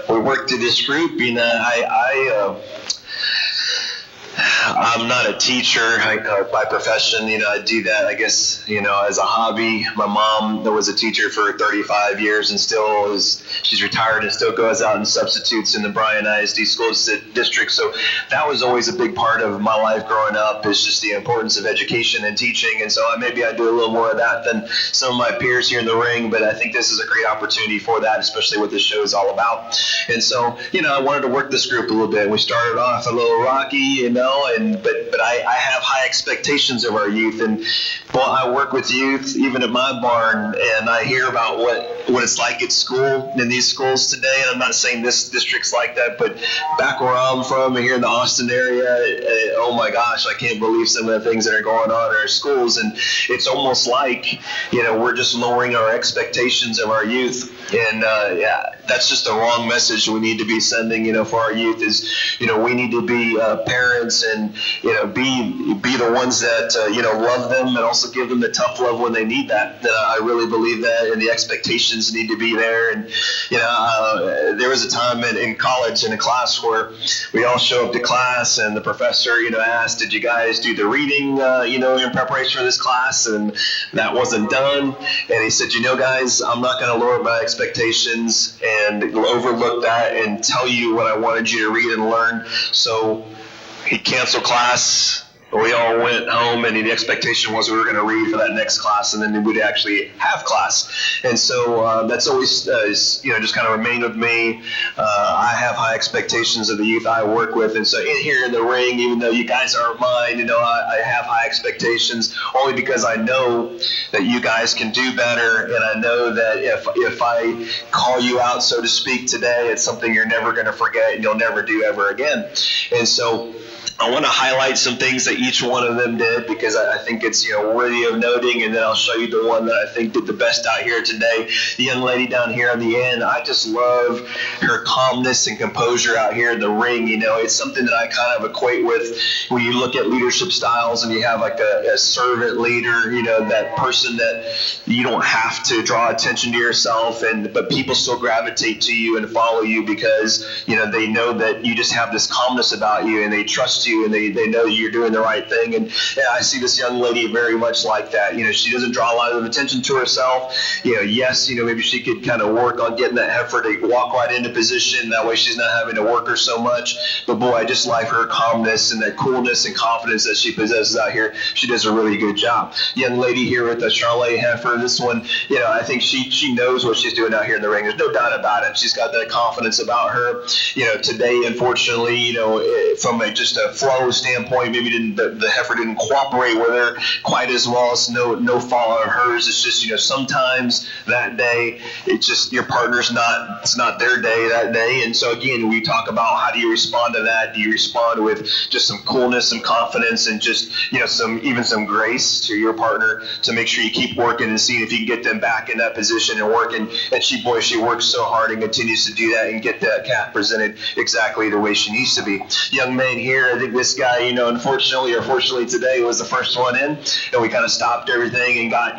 we work through this group, I'm not a teacher by profession. I do that, I guess, as a hobby. My mom was a teacher for 35 years and still is. She's retired and still goes out and substitutes in the Bryan ISD School District. So that was always a big part of my life growing up, is just the importance of education and teaching. And so maybe I do a little more of that than some of my peers here in the ring, but I think this is a great opportunity for that, especially what this show is all about. And so, I wanted to work this group a little bit. We started off a little rocky, but I have high expectations of our youth. And I work with youth even at my barn, and I hear about what it's like at school in these schools today. And I'm not saying this district's like that, but back where I'm from, here in the Austin area, oh my gosh, I can't believe some of the things that are going on in our schools. And it's almost like, we're just lowering our expectations of our youth. And that's just the wrong message we need to be sending, for our youth is, we need to be parents and, be the ones that, love them and also give them the tough love when they need that. I really believe that, and the expectations need to be there. And, there was a time in college in a class where we all show up to class and the professor, asked, did you guys do the reading, in preparation for this class? And that wasn't done. And he said, guys, I'm not going to lower my expectations and overlook that and tell you what I wanted you to read and learn. So he canceled class. We all went home, and the expectation was we were going to read for that next class, and then we'd actually have class. And so that's always, just kind of remained with me. I have high expectations of the youth I work with, and so here in the ring, even though you guys aren't mine, I have high expectations only because I know that you guys can do better, and I know that if I call you out, so to speak, today, it's something you're never going to forget and you'll never do ever again. And so I want to highlight some things that each one of them did, because I think it's worthy of noting, and then I'll show you the one that I think did the best out here today. The young lady down here on the end, I just love her calmness and composure out here in the ring. It's something that I kind of equate with when you look at leadership styles and you have like a servant leader, that person that you don't have to draw attention to yourself, but people still gravitate to you and follow you because they know that you just have this calmness about you, and they trust you, and they know you're doing the right thing. And I see this young lady very much like that. She doesn't draw a lot of attention to herself. Yes, maybe she could kind of work on getting that heifer to walk right into position. That way she's not having to work her so much. But boy, I just like her calmness and that coolness and confidence that she possesses out here. She does a really good job. Young lady here with the Charlotte heifer, this one, I think she knows what she's doing out here in the ring. There's no doubt about it. She's got that confidence about her. Today, unfortunately, from just a flow standpoint, maybe the heifer didn't cooperate with her quite as well. It's no fault of hers. It's just sometimes that day, it's just your partner's it's not their day that day. And so again, we talk about how do you respond to that? Do you respond with just some coolness, some confidence, and just some grace to your partner to make sure you keep working and seeing if you can get them back in that position and working. And she works so hard and continues to do that and get that calf presented exactly the way she needs to be. Young man here, I think this guy, unfortunately or fortunately today was the first one in, and we kind of stopped everything and got,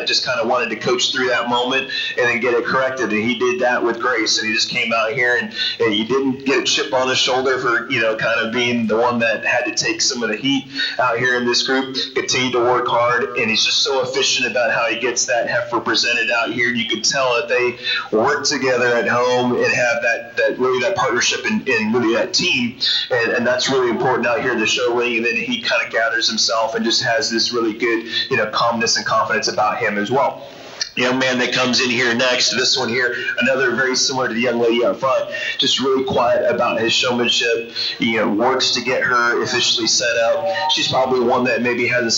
just kind of wanted to coach through that moment and then get it corrected. And he did that with grace, and he just came out here and he didn't get a chip on his shoulder for, kind of being the one that had to take some of the heat out here in this group. Continued to work hard, and he's just so efficient about how he gets that heifer presented out here. You could tell that they work together at home and have that partnership and really that team, and that's really important out here in the show ring. And then he kind of gathers himself and just has this really good, calmness and confidence about him as well. Young man that comes in here next, this one here, another very similar to the young lady up front, just really quiet about his showmanship. Works to get her officially set up. She's probably one that maybe hasn't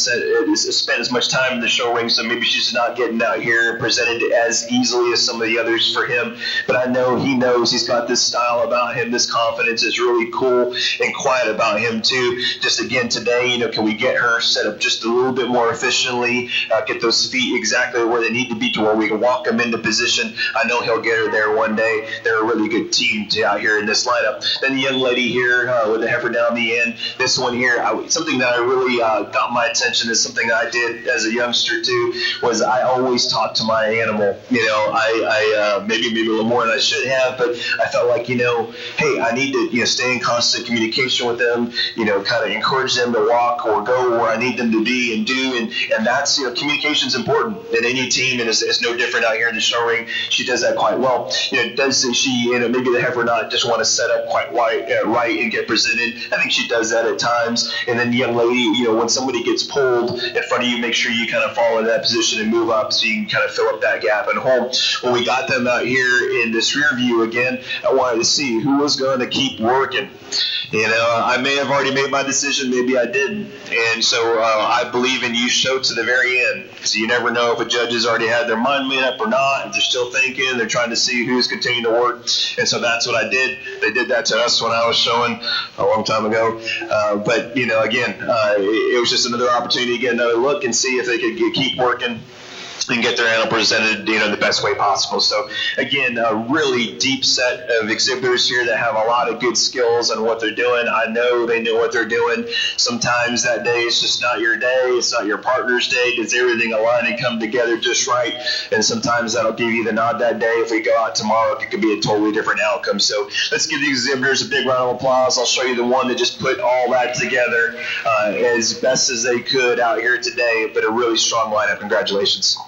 spent as much time in the show ring, so maybe she's not getting out here presented as easily as some of the others for him. But I know he knows he's got this style about him, this confidence is really cool and quiet about him too. Just again today, can we get her set up just a little bit more efficiently, get those feet exactly where they need to be opportunity to where we can walk him into position. I know he'll get her there one day. They're a really good team out here in this lineup. Then the young lady here with the heifer down the end. This one here, something that I really got my attention is something I did as a youngster too, was I always talked to my animal. I maybe a little more than I should have, but I felt like, hey, I need to, stay in constant communication with them, kind of encourage them to walk or go where I need them to be and do. And that's, communication is important in any team, and it's no different out here in the show ring. She does that quite well. Does she, maybe the heifer not just want to set up quite right and get presented. I think she does that at times. And then the young lady, when somebody gets pulled in front of you, make sure you kind of fall into that position and move up so you can kind of fill up that gap and home. When we got them out here in this rear view again, I wanted to see who was going to keep working. I may have already made my decision, maybe I didn't. And so I believe in you show to the very end. So you never know if a judge has already had their mind made up or not, if they're still thinking, they're trying to see who's continuing to work. And so that's what I did. They did that to us when I was showing a long time ago. But again, it was just another opportunity to get another look and see if they could keep working and get their animal presented, the best way possible. So again, a really deep set of exhibitors here that have a lot of good skills on what they're doing. I know they know what they're doing. Sometimes that day is just not your day. It's not your partner's day. Does everything align and come together just right? And sometimes that'll give you the nod that day. If we go out tomorrow, it could be a totally different outcome. So let's give the exhibitors a big round of applause. I'll show you the one that just put all that together as best as they could out here today, but a really strong lineup. Congratulations.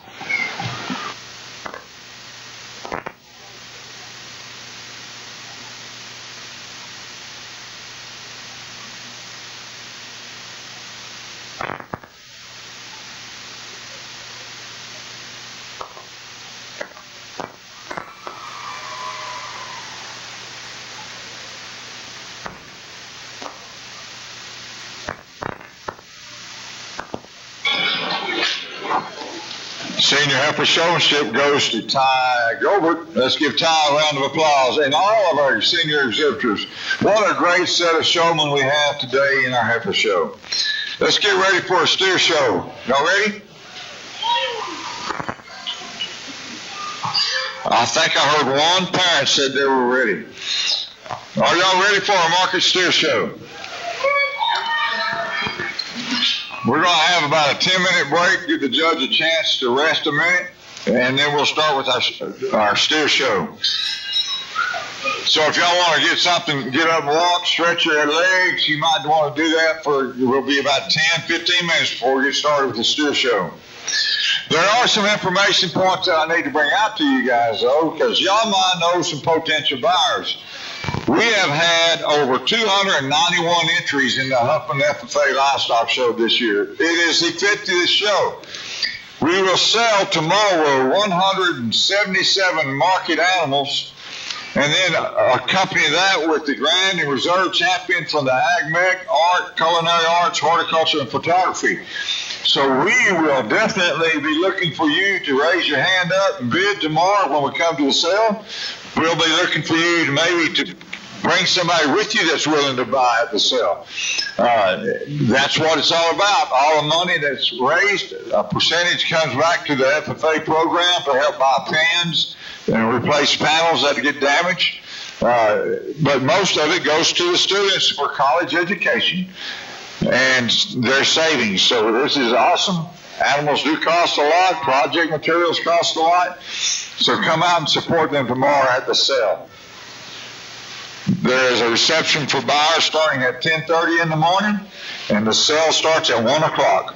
Senior heifer showmanship goes to Ty Gilbert. Let's give Ty a round of applause. And all of our senior exhibitors. What a great set of showmen we have today in our heifer show. Let's get ready for a steer show. Y'all ready? I think I heard one parent said they were ready. Are y'all ready for a market steer show? We're going to have about a 10-minute break, give the judge a chance to rest a minute, and then we'll start with our steer show. So if y'all want to get up and walk, stretch your legs, you might want to do that we'll be about 10, 15 minutes before we get started with the steer show. There are some information points that I need to bring out to you guys, though, because y'all might know some potential buyers. We have had over 291 entries in the Huffman FFA Livestock Show this year. It is the 50th show. We will sell tomorrow 177 market animals, and then accompany that with the Grand and Reserve Champion from the AgMech, Art, Culinary Arts, Horticulture, and Photography. So we will definitely be looking for you to raise your hand up and bid tomorrow when we come to the sale. We'll be looking for you to maybe to bring somebody with you that's willing to buy at the sale. That's what it's all about. All the money that's raised, a percentage comes back to the FFA program to help buy pens and replace panels that get damaged. But most of it goes to the students for college education and their savings. So this is awesome. Animals do cost a lot. Project materials cost a lot. So come out and support them tomorrow at the sale. There is a reception for buyers starting at 10:30 in the morning, and the sale starts at 1 o'clock.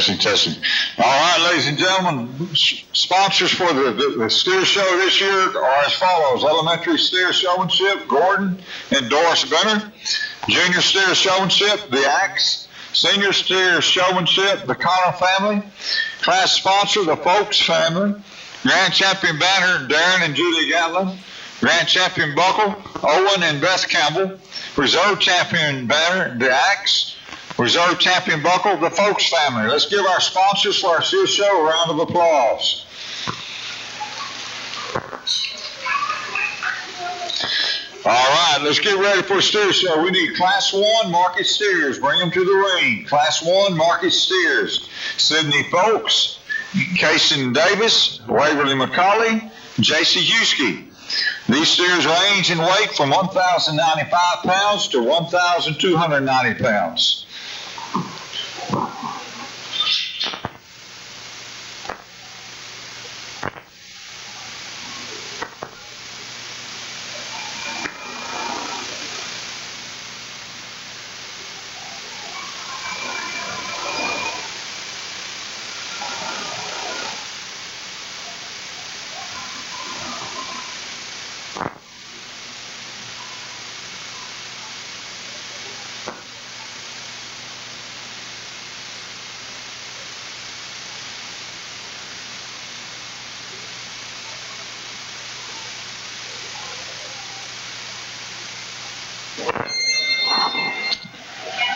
Testing, testing. All right, ladies and gentlemen, sponsors for the steer show this year are as follows. Elementary Steer Showmanship, Gordon and Doris Benner. Junior Steer Showmanship, the Axe. Senior Steer Showmanship, the Connor family. Class sponsor, the Folks family. Grand Champion banner, Darren and Julie Gatlin. Grand Champion buckle, Owen and Beth Campbell. Reserve Champion banner, the Axe. Reserve Champion buckle, the Folks family. Let's give our sponsors for our steer show a round of applause. All right, let's get ready for a steer show. We need Class 1 market steers. Bring them to the ring. Class 1 market steers. Sydney Folks, Kason Davis, Waverly McCauley, J.C. Husky. These steers range in weight from 1,095 pounds to 1,290 pounds.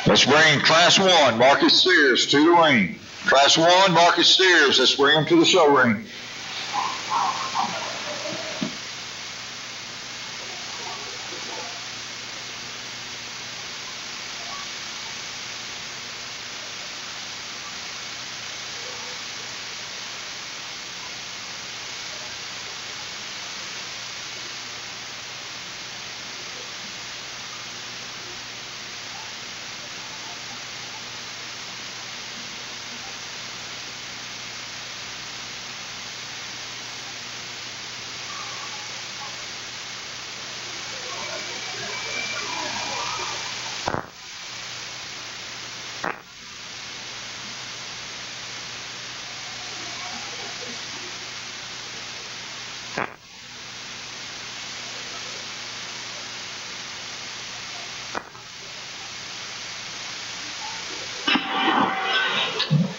Let's bring Class 1 market steers to the ring. Class 1 market steers, let's bring them to the show ring.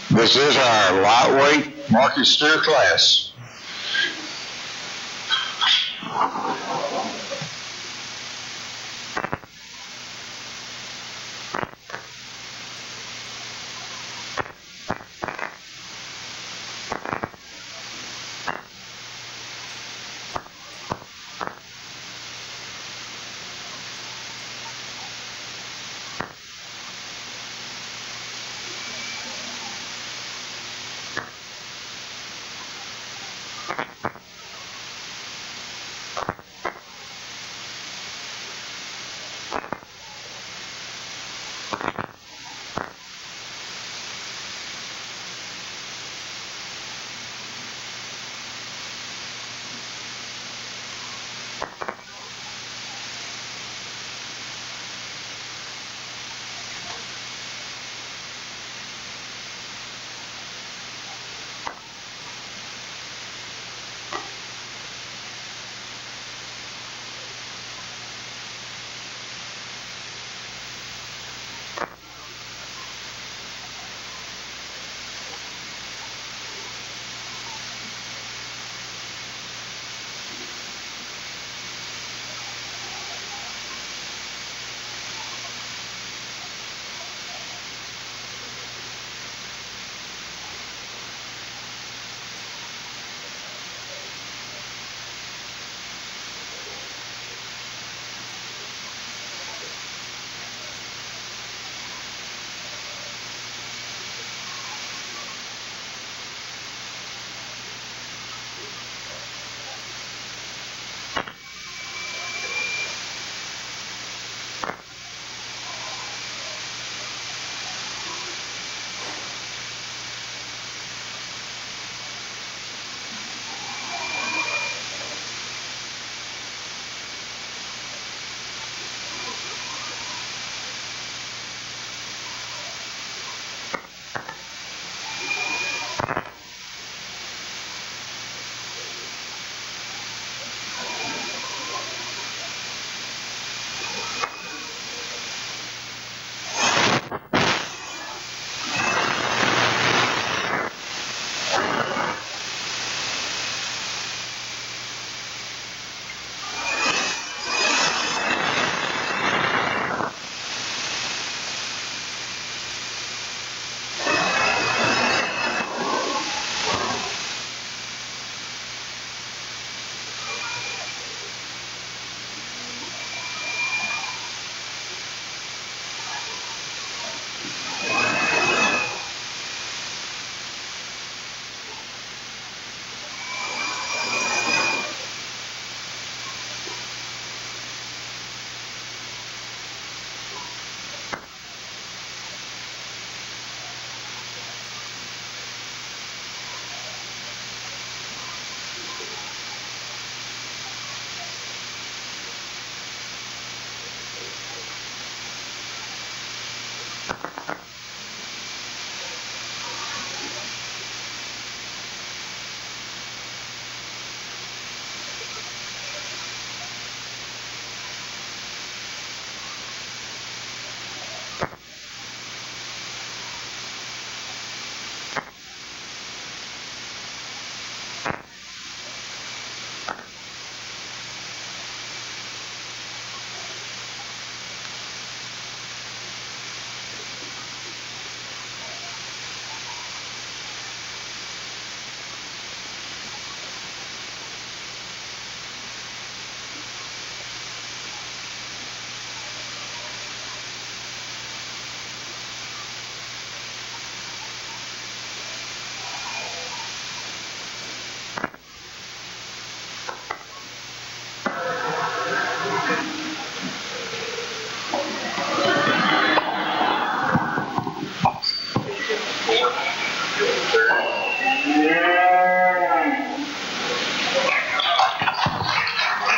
This is our lightweight market steer class.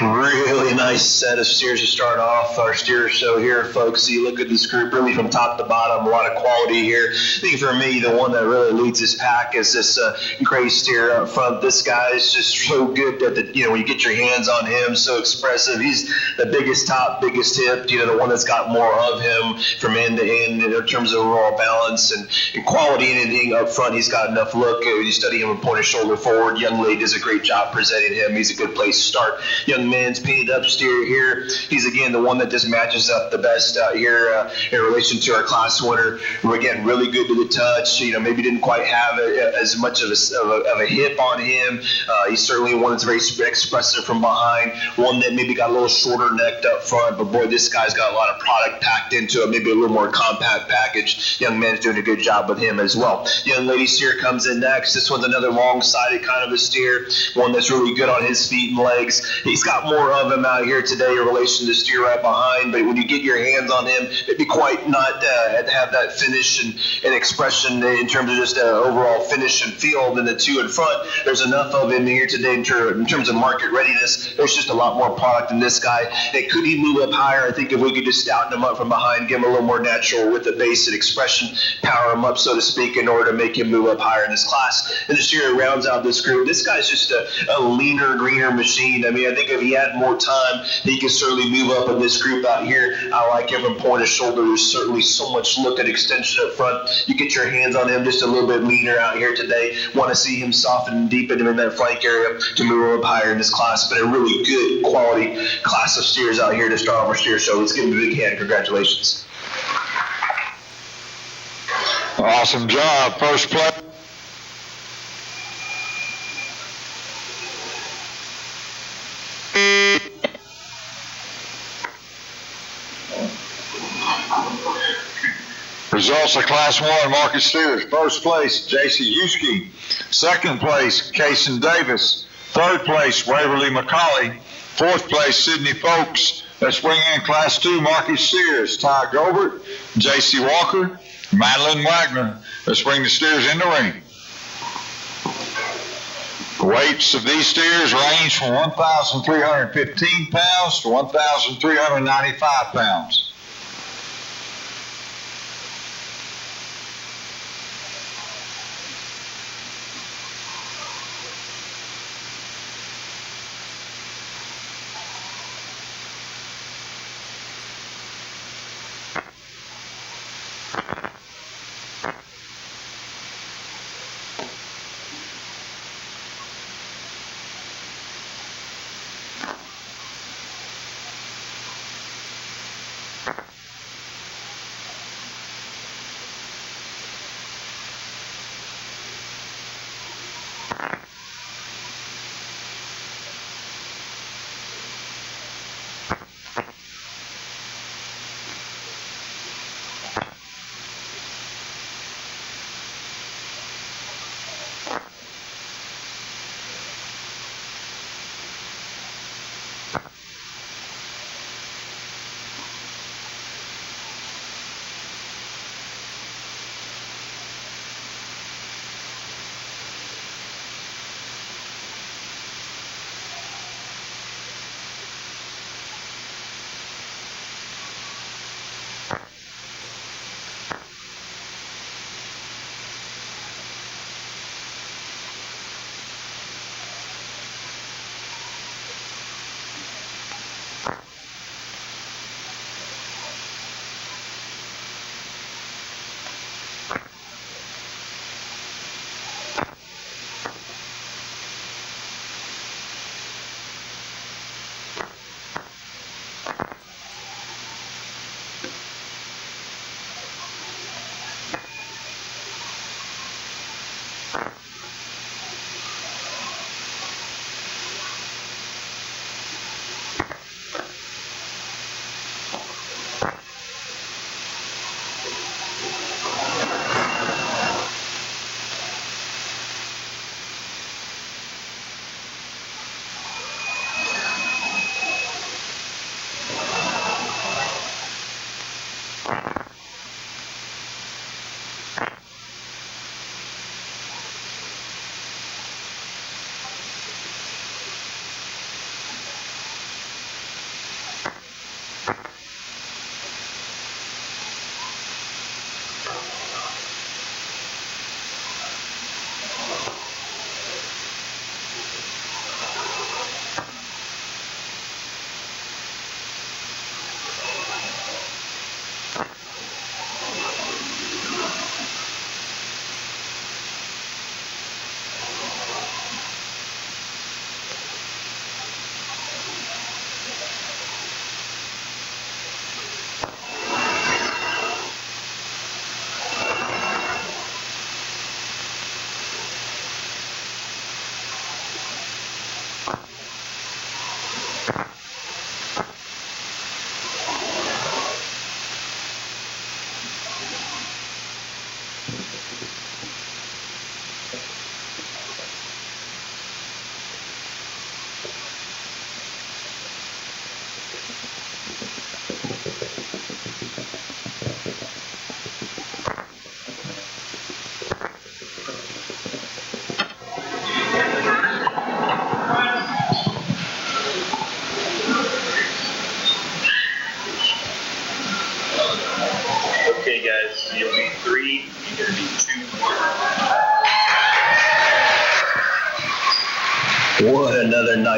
Really nice set of steers to start off our steer show here, folks. So you look at this group really from top to bottom, a lot of quality here. I think for me, the one that really leads this pack is this gray steer up front. This guy is just so good at when you get your hands on him, so expressive. He's the biggest top, biggest hip, the one that's got more of him from end to end in terms of overall balance and quality and anything up front. He's got enough look. When you study him and point his shoulder forward, young lady does a great job presenting him. He's a good place to start. Young man's painted up steer here. He's again the one that just matches up the best out here in relation to our class winner. We're again really good to the touch. Maybe didn't quite have as much of a hip on him. He's certainly one that's very expressive from behind. One that maybe got a little shorter necked up front, but boy, this guy's got a lot of product packed into it. Maybe a little more compact package. Young man's doing a good job with him as well. Young lady steer comes in next. This one's another long-sided kind of a steer. One that's really good on his feet and legs. He's got more of him out here today in relation to the steer right behind, but when you get your hands on him, maybe quite not have that finish and expression in terms of just overall finish and feel than the two in front. There's enough of him here today in terms of market readiness. There's just a lot more product in this guy. And could he move up higher? I think if we could just stouten him up from behind, give him a little more natural with the base and expression, power him up, so to speak, in order to make him move up higher in this class. And this year rounds out this group. This guy's just a leaner, greener machine. I mean, I think if he had more time, he could certainly move up in this group out here. I like him from point of shoulder. There's certainly so much look and extension up front. You get your hands on him just a little bit leaner out here today. Want to see him soften and deepen him in that flank area to move him up higher in this class. But a really good quality class of steers out here to start off our steer show. Let's give him a big hand. Congratulations. Awesome job. First play. Results of Class 1 Market Steers. First place, J.C. Yuski. Second place, Kason Davis. Third place, Waverly McCauley. Fourth place, Sidney Folks. Let's bring in Class 2 Market Steers. Ty Gobert, J.C. Walker, Madeline Wagner. Let's bring the steers in the ring. The weights of these steers range from 1,315 pounds to 1,395 pounds.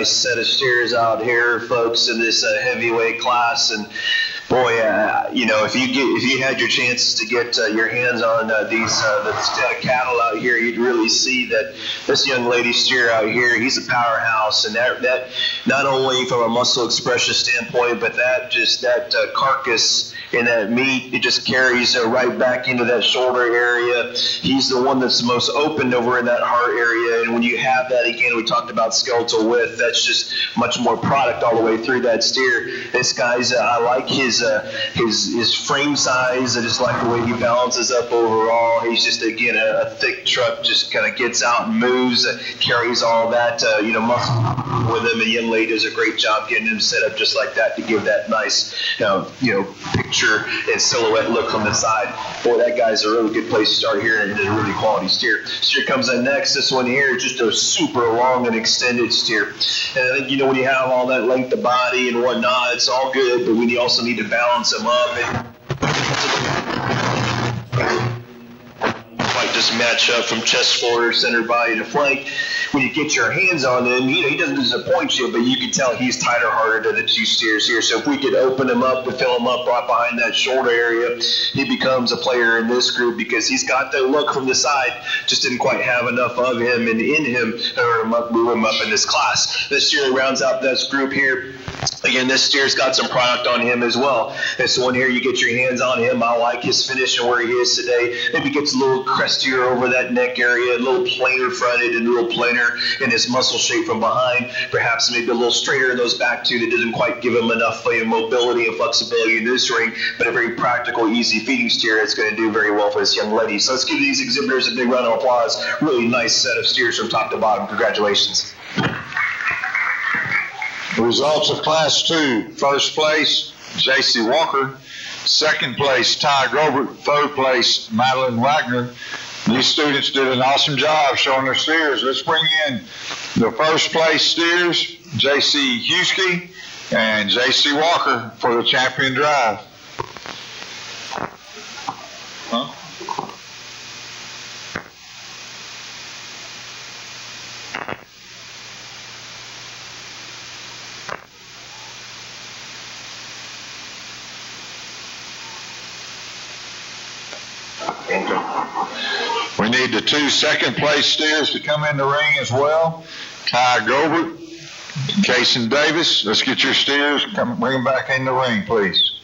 nice set of stairs out here, folks, in this heavyweight class. And boy, if you had your chances to get your hands on these cattle out here, you'd really see that this young lady steer out here, he's a powerhouse, and that not only from a muscle expression standpoint, but that carcass and that meat, it just carries right back into that shoulder area. He's the one that's most open over in that heart area, and when you have that, again, we talked about skeletal width, that's just much more product all the way through that steer. This guy's, I like his frame size. I just like the way he balances up overall. He's just, again, a thick truck, just kind of gets out and moves, carries all that, muscle with him. And young lady does a great job getting him set up just like that to give that nice, picture and silhouette look from the side. Boy, that guy's a really good place to start here, and a really quality steer. Steer comes in next. This one here is just a super long and extended steer. And I think, when you have all that length of body and whatnot, it's all good, but you also need to balance them up and just match up from chest forward, center body to flank. When you get your hands on him, he doesn't disappoint you, but you can tell he's tighter hearted than the two steers here. So if we could open him up and fill him up right behind that shoulder area, he becomes a player in this group because he's got that look from the side. Just didn't quite have enough of him and in him to move him up in this class. This steer rounds out this group here. Again, this steer's got some product on him as well. This one here, you get your hands on him. I like his finish and where he is today. Maybe gets a little crestier over that neck area, a little plainer fronted and a little plainer in his muscle shape from behind. Perhaps maybe a little straighter in those back two that doesn't quite give him enough mobility and flexibility in this ring, but a very practical, easy feeding steer that's going to do very well for this young lady. So let's give these exhibitors a big round of applause. Really nice set of steers from top to bottom. Congratulations. The results of Class 2, first place, J.C. Walker. Second place, Ty Grobert. Third place, Madeline Wagner. These students did an awesome job showing their steers. Let's bring in the first place steers, J.C. Husky and J.C. Walker for the champion drive. Huh? We need the two second place steers to come in the ring as well. Ty Gobert, Kason Davis. Let's get your steers. Bring them back in the ring, please.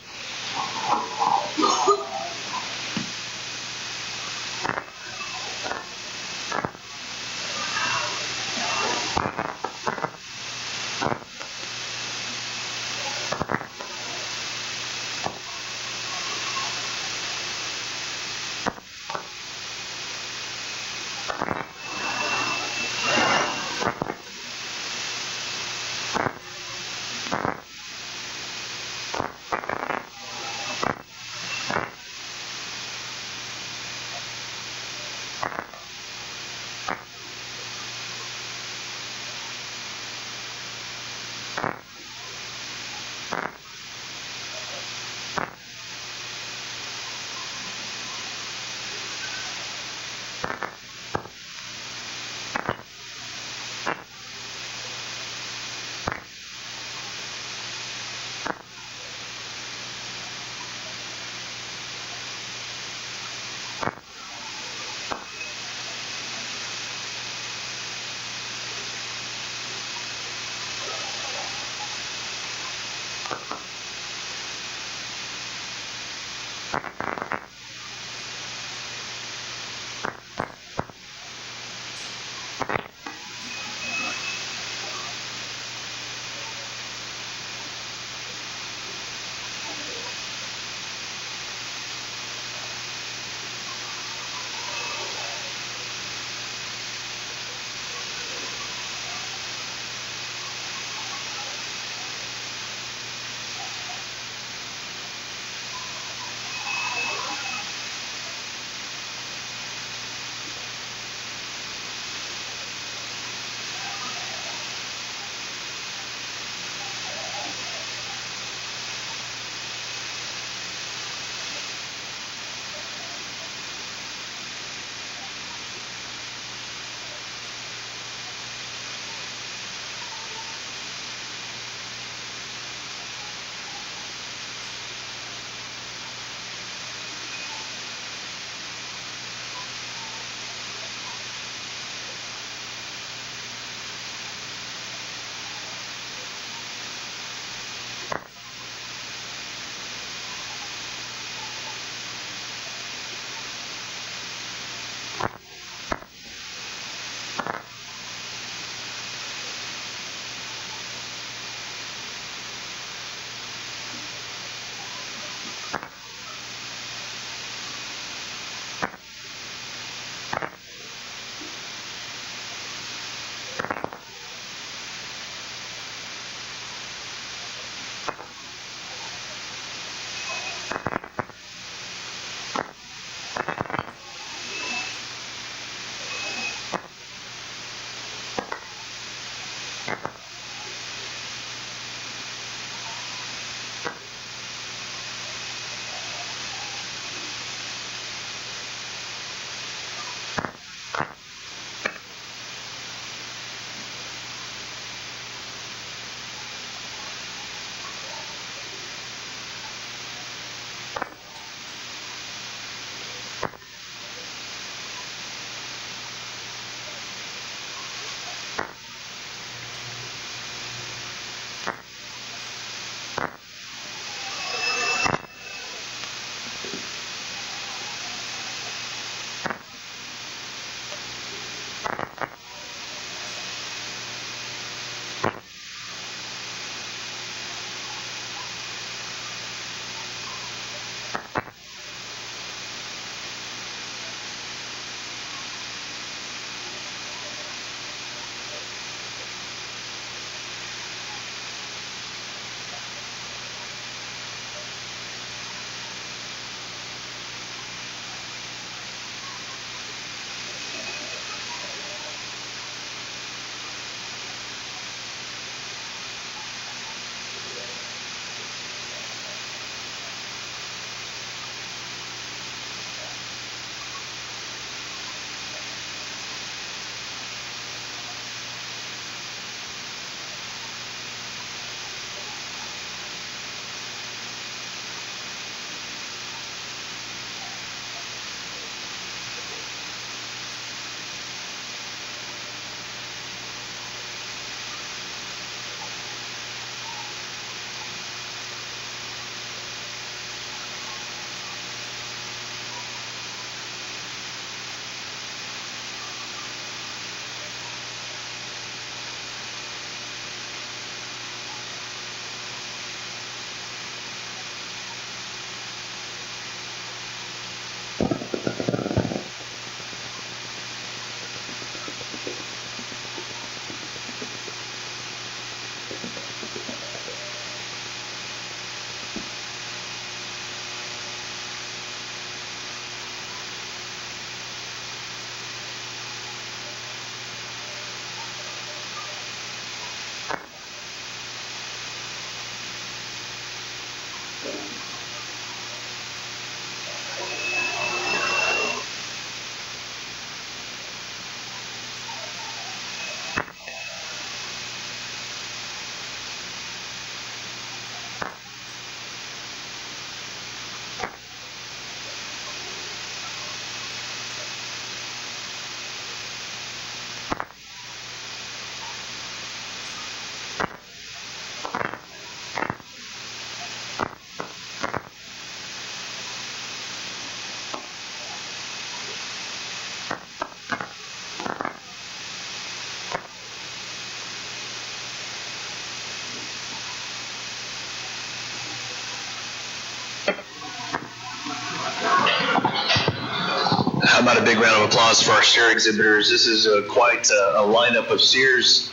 How about a big round of applause for our steer exhibitors? This is quite a lineup of steers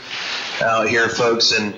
out here, folks, and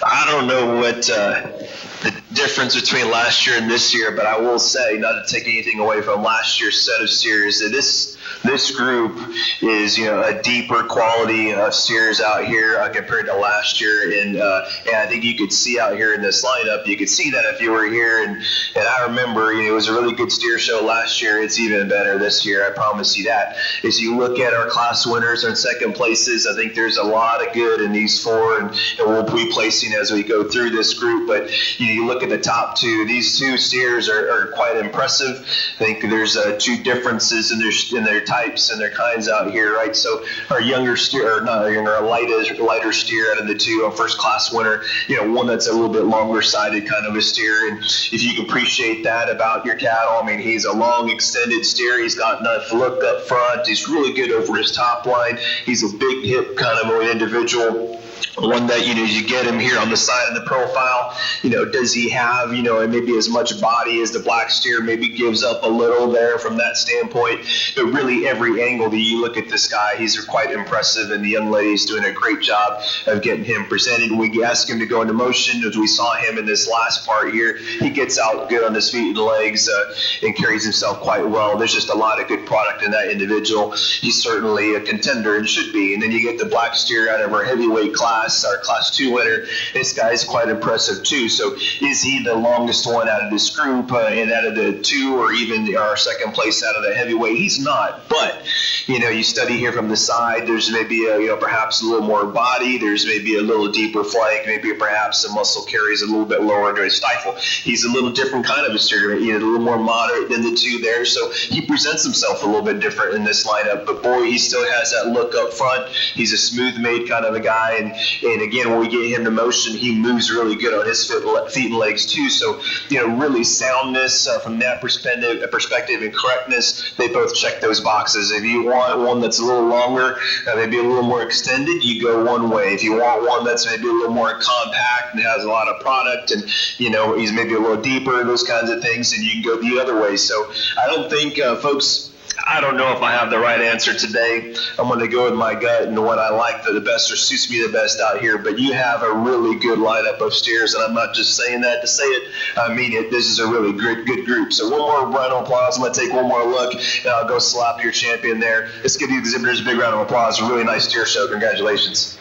I don't know what the difference between last year and this year, but I will say, not to take anything away from last year's set of steers, that this group is, a deeper quality of steers out here compared to last year, and I think you could see out here in this lineup, you could see that if you were here, and I remember, it was a really good steer show last year. It's even better this year, I promise you that. As you look at our class winners and second places, I think there's a lot of good in these four, and we'll be placing as we go through this group, but you look at the top two, these two steers are quite impressive. I think there's two differences in their types and their kinds out here, right? So our younger steer, or not younger, a lighter steer out of the two, a first class winner, one that's a little bit longer sided kind of a steer. And if you can appreciate that about your cattle, he's a long extended steer. He's got enough look up front. He's really good over his top line. He's a big hip kind of an individual. One that, you get him here on the side of the profile, does he have, maybe as much body as the black steer, maybe gives up a little there from that standpoint. But really every angle that you look at this guy, he's quite impressive, and the young lady's doing a great job of getting him presented. We ask him to go into motion, as we saw him in this last part here. He gets out good on his feet and legs and carries himself quite well. There's just a lot of good product in that individual. He's certainly a contender and should be. And then you get the black steer out of our heavyweight class, our class 2 winner. This guy's quite impressive too. So is he the longest one out of this group and out of the two, or even our second place out of the heavyweight? He's not, but you study here from the side, there's maybe perhaps a little more body, there's maybe a little deeper flank, maybe perhaps the muscle carries a little bit lower into his stifle. He's a little different kind of a steer, a little more moderate than the two there, so he presents himself a little bit different in this lineup, but boy, he still has that look up front. He's a smooth made kind of a guy, and again, when we get him to motion, he moves really good on his feet and legs too, so really soundness from that perspective and correctness, they both check those boxes. If you want one that's a little longer, maybe a little more extended, you go one way. If you want one that's maybe a little more compact and has a lot of product, and he's maybe a little deeper, those kinds of things, and you can go the other way. So I don't think, folks, I don't know if I have the right answer today. I'm going to go with my gut and what I like the best, or suits me the best out here. But you have a really good lineup of steers, and I'm not just saying that to say it. I mean it. This is a really good group. So one more round of applause. I'm going to take one more look, and I'll go slap your champion there. Let's give the exhibitors a big round of applause. A really nice steer show. Congratulations.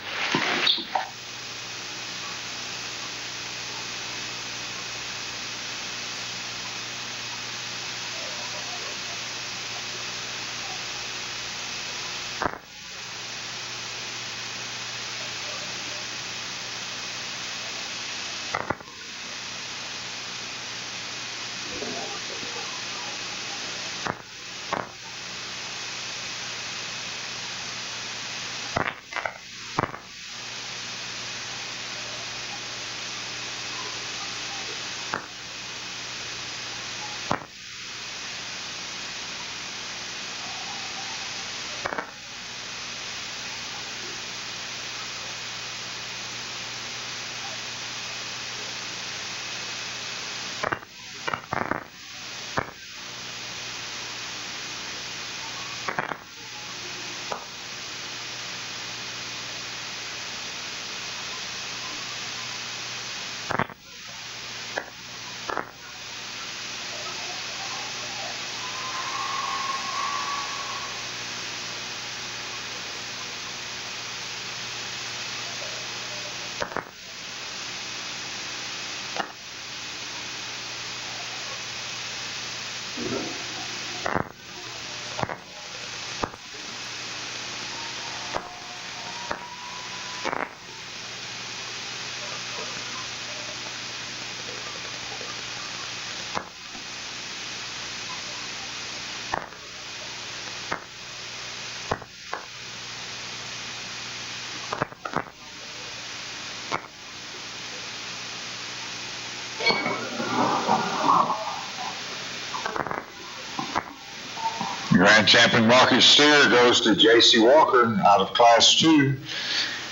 Grand champion market steer goes to J.C. Walker out of Class 2.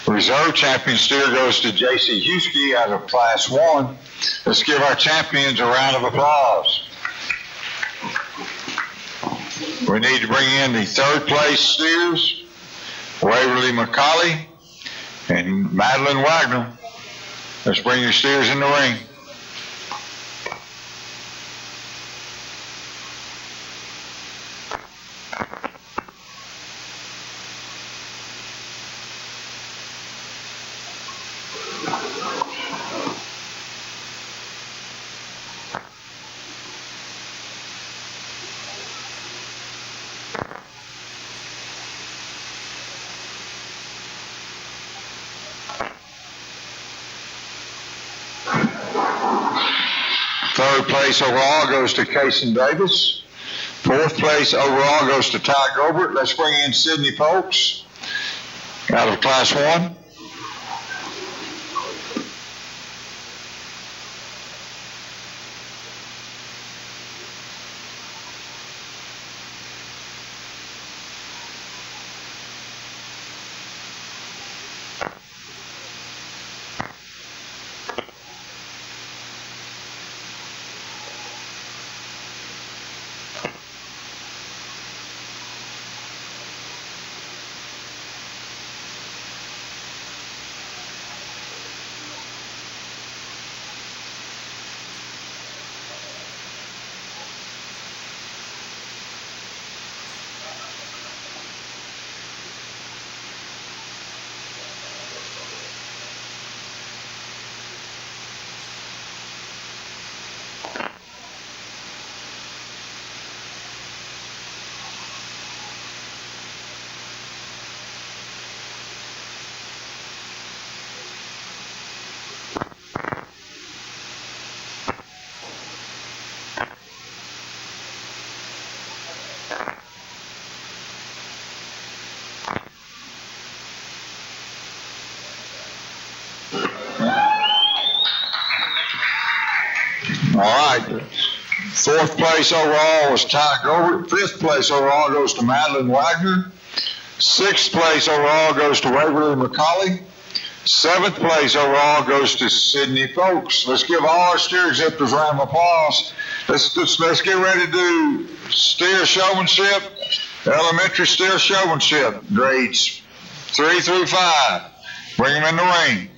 Reserve champion steer goes to J.C. Husky out of Class 1. Let's give our champions a round of applause. We need to bring in the third place steers, Waverly McCauley and Madeline Wagner. Let's bring your steers in the ring. Third place overall goes to Kason Davis. Fourth place overall goes to Ty Gobert. Let's bring in Sydney Folks out of Class 1. All right. Fourth place overall was Ty Gobert. Fifth place overall goes to Madeline Wagner. Sixth place overall goes to Waverly McCauley. Seventh place overall goes to Sydney Folks. Let's give all our steer exhibitors a round of applause. Let's get ready to do steer showmanship, elementary steer showmanship, grades 3 through 5. Bring them in the ring.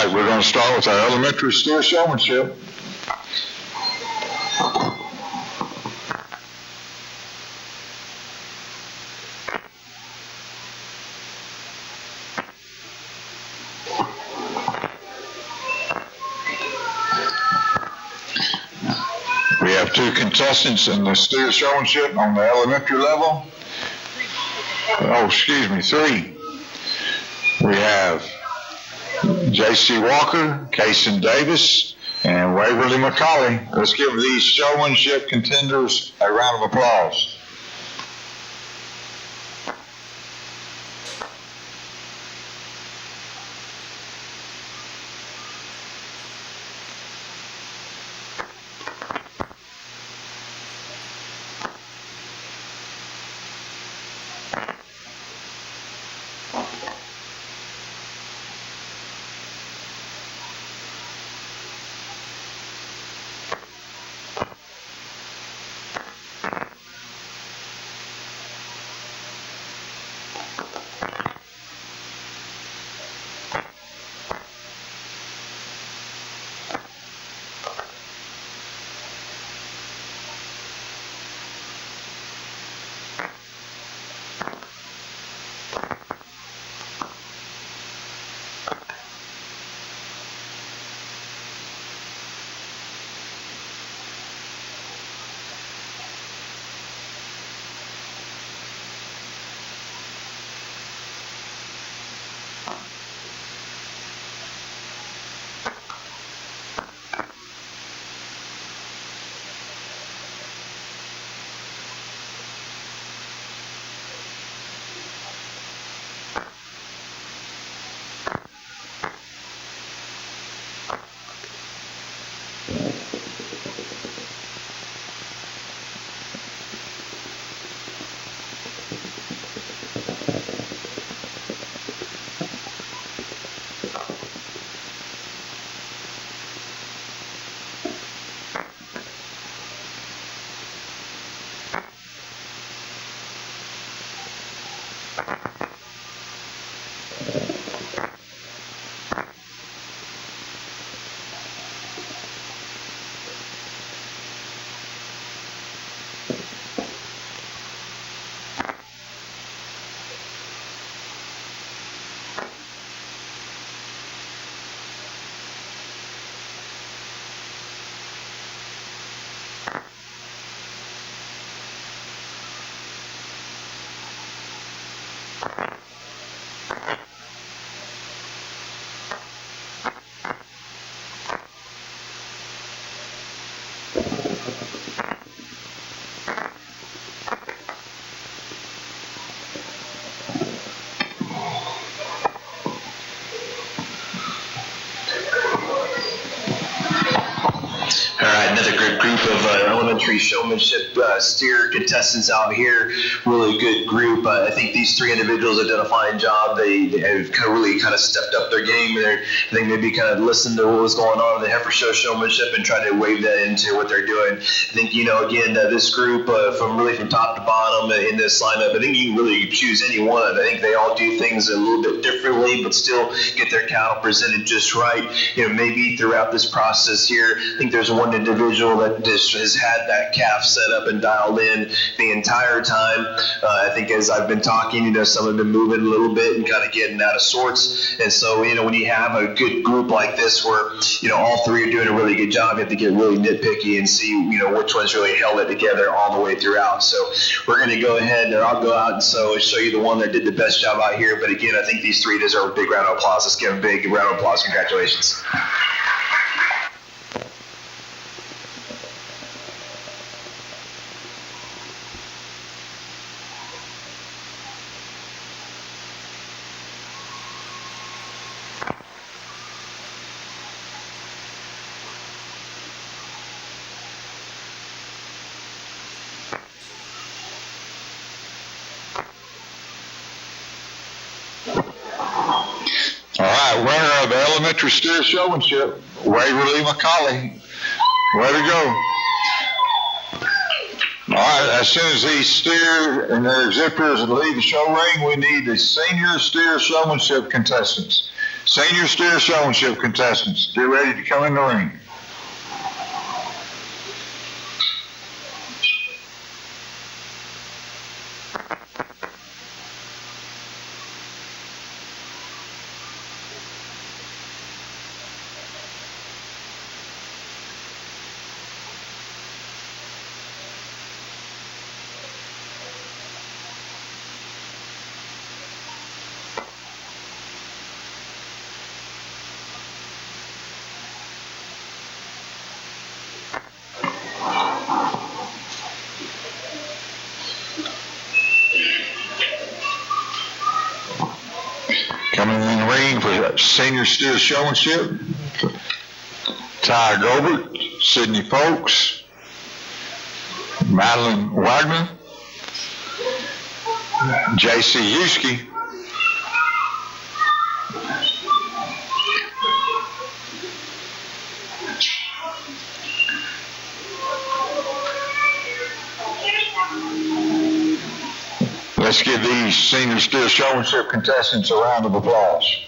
right, we're going to start with our elementary steer showmanship. We have two contestants in the steer showmanship on the elementary level. Oh, excuse me, three. We have J.C. Walker, Kason Davis, and Waverly McCauley. Let's give these showmanship contenders a round of applause. Another good group of elementary showmanship steer contestants out here. Really good group. I think these three individuals have done a fine job. They have really stepped up their game. I think maybe listened to what was going on in the Heifer Show showmanship and tried to wave that into what they're doing. I think, again, this group from top to bottom in this lineup, I think you can really choose any one. I think they all do things a little bit differently, but still get their cattle presented just right. Maybe throughout this process here, I think there's one individual that just has had that calf set up and dialed in the entire time. I think as I've been talking, some have been moving a little bit and getting out of sorts. And so, when you have a good group like this where, all three are doing a really good job, you have to get really nitpicky and see, which ones really held it together all the way throughout. So we're going to go ahead and I'll go out and show you the one that did the best job out here. But again, I think these three deserve a big round of applause. Let's give them a big round of applause. Congratulations. All right, winner of the elementary steer showmanship, Waverly McCauley. Way to go. All right, as soon as these steer and their exhibitors leave the show ring, we need the senior steer showmanship contestants. Senior steer showmanship contestants, get ready to come in the ring. Coming in the ring for senior steer showmanship, Ty Gobert, Sydney Folks, Madeline Wagner, J.C. Husky, let's give these senior steer showmanship contestants a round of applause.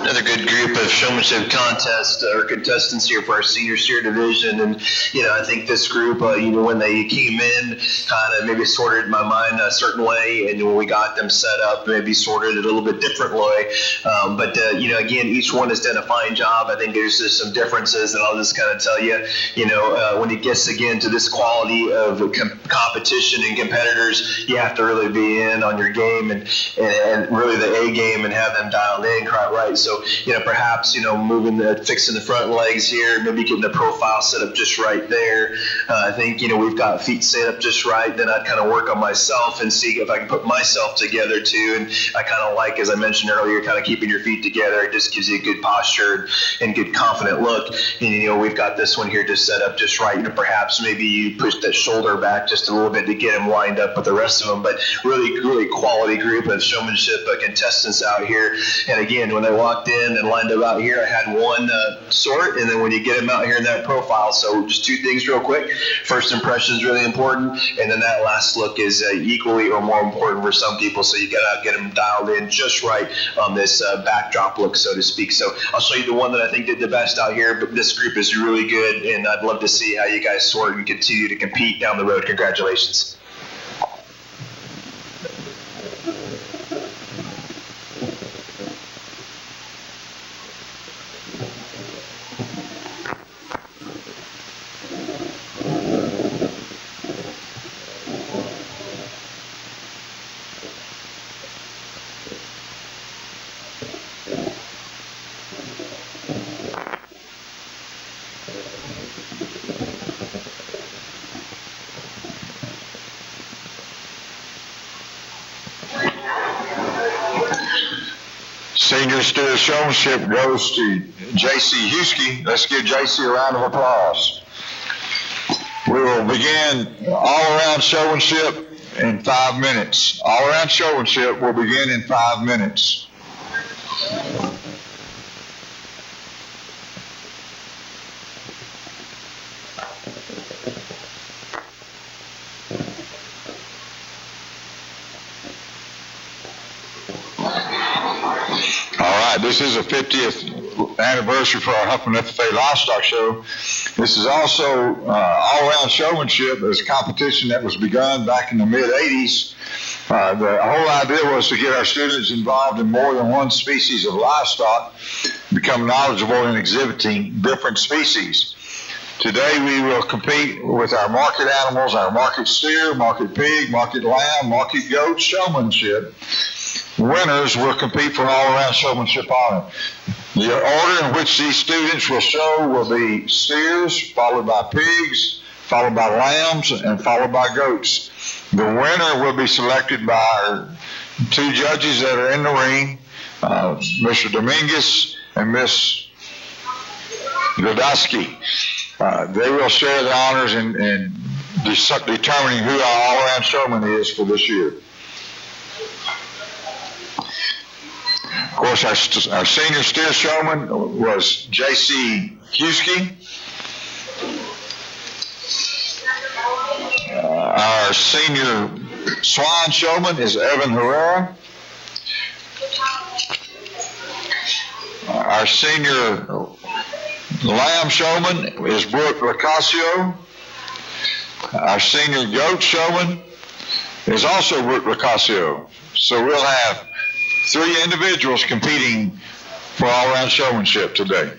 Another good group of showmanship contest or contestants here for our senior steer division, and I think this group, when they came in, kind of maybe sorted my mind a certain way, and when we got them set up, maybe sorted it a little bit different way. But again, each one has done a fine job. I think there's just some differences that I'll just kind of tell you. When it gets again to this quality of competition and competitors, you have to really be in on your game and really the A game and have them dialed in right. So perhaps fixing the front legs here, maybe getting the profile set up just right there. I think we've got feet set up just right. Then I'd kind of work on myself and see if I can put myself together too. And I kind of like, as I mentioned earlier, kind of keeping your feet together. It just gives you a good posture and good confident look. And we've got this one here just set up just right. Perhaps maybe you push that shoulder back just a little bit to get them lined up with the rest of them. But really quality group of showmanship contestants out here. And again, when they walked in and lined up out here. I had one sort, and then when you get them out here in that profile. So just two things real quick. First impression is really important, and then that last look is equally or more important for some people. So you got to get them dialed in just right on this backdrop look, so to speak. So I'll show you the one that I think did the best out here, but this group is really good, and I'd love to see how you guys sort and continue to compete down the road. Congratulations. Senior Steer Showmanship goes to J.C. Husky. Let's give J.C. a round of applause. We will begin all-around showmanship in 5 minutes. All-around showmanship will begin in 5 minutes. This is a 50th anniversary for our Huffman FFA Livestock Show. This is also all-around showmanship. It's a competition that was begun back in the mid-'80s. The whole idea was to get our students involved in more than one species of livestock, become knowledgeable in exhibiting different species. Today we will compete with our market animals, our market steer, market pig, market lamb, market goat, showmanship. Winners will compete for an all-around showmanship honor. The order in which these students will show will be steers, followed by pigs, followed by lambs, and followed by goats. The winner will be selected by our two judges that are in the ring, Mr. Dominguez and Miss Godowski. They will share the honors in determining who our all-around showman is for this year. Of course, our senior steer showman was J.C. Husky. Our senior swine showman is Evan Herrera. Our senior lamb showman is Brooke Lacasio. Our senior goat showman is also Brooke Lacasio. So we'll have 3 individuals competing for all-around showmanship today.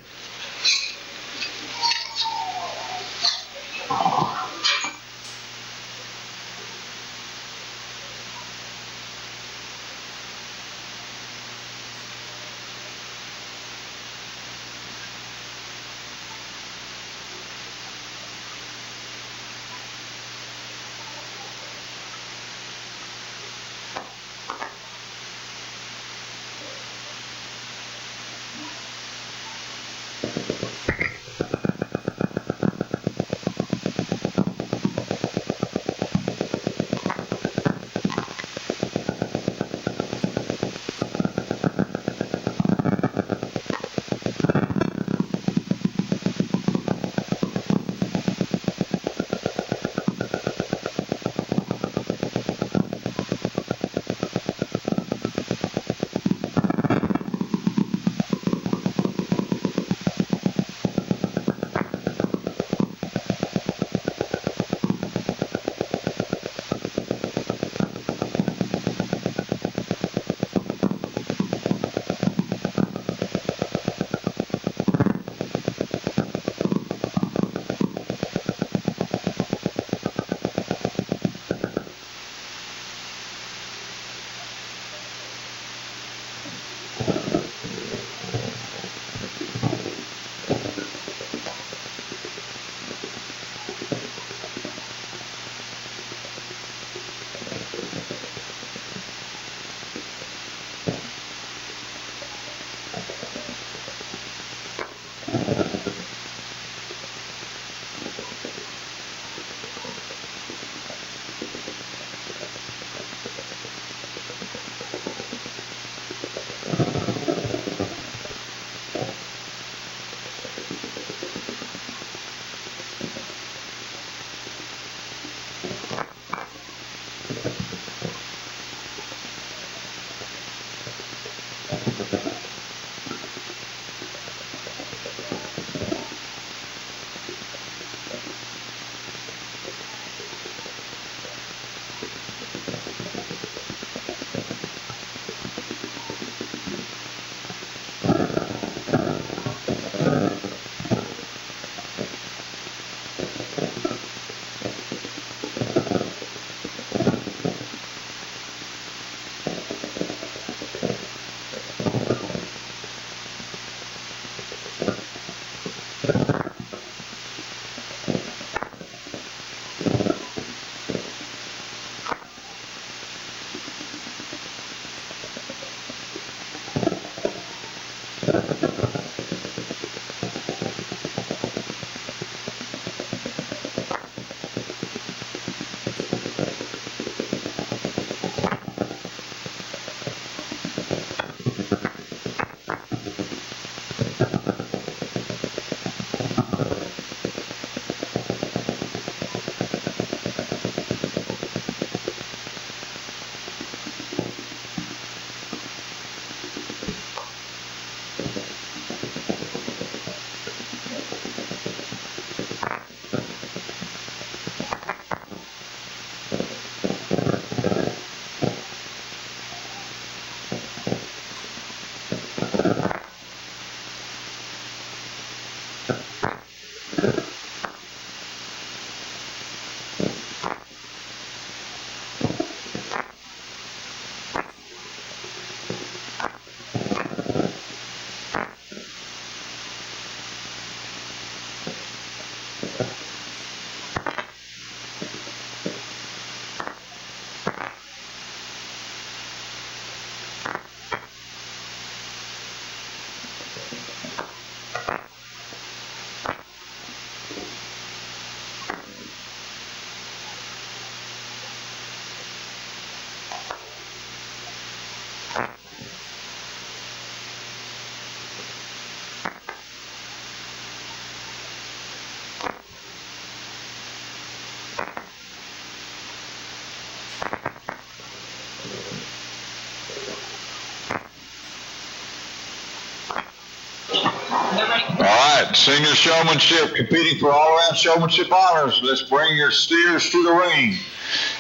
All right, senior showmanship, competing for all-around showmanship honors. Let's bring your steers to the ring.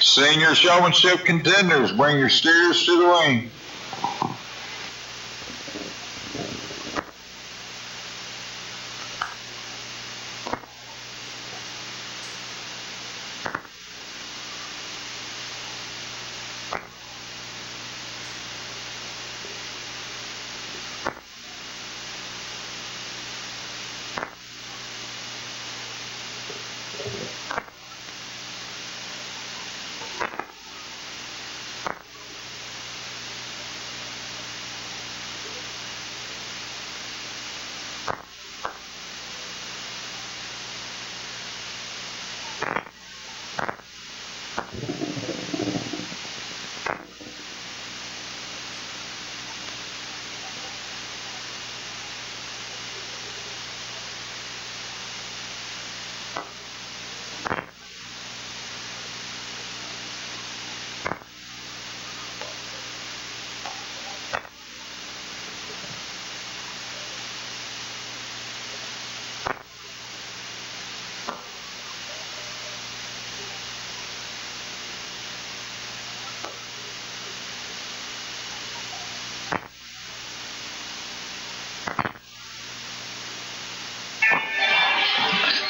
Senior showmanship contenders, bring your steers to the ring.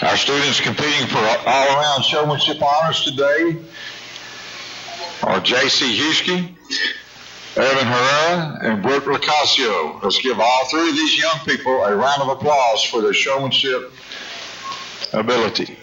Our students competing for all-around showmanship honors today are J.C. Huskey, Evan Herrera, and Brooke Lacasio. Let's give all three of these young people a round of applause for their showmanship ability.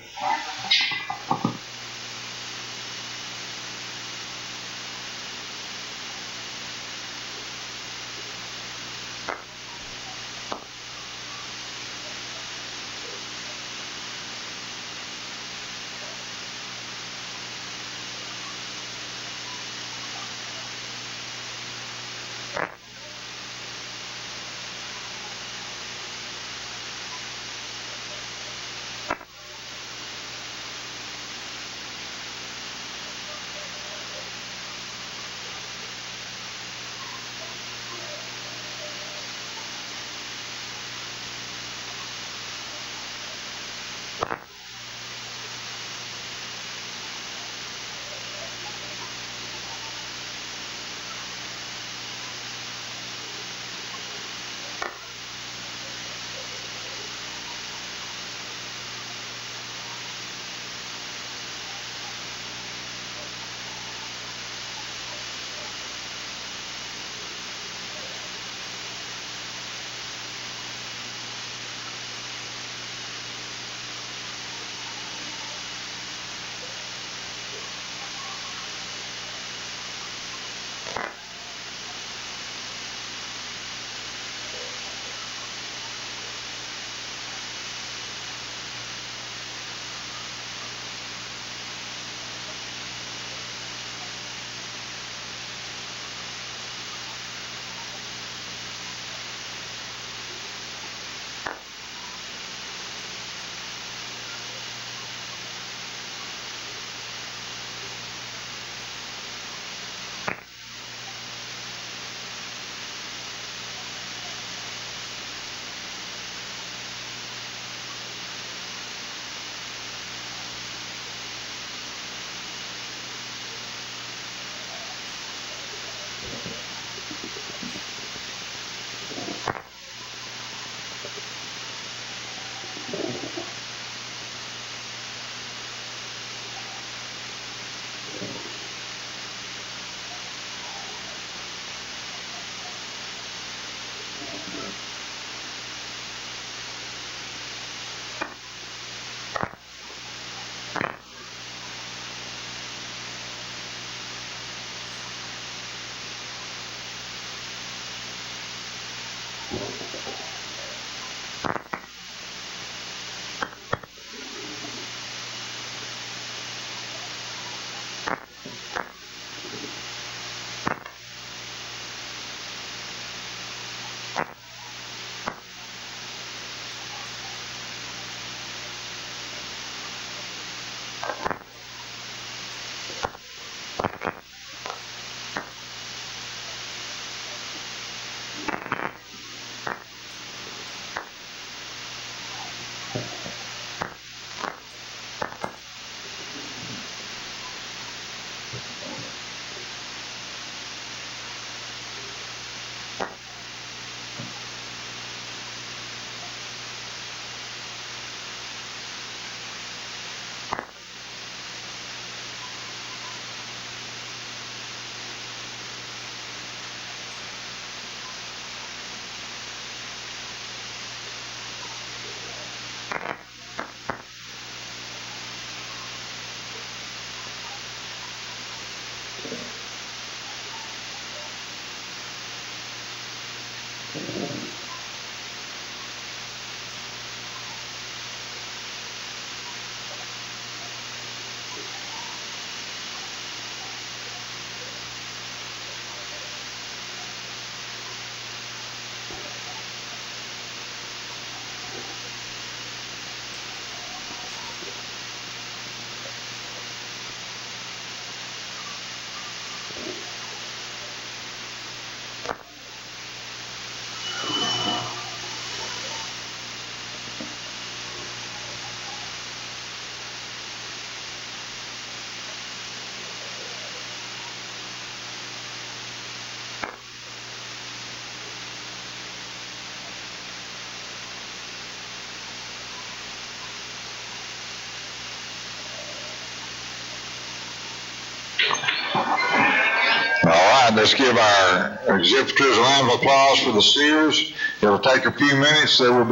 right, let's give our exhibitors a round of applause for the steers. It'll take a few minutes. They'll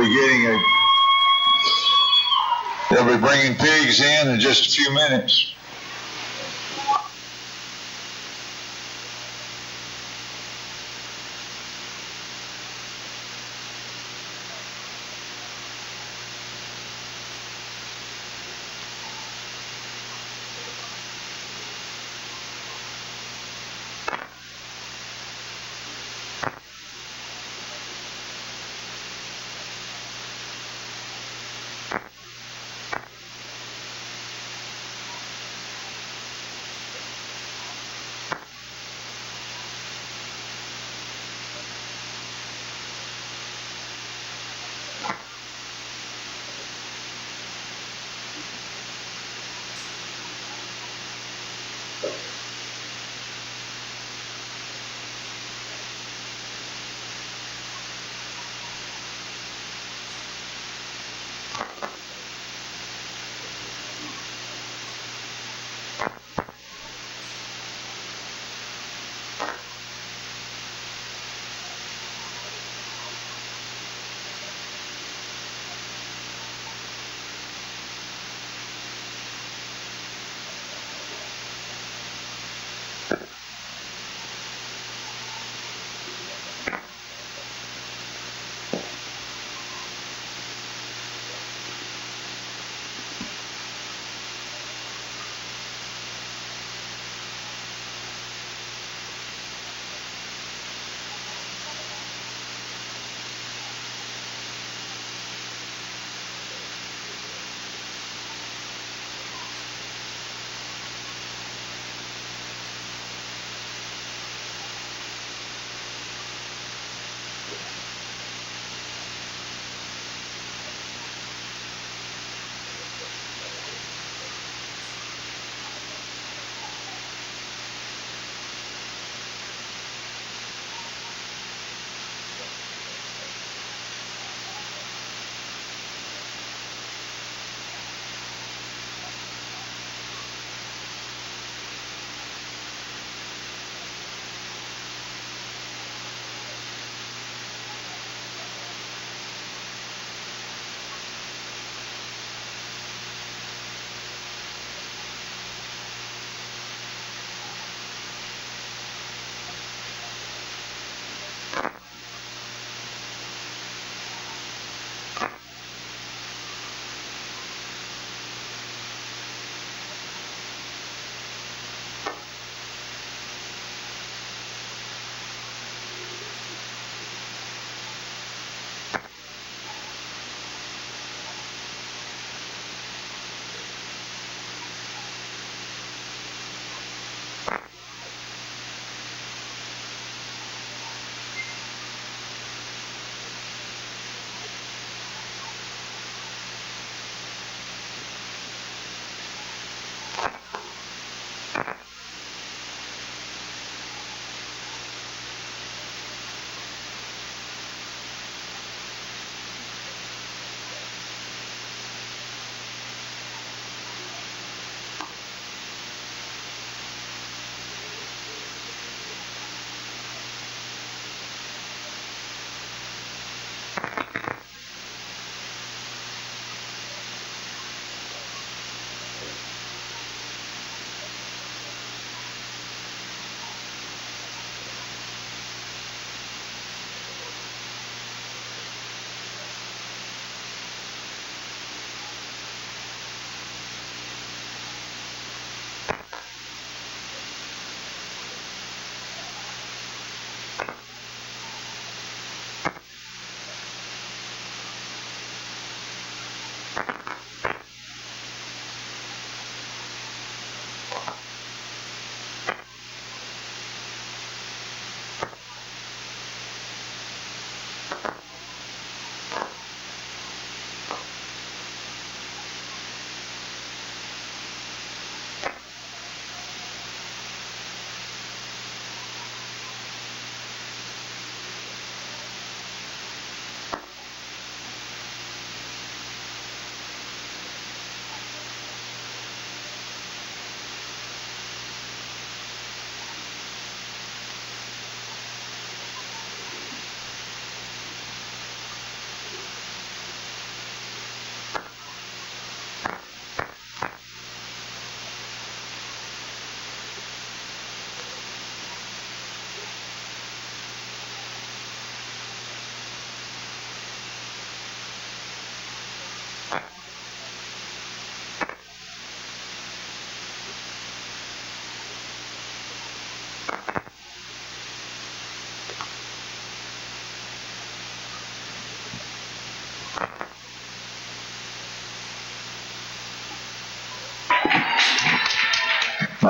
be bringing pigs in just a few minutes.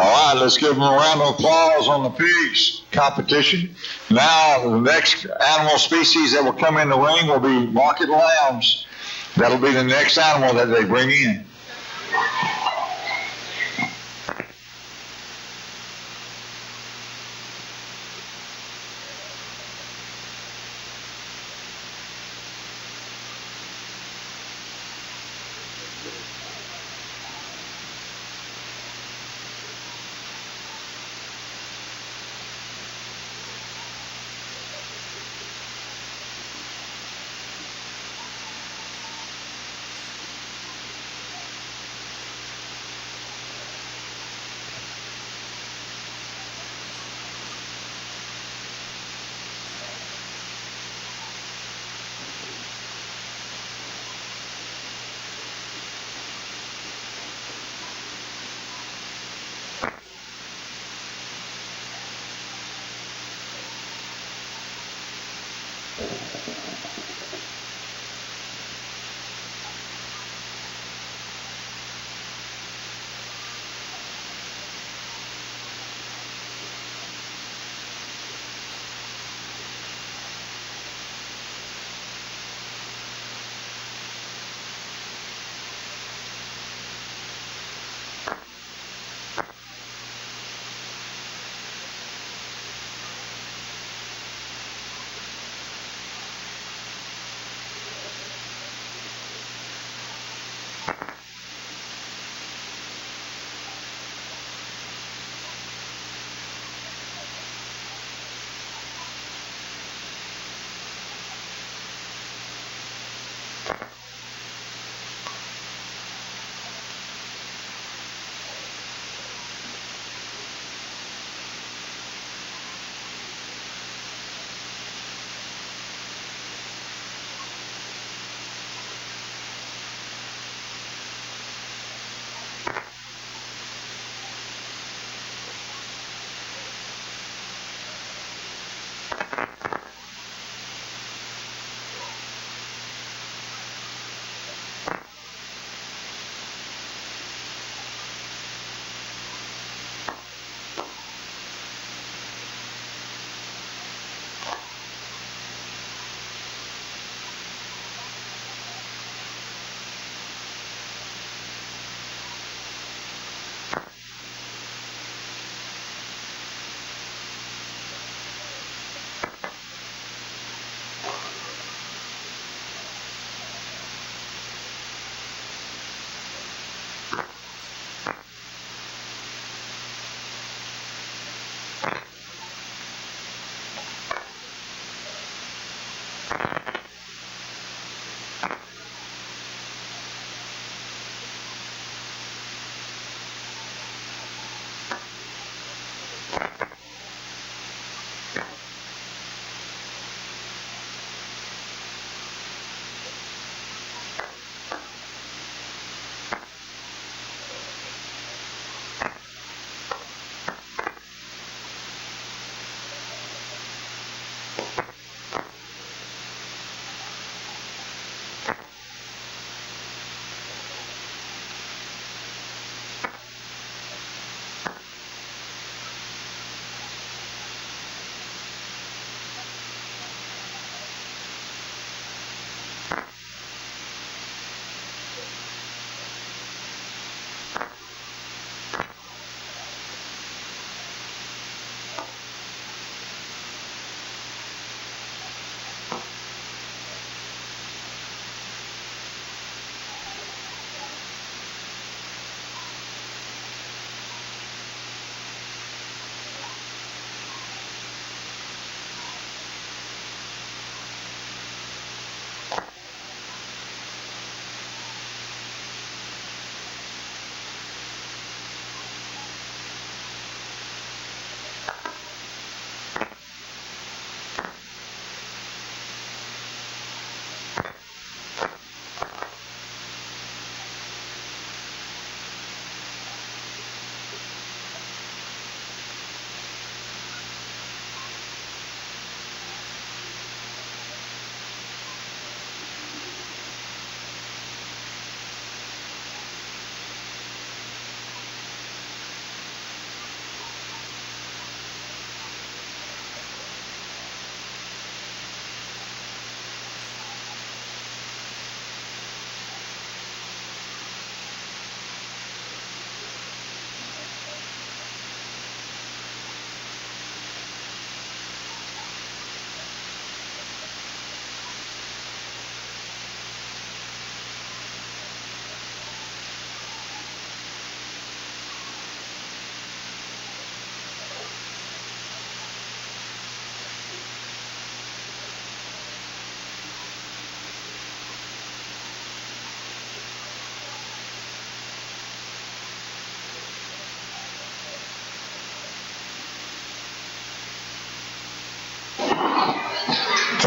All right, let's give them a round of applause on the pigs competition. Now, the next animal species that will come in the ring will be market lambs. That'll be the next animal that they bring in.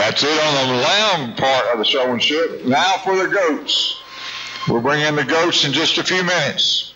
That's it on the lamb part of the showmanship. Now for the goats. We'll bring in the goats in just a few minutes.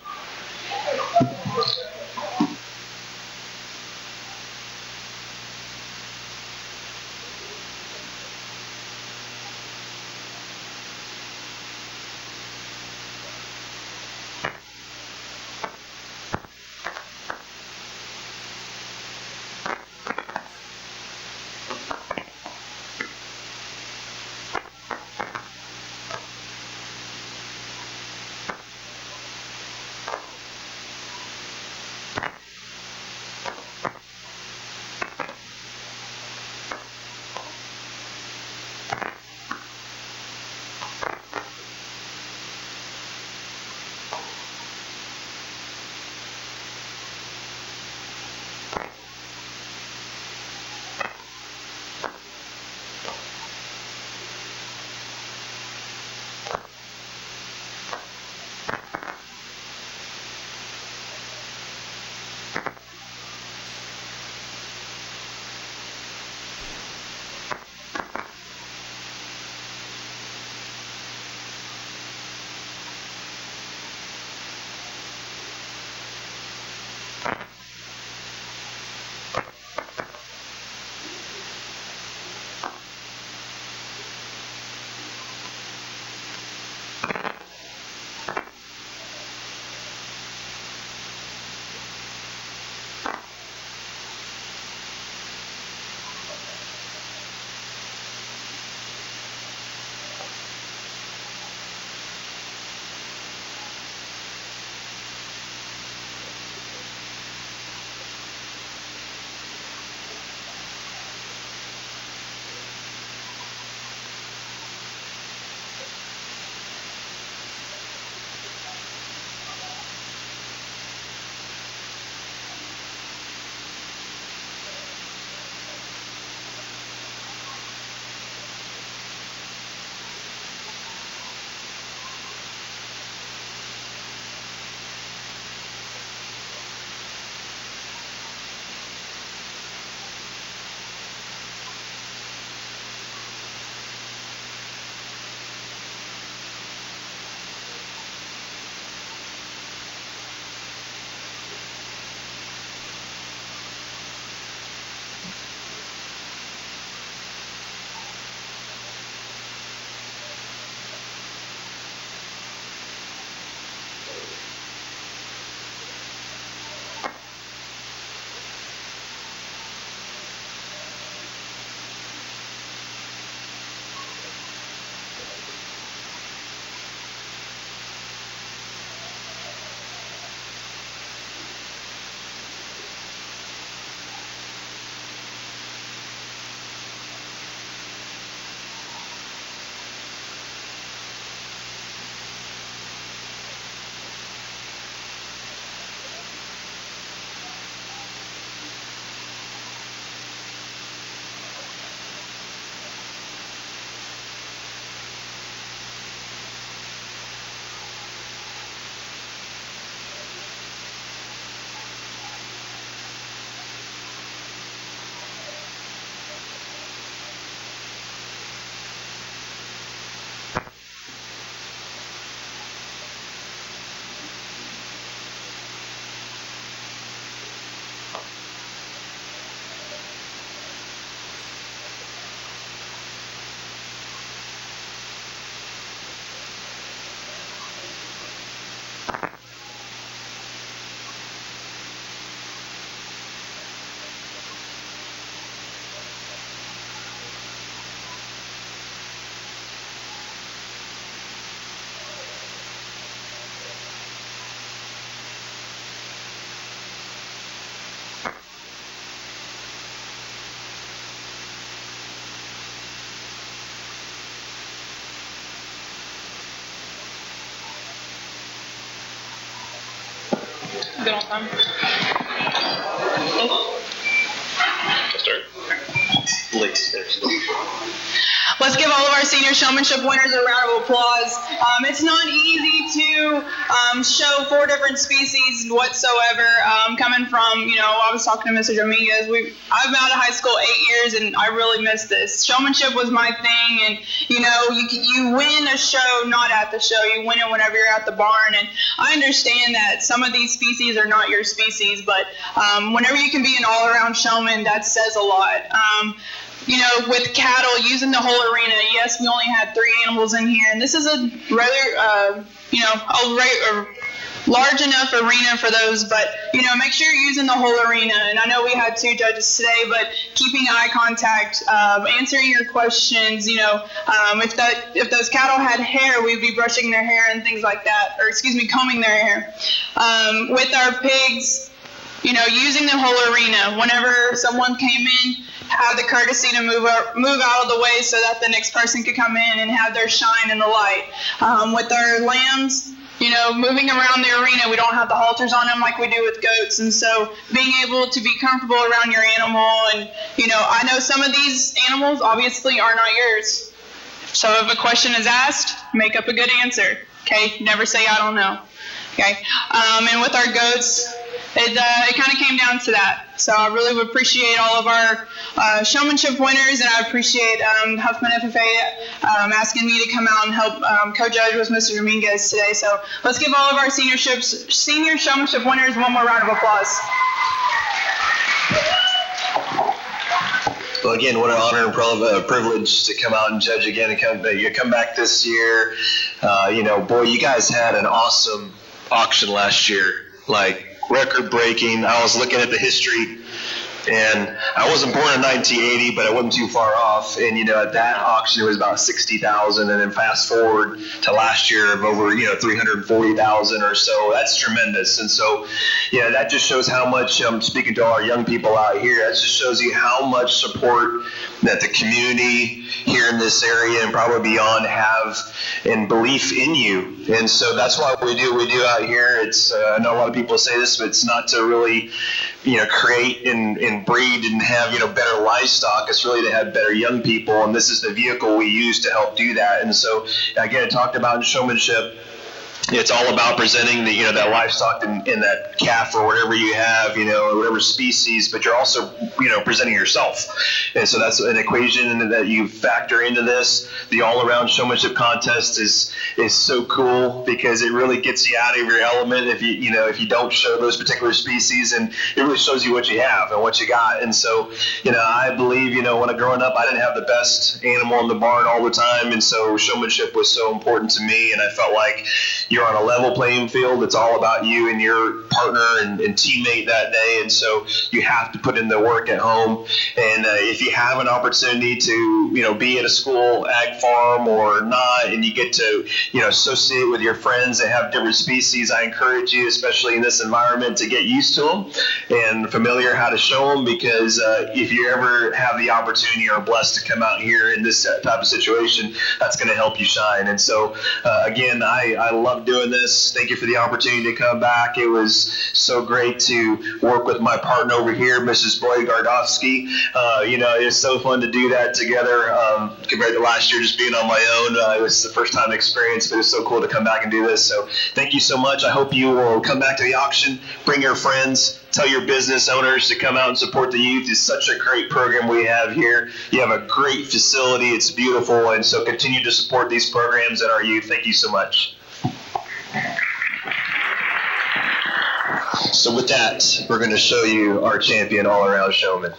Good on time. Start. Late. Let's give all of our senior showmanship winners a round of applause. It's not easy to show 4 different species whatsoever. Coming from, I was talking to Mr. Dominguez. I've been out of high school 8 years, and I really miss this. Showmanship was my thing, and you win a show not at the show. You win it whenever you're at the barn, and I understand that some of these species are not your species, but whenever you can be an all-around showman, that says a lot. With cattle, using the whole arena, yes, we only had 3 animals in here, and this is a rather, a large enough arena for those, but, make sure you're using the whole arena. And I know we had 2 judges today, but keeping eye contact, answering your questions, if those cattle had hair, we'd be brushing their hair and things like that, or combing their hair. With our pigs, using the whole arena. Whenever someone came in, have the courtesy to move out of the way so that the next person could come in and have their shine in the light. With our lambs, moving around the arena, we don't have the halters on them like we do with goats, and so being able to be comfortable around your animal, and I know some of these animals obviously are not yours. So if a question is asked, make up a good answer. Okay, never say I don't know. Okay, and with our goats, it kind of came down to that. So I really would appreciate all of our showmanship winners, and I appreciate Huffman FFA asking me to come out and help co-judge with Mr. Dominguez today. So let's give all of our senior showmanship winners one more round of applause. Well, again, what an honor and privilege to come out and judge again and you come back this year. Boy, you guys had an awesome auction last year, like record-breaking. I was looking at the history, and I wasn't born in 1980, but I wasn't too far off. And at that auction it was about 60,000, and then fast forward to last year of over 340,000 or so. That's tremendous. And so that just shows how much, speaking to all our young people out here, that just shows you how much support that the community here in this area and probably beyond have and belief in you. And so that's why we do out here. It's I know a lot of people say this, but it's not to really create and breed and have better livestock. It's really to have better young people, and this is the vehicle we use to help do that. And so again, I talked about in showmanship, it's all about presenting the that livestock in that calf or whatever you have, or whatever species, but you're also presenting yourself. And so that's an equation that you factor into this. The all-around showmanship contest is so cool because it really gets you out of your element if you don't show those particular species, and it really shows you what you have and what you got. And so I believe when I growing up, I didn't have the best animal in the barn all the time, and so showmanship was so important to me, and I felt like you're on a level playing field. It's all about you and your partner and teammate that day, and so you have to put in the work at home. And if you have an opportunity to be at a school ag farm or not, and you get to associate with your friends that have different species, I encourage you, especially in this environment, to get used to them and familiar how to show them, because if you ever have the opportunity or are blessed to come out here in this type of situation, that's going to help you shine. And so again, I love doing this. Thank you for the opportunity to come back. It was so great to work with my partner over here, Mrs. Boyd Gardowski. It's so fun to do that together compared to last year just being on my own. It was the first time experience, but it's so cool to come back and do this. So thank you so much. I hope you will come back to the auction, bring your friends, tell your business owners to come out and support the youth. It's such a great program we have here. You have a great facility. It's beautiful, and so continue to support these programs and our youth. Thank you so much. So with that, we're going to show you our champion all-around showman.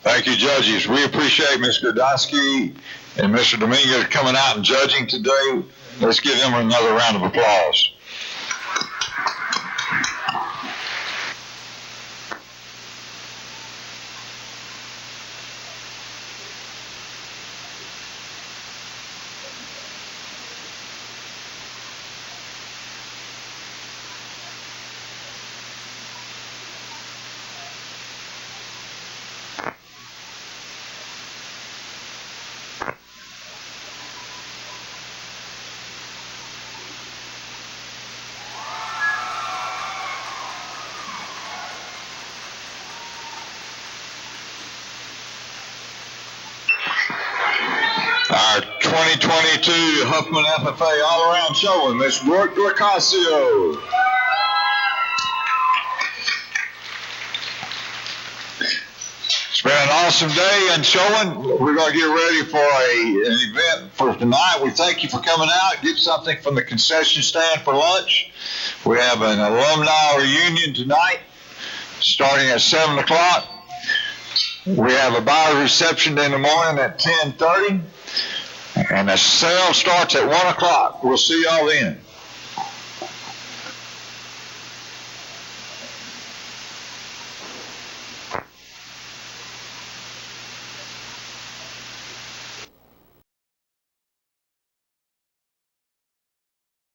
Thank you, judges. We appreciate Mr. Gardowski and Mr. Dominguez coming out and judging today. Let's give them another round of applause. 2022 Huffman FFA All-Around Showman, Miss Brooke Lacasio. It's been an awesome day in Showman. We're going to get ready for an event for tonight. We thank you for coming out. Get something from the concession stand for lunch. We have an alumni reunion tonight starting at 7 o'clock. We have a buyer reception in the morning at 10:30. And the sale starts at 1 o'clock. We'll see y'all then.